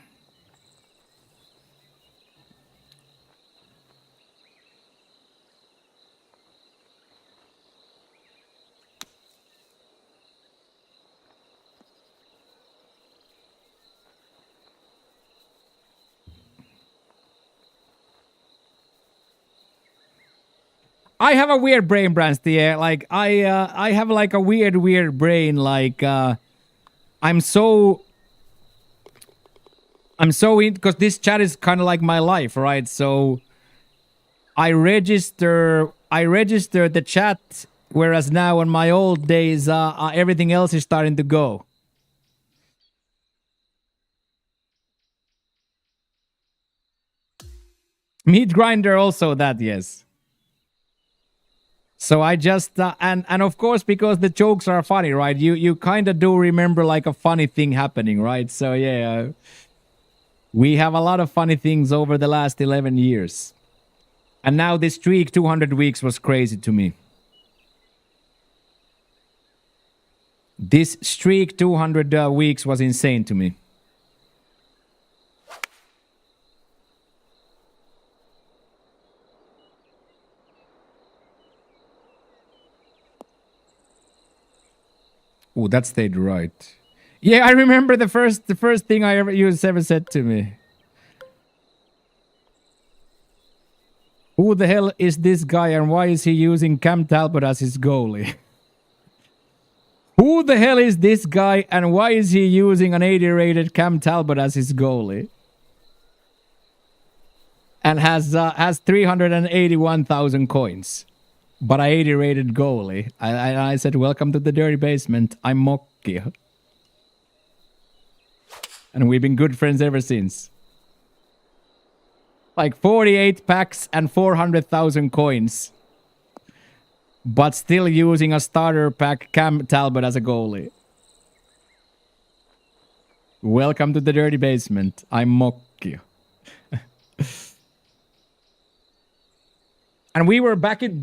I have a weird brain, Bransty. Yeah, like I have like a weird brain. Like I'm so in, because this chat is kind of like my life, right? So I register the chat, whereas now in my old days, everything else is starting to go. Meat grinder also that, yes. So I just and of course, because the jokes are funny, right? You kind of do remember like a funny thing happening, right? So yeah, we have a lot of funny things over the last 11 years. And now this streak 200 weeks was crazy to me. This streak 200 weeks was insane to me. Oh, that stayed right. Yeah, I remember the first thing you ever said to me. Who the hell is this guy and why is he using Cam Talbot as his goalie? Who the hell is this guy and why is he using an 80 rated Cam Talbot as his goalie? And has 381,000 coins. But I 80 rated goalie. I said, welcome to the dirty basement. I'm Mokki. And we've been good friends ever since. Like 48 packs and 400,000 coins. But still using a starter pack Cam Talbot as a goalie. Welcome to the dirty basement. I'm Mokki. And we were back then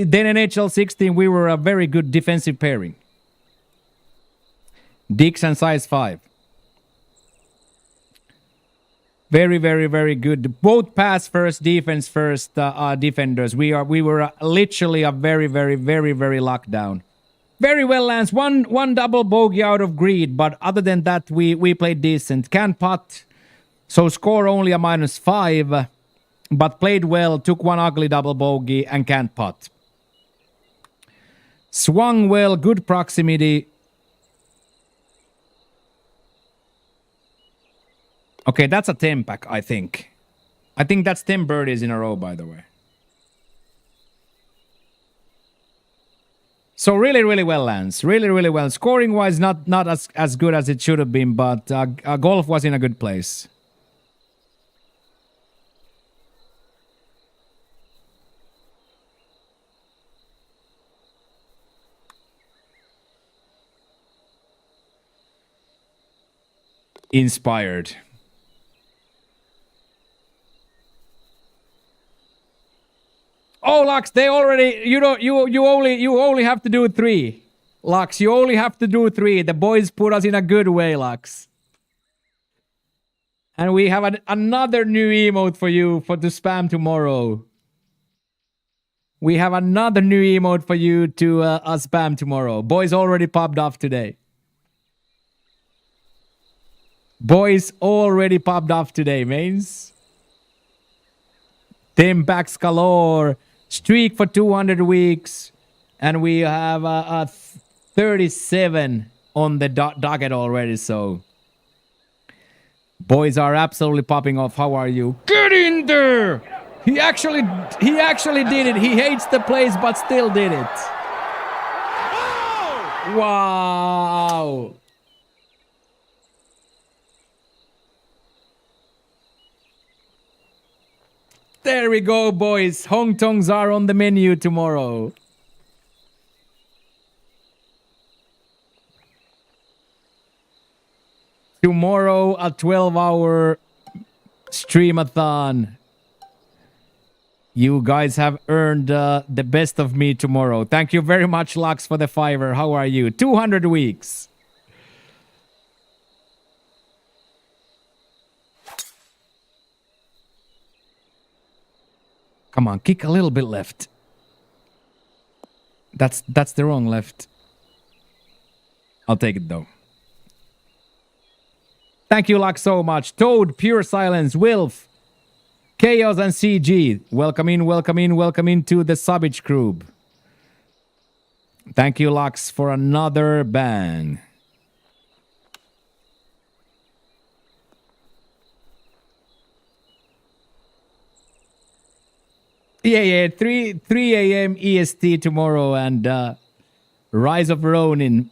NHL 16, we were a very good defensive pairing. Dix and size 5. Very, very, very good. Both pass first, defense first defenders. We were literally a very, very, very, very lockdown. Very well, Lance. One double bogey out of greed, but other than that, we played decent. Can't putt, so score only a -5, but played well. Took one ugly double bogey and can't putt. Swung well, good proximity. Okay, that's a 10-pack, I think. I think that's 10 birdies in a row, by the way. So really, really well, Lance. Really, really well. Scoring-wise, not as good as it should have been, but golf was in a good place. Inspired. Oh, Lux, they already, you only have to do 3. Lux, you only have to do 3. The boys put us in a good way, Lux. And we have another new emote for you to spam tomorrow. We have another new emote for you to spam tomorrow. Boys already popped off today. Boys already popped off today, mains. 10 packs galore. Streak for 200 weeks. And we have 37 on the docket already, so... Boys are absolutely popping off. How are you? Get in there! He actually did it. He hates the place, but still did it. Wow! There we go, boys. Hong Tongs are on the menu tomorrow. Tomorrow, a 12-hour streamathon. You guys have earned the best of me tomorrow. Thank you very much, Lux, for the $5. How are you? 200 weeks. Come on, kick a little bit left. That's the wrong left. I'll take it though. Thank you, Lux, so much. Toad, Pure Silence, Wilf, Chaos, and CG. Welcome in to the Savage Crew. Thank you, Lux, for another bang. Yeah, 3 a.m. EST tomorrow, and Rise of Ronin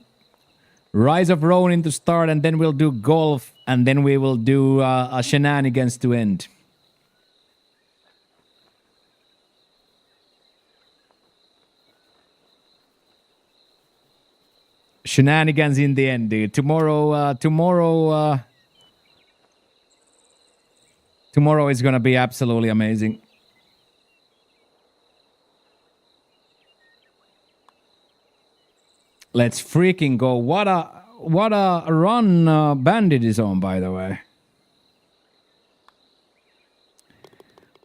to start, and then we'll do golf, and then we will do a shenanigans to end. Shenanigans in the end, dude. Tomorrow is gonna be absolutely amazing. Let's freaking go. What a run Bandit is on, by the way.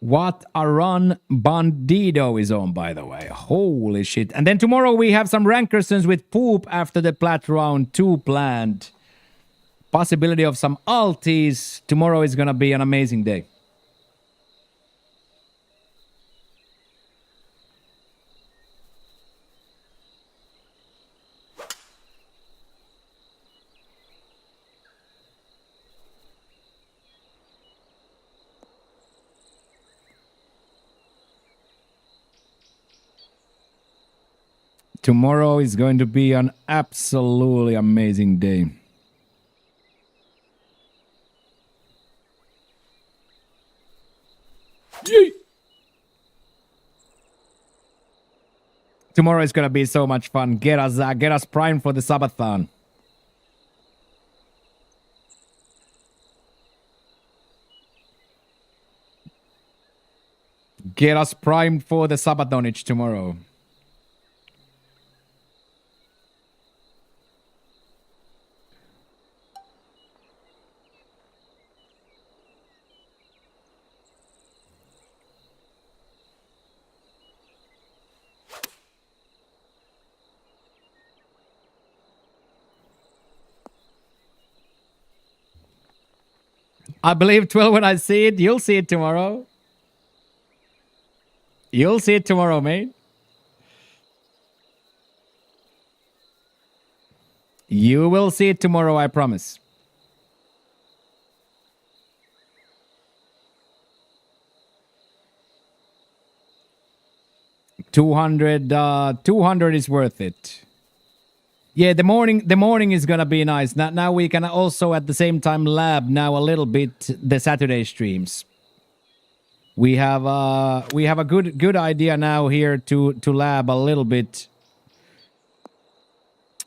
What a run Bandido is on, by the way. Holy shit. And then tomorrow we have some Rankersons with Poop after the Plat round 2 planned. Possibility of some alties. Tomorrow is gonna be an amazing day. Tomorrow is going to be an absolutely amazing day. Yay! Tomorrow is going to be so much fun. Get us primed for the subathon. Get us primed for the Sabatonage tomorrow. I believe 12 when I see it. You'll see it tomorrow. You'll see it tomorrow, mate. You will see it tomorrow, I promise. $200 is worth it. Yeah, the morning is gonna be nice. Now we can also at the same time lab now a little bit the Saturday streams. We have a good idea now here to lab a little bit.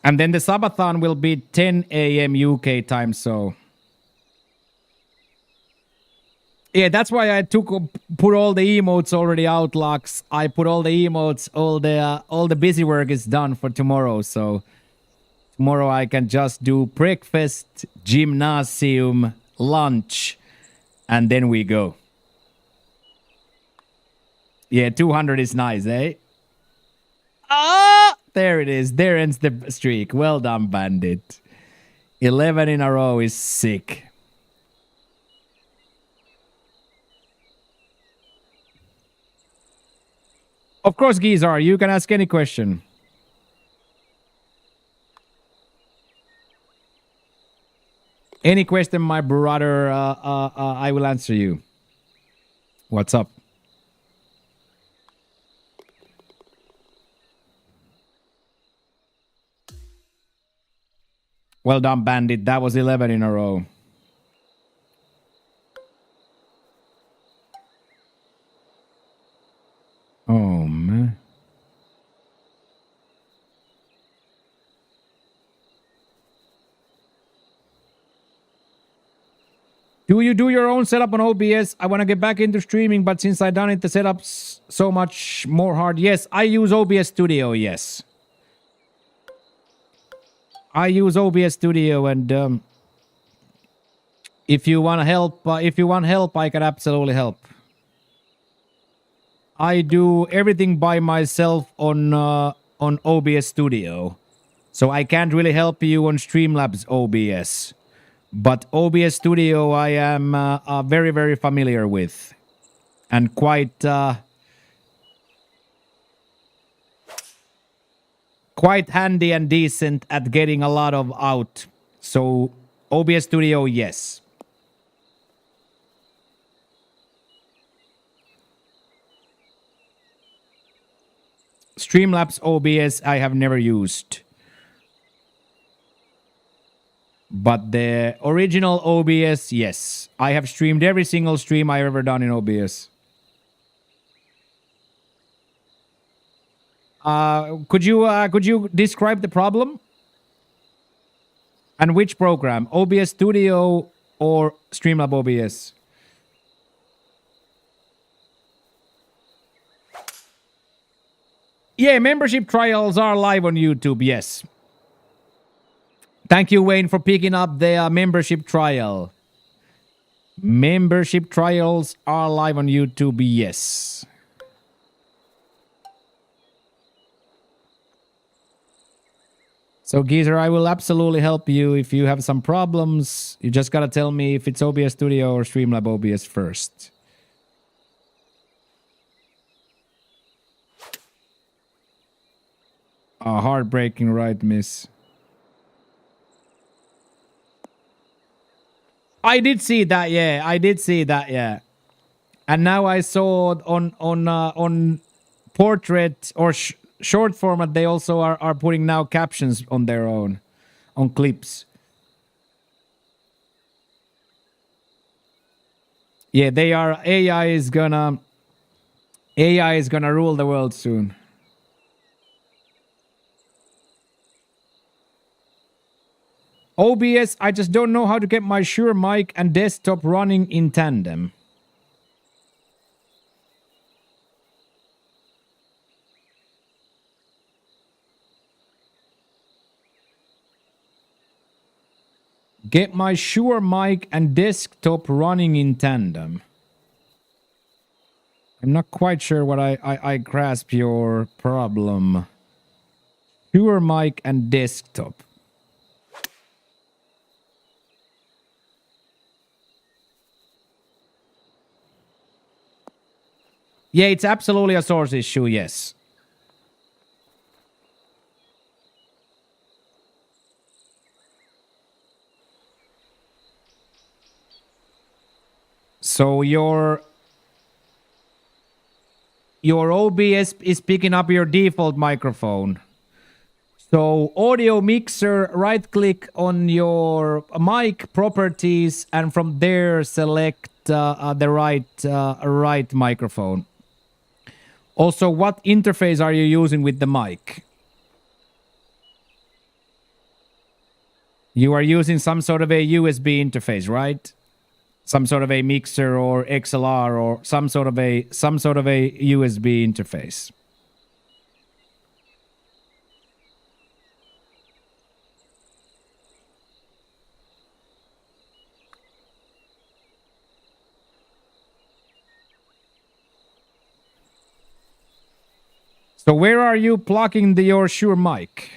And then the Sabathon will be 10 a.m. UK time, so yeah, that's why I put all the emotes already out, Lux. I put all the emotes, all the busy work is done for tomorrow, so tomorrow I can just do breakfast, gymnasium, lunch, and then we go. Yeah, 200 is nice, eh? Ah, there it is. There ends the streak. Well done, Bandit. 11 in a row is sick. Of course, Geezar, you can ask any question. Any question, my brother, I will answer you. What's up? Well done, Bandit. That was 11 in a row. Oh, man. Do you do your own setup on OBS? I want to get back into streaming, but since I done it, the setup's so much more hard. Yes, I use OBS Studio, yes. I use OBS Studio, and if you want help, I can absolutely help. I do everything by myself on OBS Studio, so I can't really help you on Streamlabs OBS. But OBS Studio I am very, very familiar with, and quite handy and decent at getting a lot of out. So OBS Studio, yes. Streamlabs OBS I have never used. But the original OBS, yes. I have streamed every single stream I've ever done in OBS. Could you describe the problem? And which program? OBS Studio or Streamlab OBS? Yeah, membership trials are live on YouTube, yes. Thank you, Wayne, for picking up the membership trial. Membership trials are live on YouTube, yes. So, Geezer, I will absolutely help you if you have some problems. You just gotta tell me if it's OBS Studio or Streamlab OBS first. Heartbreaking, right, miss? I did see that, yeah. I did see that, yeah. And now I saw on portrait or short format, they also are putting now captions on their own, on clips. Yeah, they are. AI is gonna rule the world soon. OBS, I just don't know how to get my Shure mic and desktop running in tandem. Get my Shure mic and desktop running in tandem. I'm not quite sure what I grasp your problem. Shure mic and desktop. Yeah, it's absolutely a source issue, yes. So your OBS is picking up your default microphone. So audio mixer, right click on your mic properties and from there select the right microphone. Also, what interface are you using with the mic? You are using some sort of a USB interface, right? Some sort of a mixer or XLR or some sort of a USB interface. So where are you plugging your Shure mic?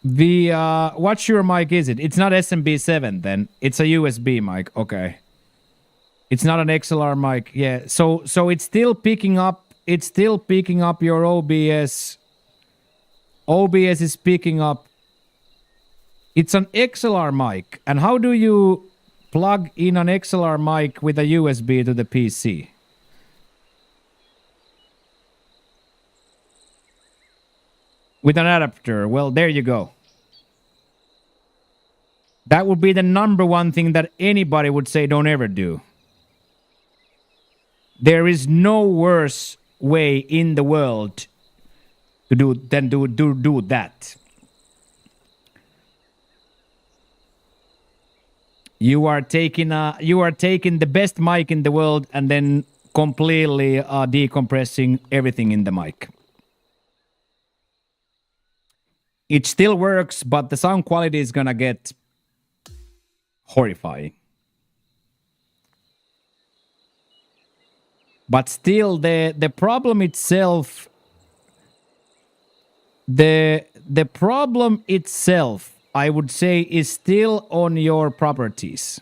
What Shure mic is it? It's not SMB7 then. It's a USB mic. Okay. It's not an XLR mic. Yeah. So it's still picking up your OBS. OBS is picking up. It's an XLR mic. And how do you plug in an XLR mic with a USB to the PC? With an adapter. Well, there you go. That would be the number one thing that anybody would say don't ever do. There is no worse way in the world to do than do that. You are taking the best mic in the world and then completely decompressing everything in the mic. It still works, but the sound quality is gonna get horrifying. But still, the problem itself, the problem itself, I would say, is still on your properties.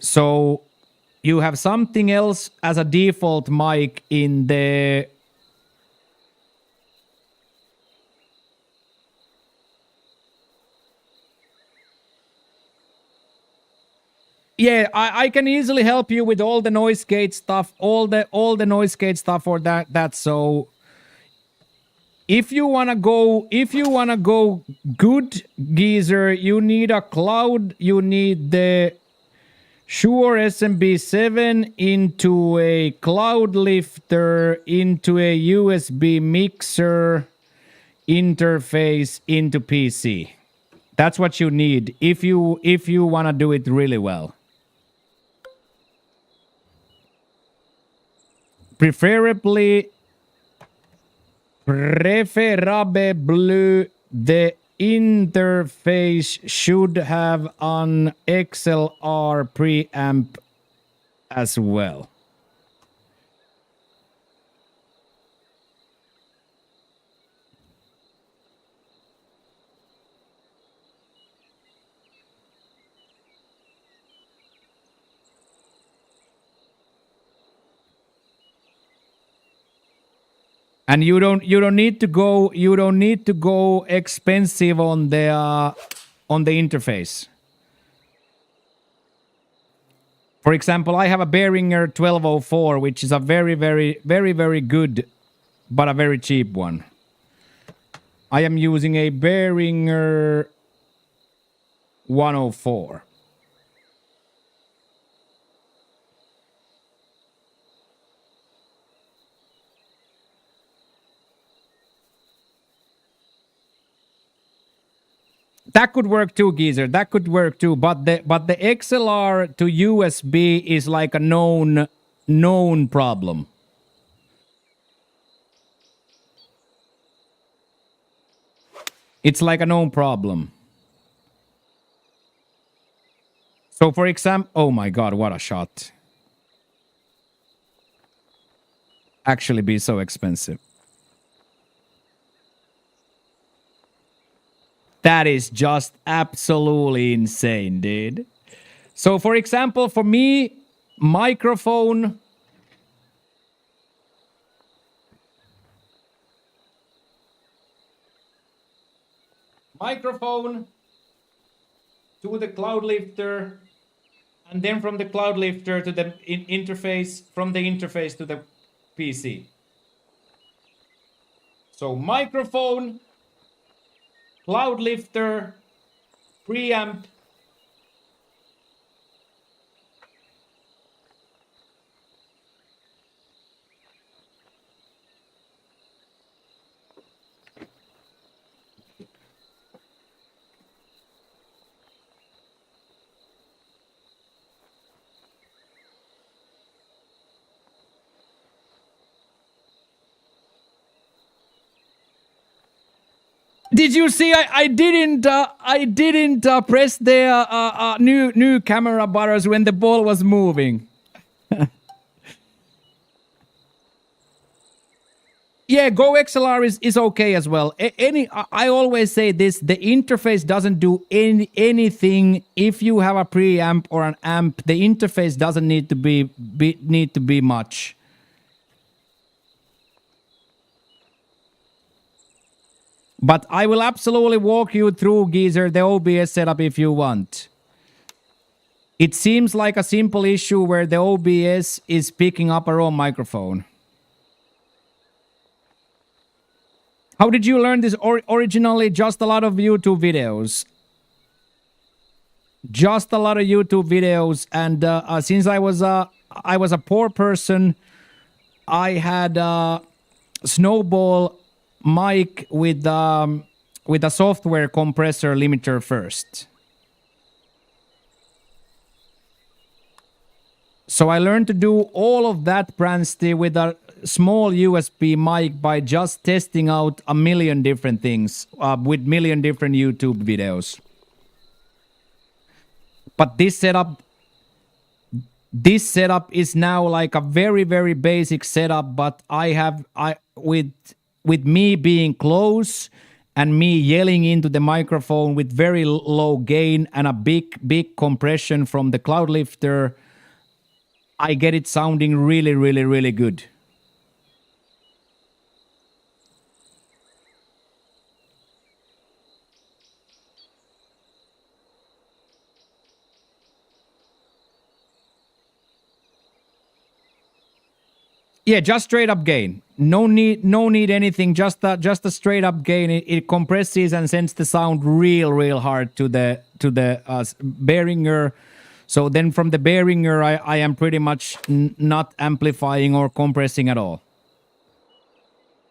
So you have something else as a default mic in the... Yeah, I can easily help you with all the noise gate stuff, all the noise gate stuff for that. So if you wanna go good, geezer, you need a cloud. You need the Shure SMB7 into a cloud lifter, into a USB mixer interface into PC. That's what you need if you want to do it really well. Preferably the interface should have an XLR preamp as well. And you don't need to go expensive on the interface. For example, I have a Behringer 1204, which is a very good, but a very cheap one. I am using a Behringer 104. That could work too, Geezer. That could work too. But the XLR to USB is like a known problem. It's like a known problem. So for example, oh my god, what a shot. Actually be so expensive. That is just absolutely insane, dude. So for example, for me, microphone to the cloud lifter, and then from the cloud lifter to the interface, from the interface to the PC. So microphone, cloud lifter, preamp, did you see? I didn't press the new camera buttons when the ball was moving. Yeah, Go XLR is okay as well. I always say this: the interface doesn't do anything. If you have a preamp or an amp, the interface doesn't need to be much. But I will absolutely walk you through, Geezer, the OBS setup if you want. It seems like a simple issue where the OBS is picking up our own microphone. How did you learn this? Originally, just a lot of YouTube videos. Just a lot of YouTube videos. And since I was a poor person, I had a Snowball mic with a software compressor limiter first. So I learned to do all of that, Bransty, with a small USB mic by just testing out a million different things with million different YouTube videos. But this setup is now like a very, very basic setup, but with me being close and me yelling into the microphone with very low gain and a big compression from the cloud lifter, I get it sounding really, really, really good. Yeah, just straight up gain. No need anything. Just a straight up gain. It compresses and sends the sound real hard to the Behringer. So then from the Behringer, I am pretty much not amplifying or compressing at all.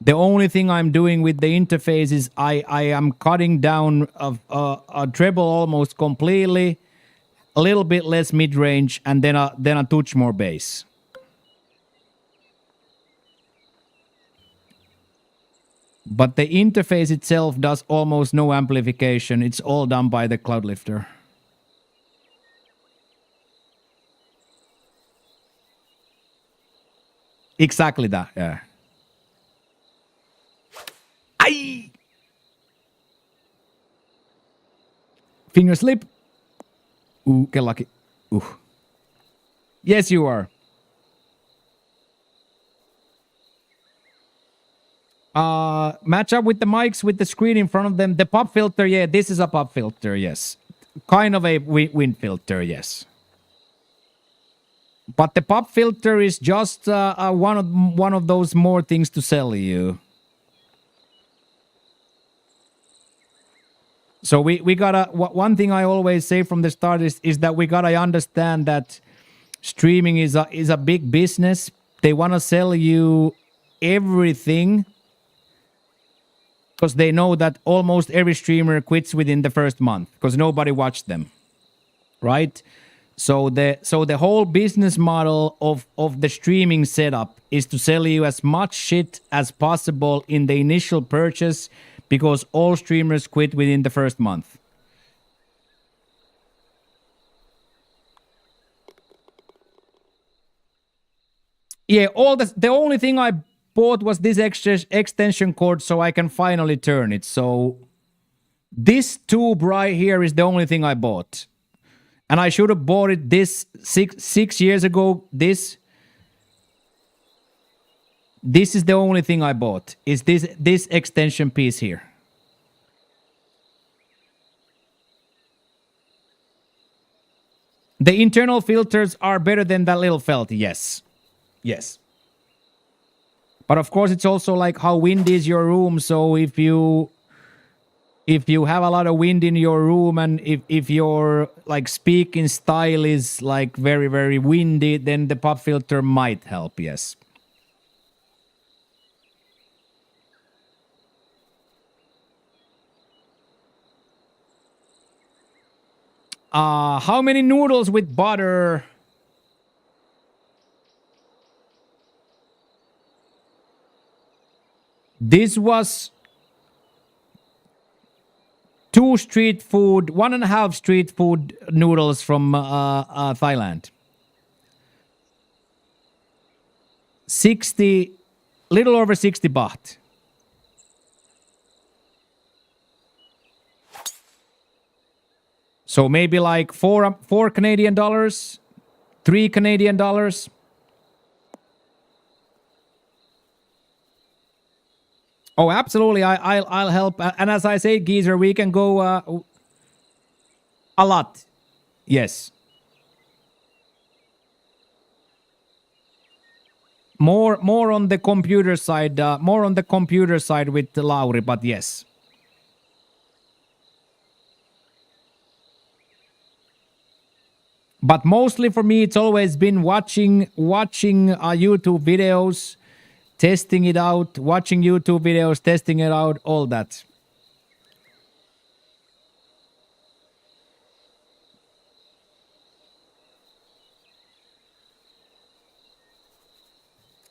The only thing I'm doing with the interface is I am cutting down a treble almost completely, a little bit less mid range, and then a touch more bass. But the interface itself does almost no amplification. It's all done by the cloud lifter. Exactly that, yeah. Aye! Finger slip. Ooh, get lucky. Ooh. Yes, you are. Match up with the mics with the screen in front of them. The pop filter, yeah, this is a pop filter, yes. Kind of a wind filter, yes. But the pop filter is just one of those more things to sell you. So we gotta, one thing I always say from the start is that we gotta understand that streaming is a big business. They wanna sell you everything. because they know that almost every streamer quits within the first month because nobody watched them, right? So the whole business model of the streaming setup is to sell you as much shit as possible in the initial purchase because all streamers quit within the first month. Yeah, the only thing I bought was this extension cord so I can finally turn it. So this tube right here is the only thing I bought. And I should have bought it this six years ago. This is the only thing I bought. Is this extension piece here. The internal filters are better than that little felt. Yes. Yes. But of course it's also like how windy is your room. So if you have a lot of wind in your room and if your like speaking style is like very, very windy, then the pop filter might help, yes. How many noodles with butter? This was 2 street food, 1.5 street food noodles from Thailand. 60, little over 60 baht. So maybe like four Canadian dollars, 3 Canadian dollars. Oh, absolutely. I'll help. And as I say, Geezer, we can go a lot. Yes. More on the computer side. More on the computer side with Lauri, but yes. But mostly for me, it's always been watching YouTube videos, testing it out, watching YouTube videos, testing it out, all that.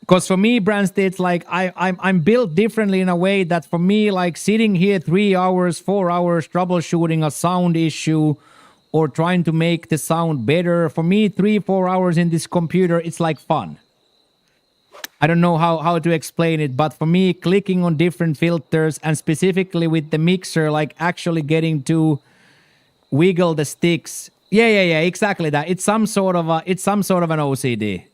Because for me, Brand it's like I'm built differently in a way that for me, like sitting here 3 hours, 4 hours troubleshooting a sound issue or trying to make the sound better, for me, 3-4 hours in this computer, it's like fun. I don't know how to explain it, but for me, clicking on different filters and specifically with the mixer, like actually getting to wiggle the sticks. Yeah, exactly that. It's some sort of an OCD.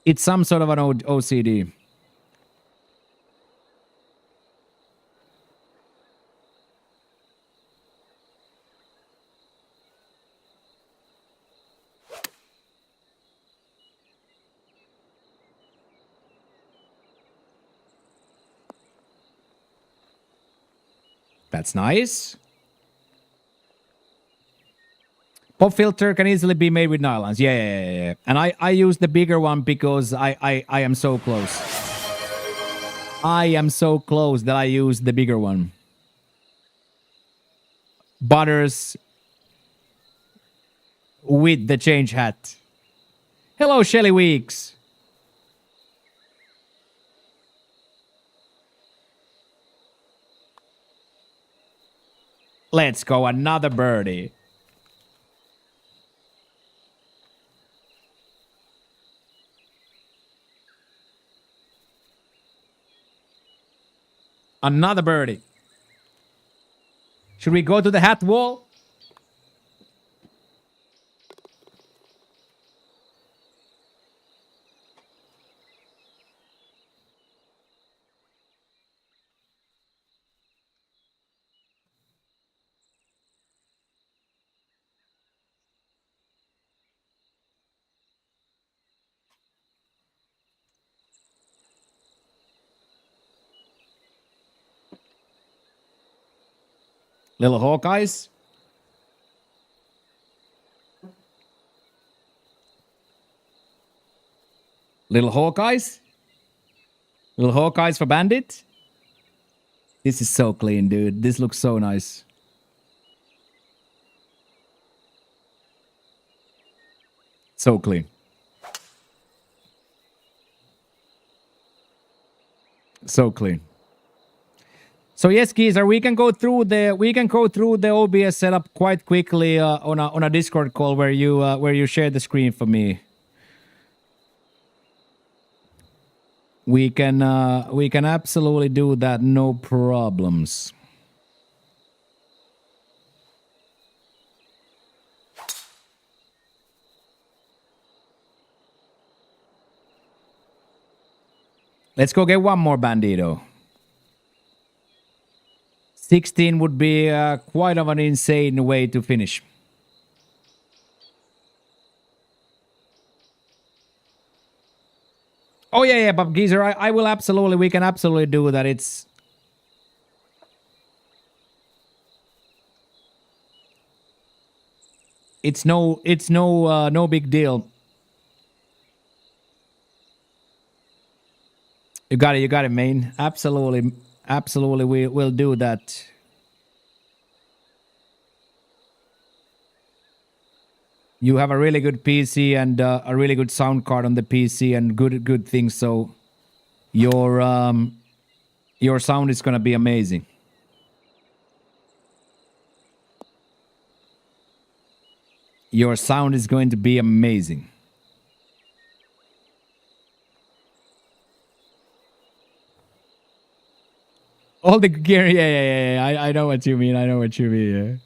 It's some sort of an OCD. That's nice. Pop filter can easily be made with nylons. Yeah. And I use the bigger one because I am so close. I am so close that I use the bigger one. Butters with the change hat. Hello, Shelly Weeks. Let's go, another birdie. Another birdie. Should we go to the hat wall? Little Hawkeyes. Little Hawkeyes? Little Hawkeyes for Bandit? This is so clean, dude. This looks so nice. So clean. So clean. So yes, Geezer, we can go through the OBS setup quite quickly on a Discord call where you share the screen for me. We can absolutely do that, no problems. Let's go get one more Bandito. 16 would be quite of an insane way to finish. Oh yeah, but Geezer, I will absolutely, we can absolutely do that. It's no big deal. You got it, man. Absolutely, we'll do that. You have a really good PC and a really good sound card on the PC and good things. So your sound is gonna be amazing. Your sound is going to be amazing. All the gear, yeah. I know what you mean. Yeah.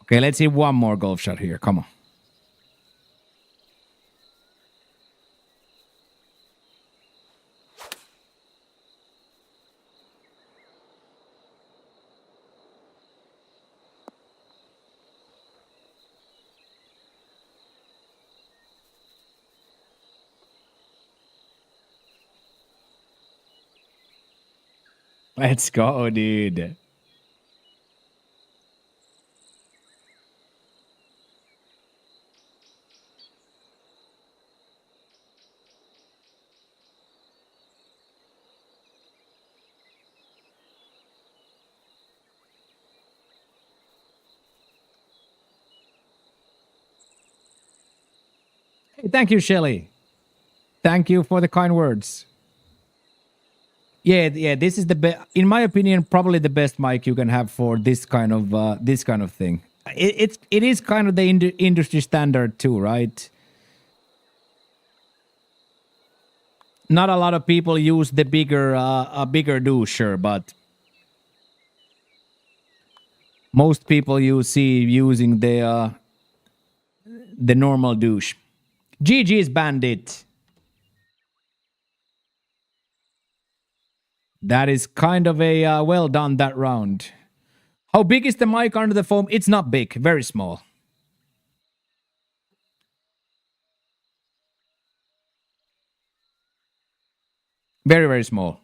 Okay, let's see one more golf shot here. Come on. Let's go, dude. Hey, thank you, Shelly. Thank you for the kind words. Yeah. This is the best, in my opinion, probably the best mic you can have for this kind of thing. It is kind of the industry standard too, right? Not a lot of people use the bigger doucher, but most people you see using the normal douche. GG's Bandit. That is kind of a well done that round. How big is the mic under the foam? It's not big, very small. Very, very small.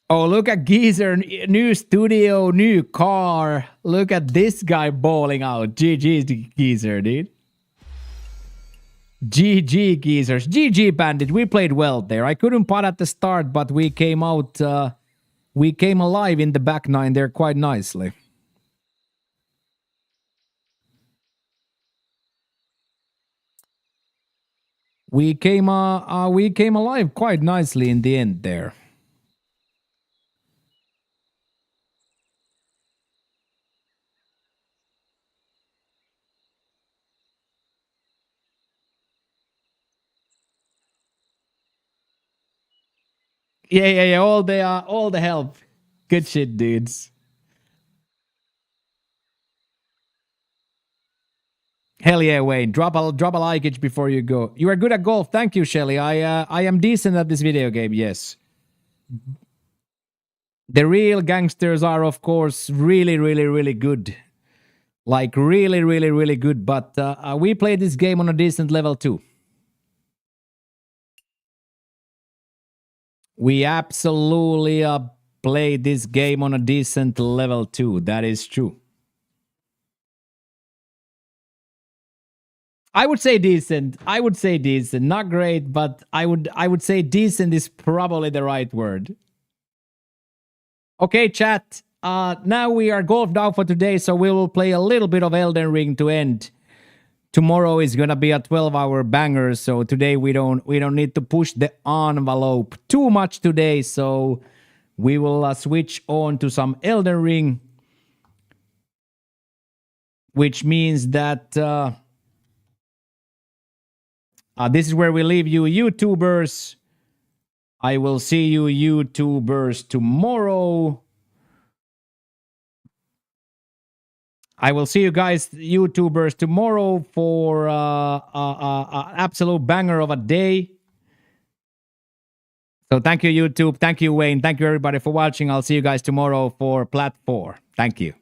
Oh, look at Geezer. New studio, new car. Look at this guy balling out. GG's Geezer, dude. GG Geezers. GG Bandit. We played well there. I couldn't putt at the start, but we came out. We came alive in the back nine there quite nicely. We came alive quite nicely in the end there. Yeah. All the help. Good shit, dudes. Hell yeah, Wayne. Drop a likeage before you go. You are good at golf. Thank you, Shelly. I am decent at this video game, yes. The real gangsters are, of course, really good. Like, really good. But we play this game on a decent level, too. We absolutely play this game on a decent level too. That is true. I would say decent. I would say decent. Not great, but I would say decent is probably the right word. Okay, chat. Now we are golfed out for today, so we will play a little bit of Elden Ring to end. Tomorrow is gonna be a 12-hour banger, so today we don't need to push the envelope too much today. So we will switch on to some Elden Ring, which means that this is where we leave you, YouTubers. I will see you, YouTubers, tomorrow. I will see you guys, YouTubers, tomorrow for absolute banger of a day. So thank you, YouTube. Thank you, Wayne. Thank you, everybody, for watching. I'll see you guys tomorrow for Plat 4. Thank you.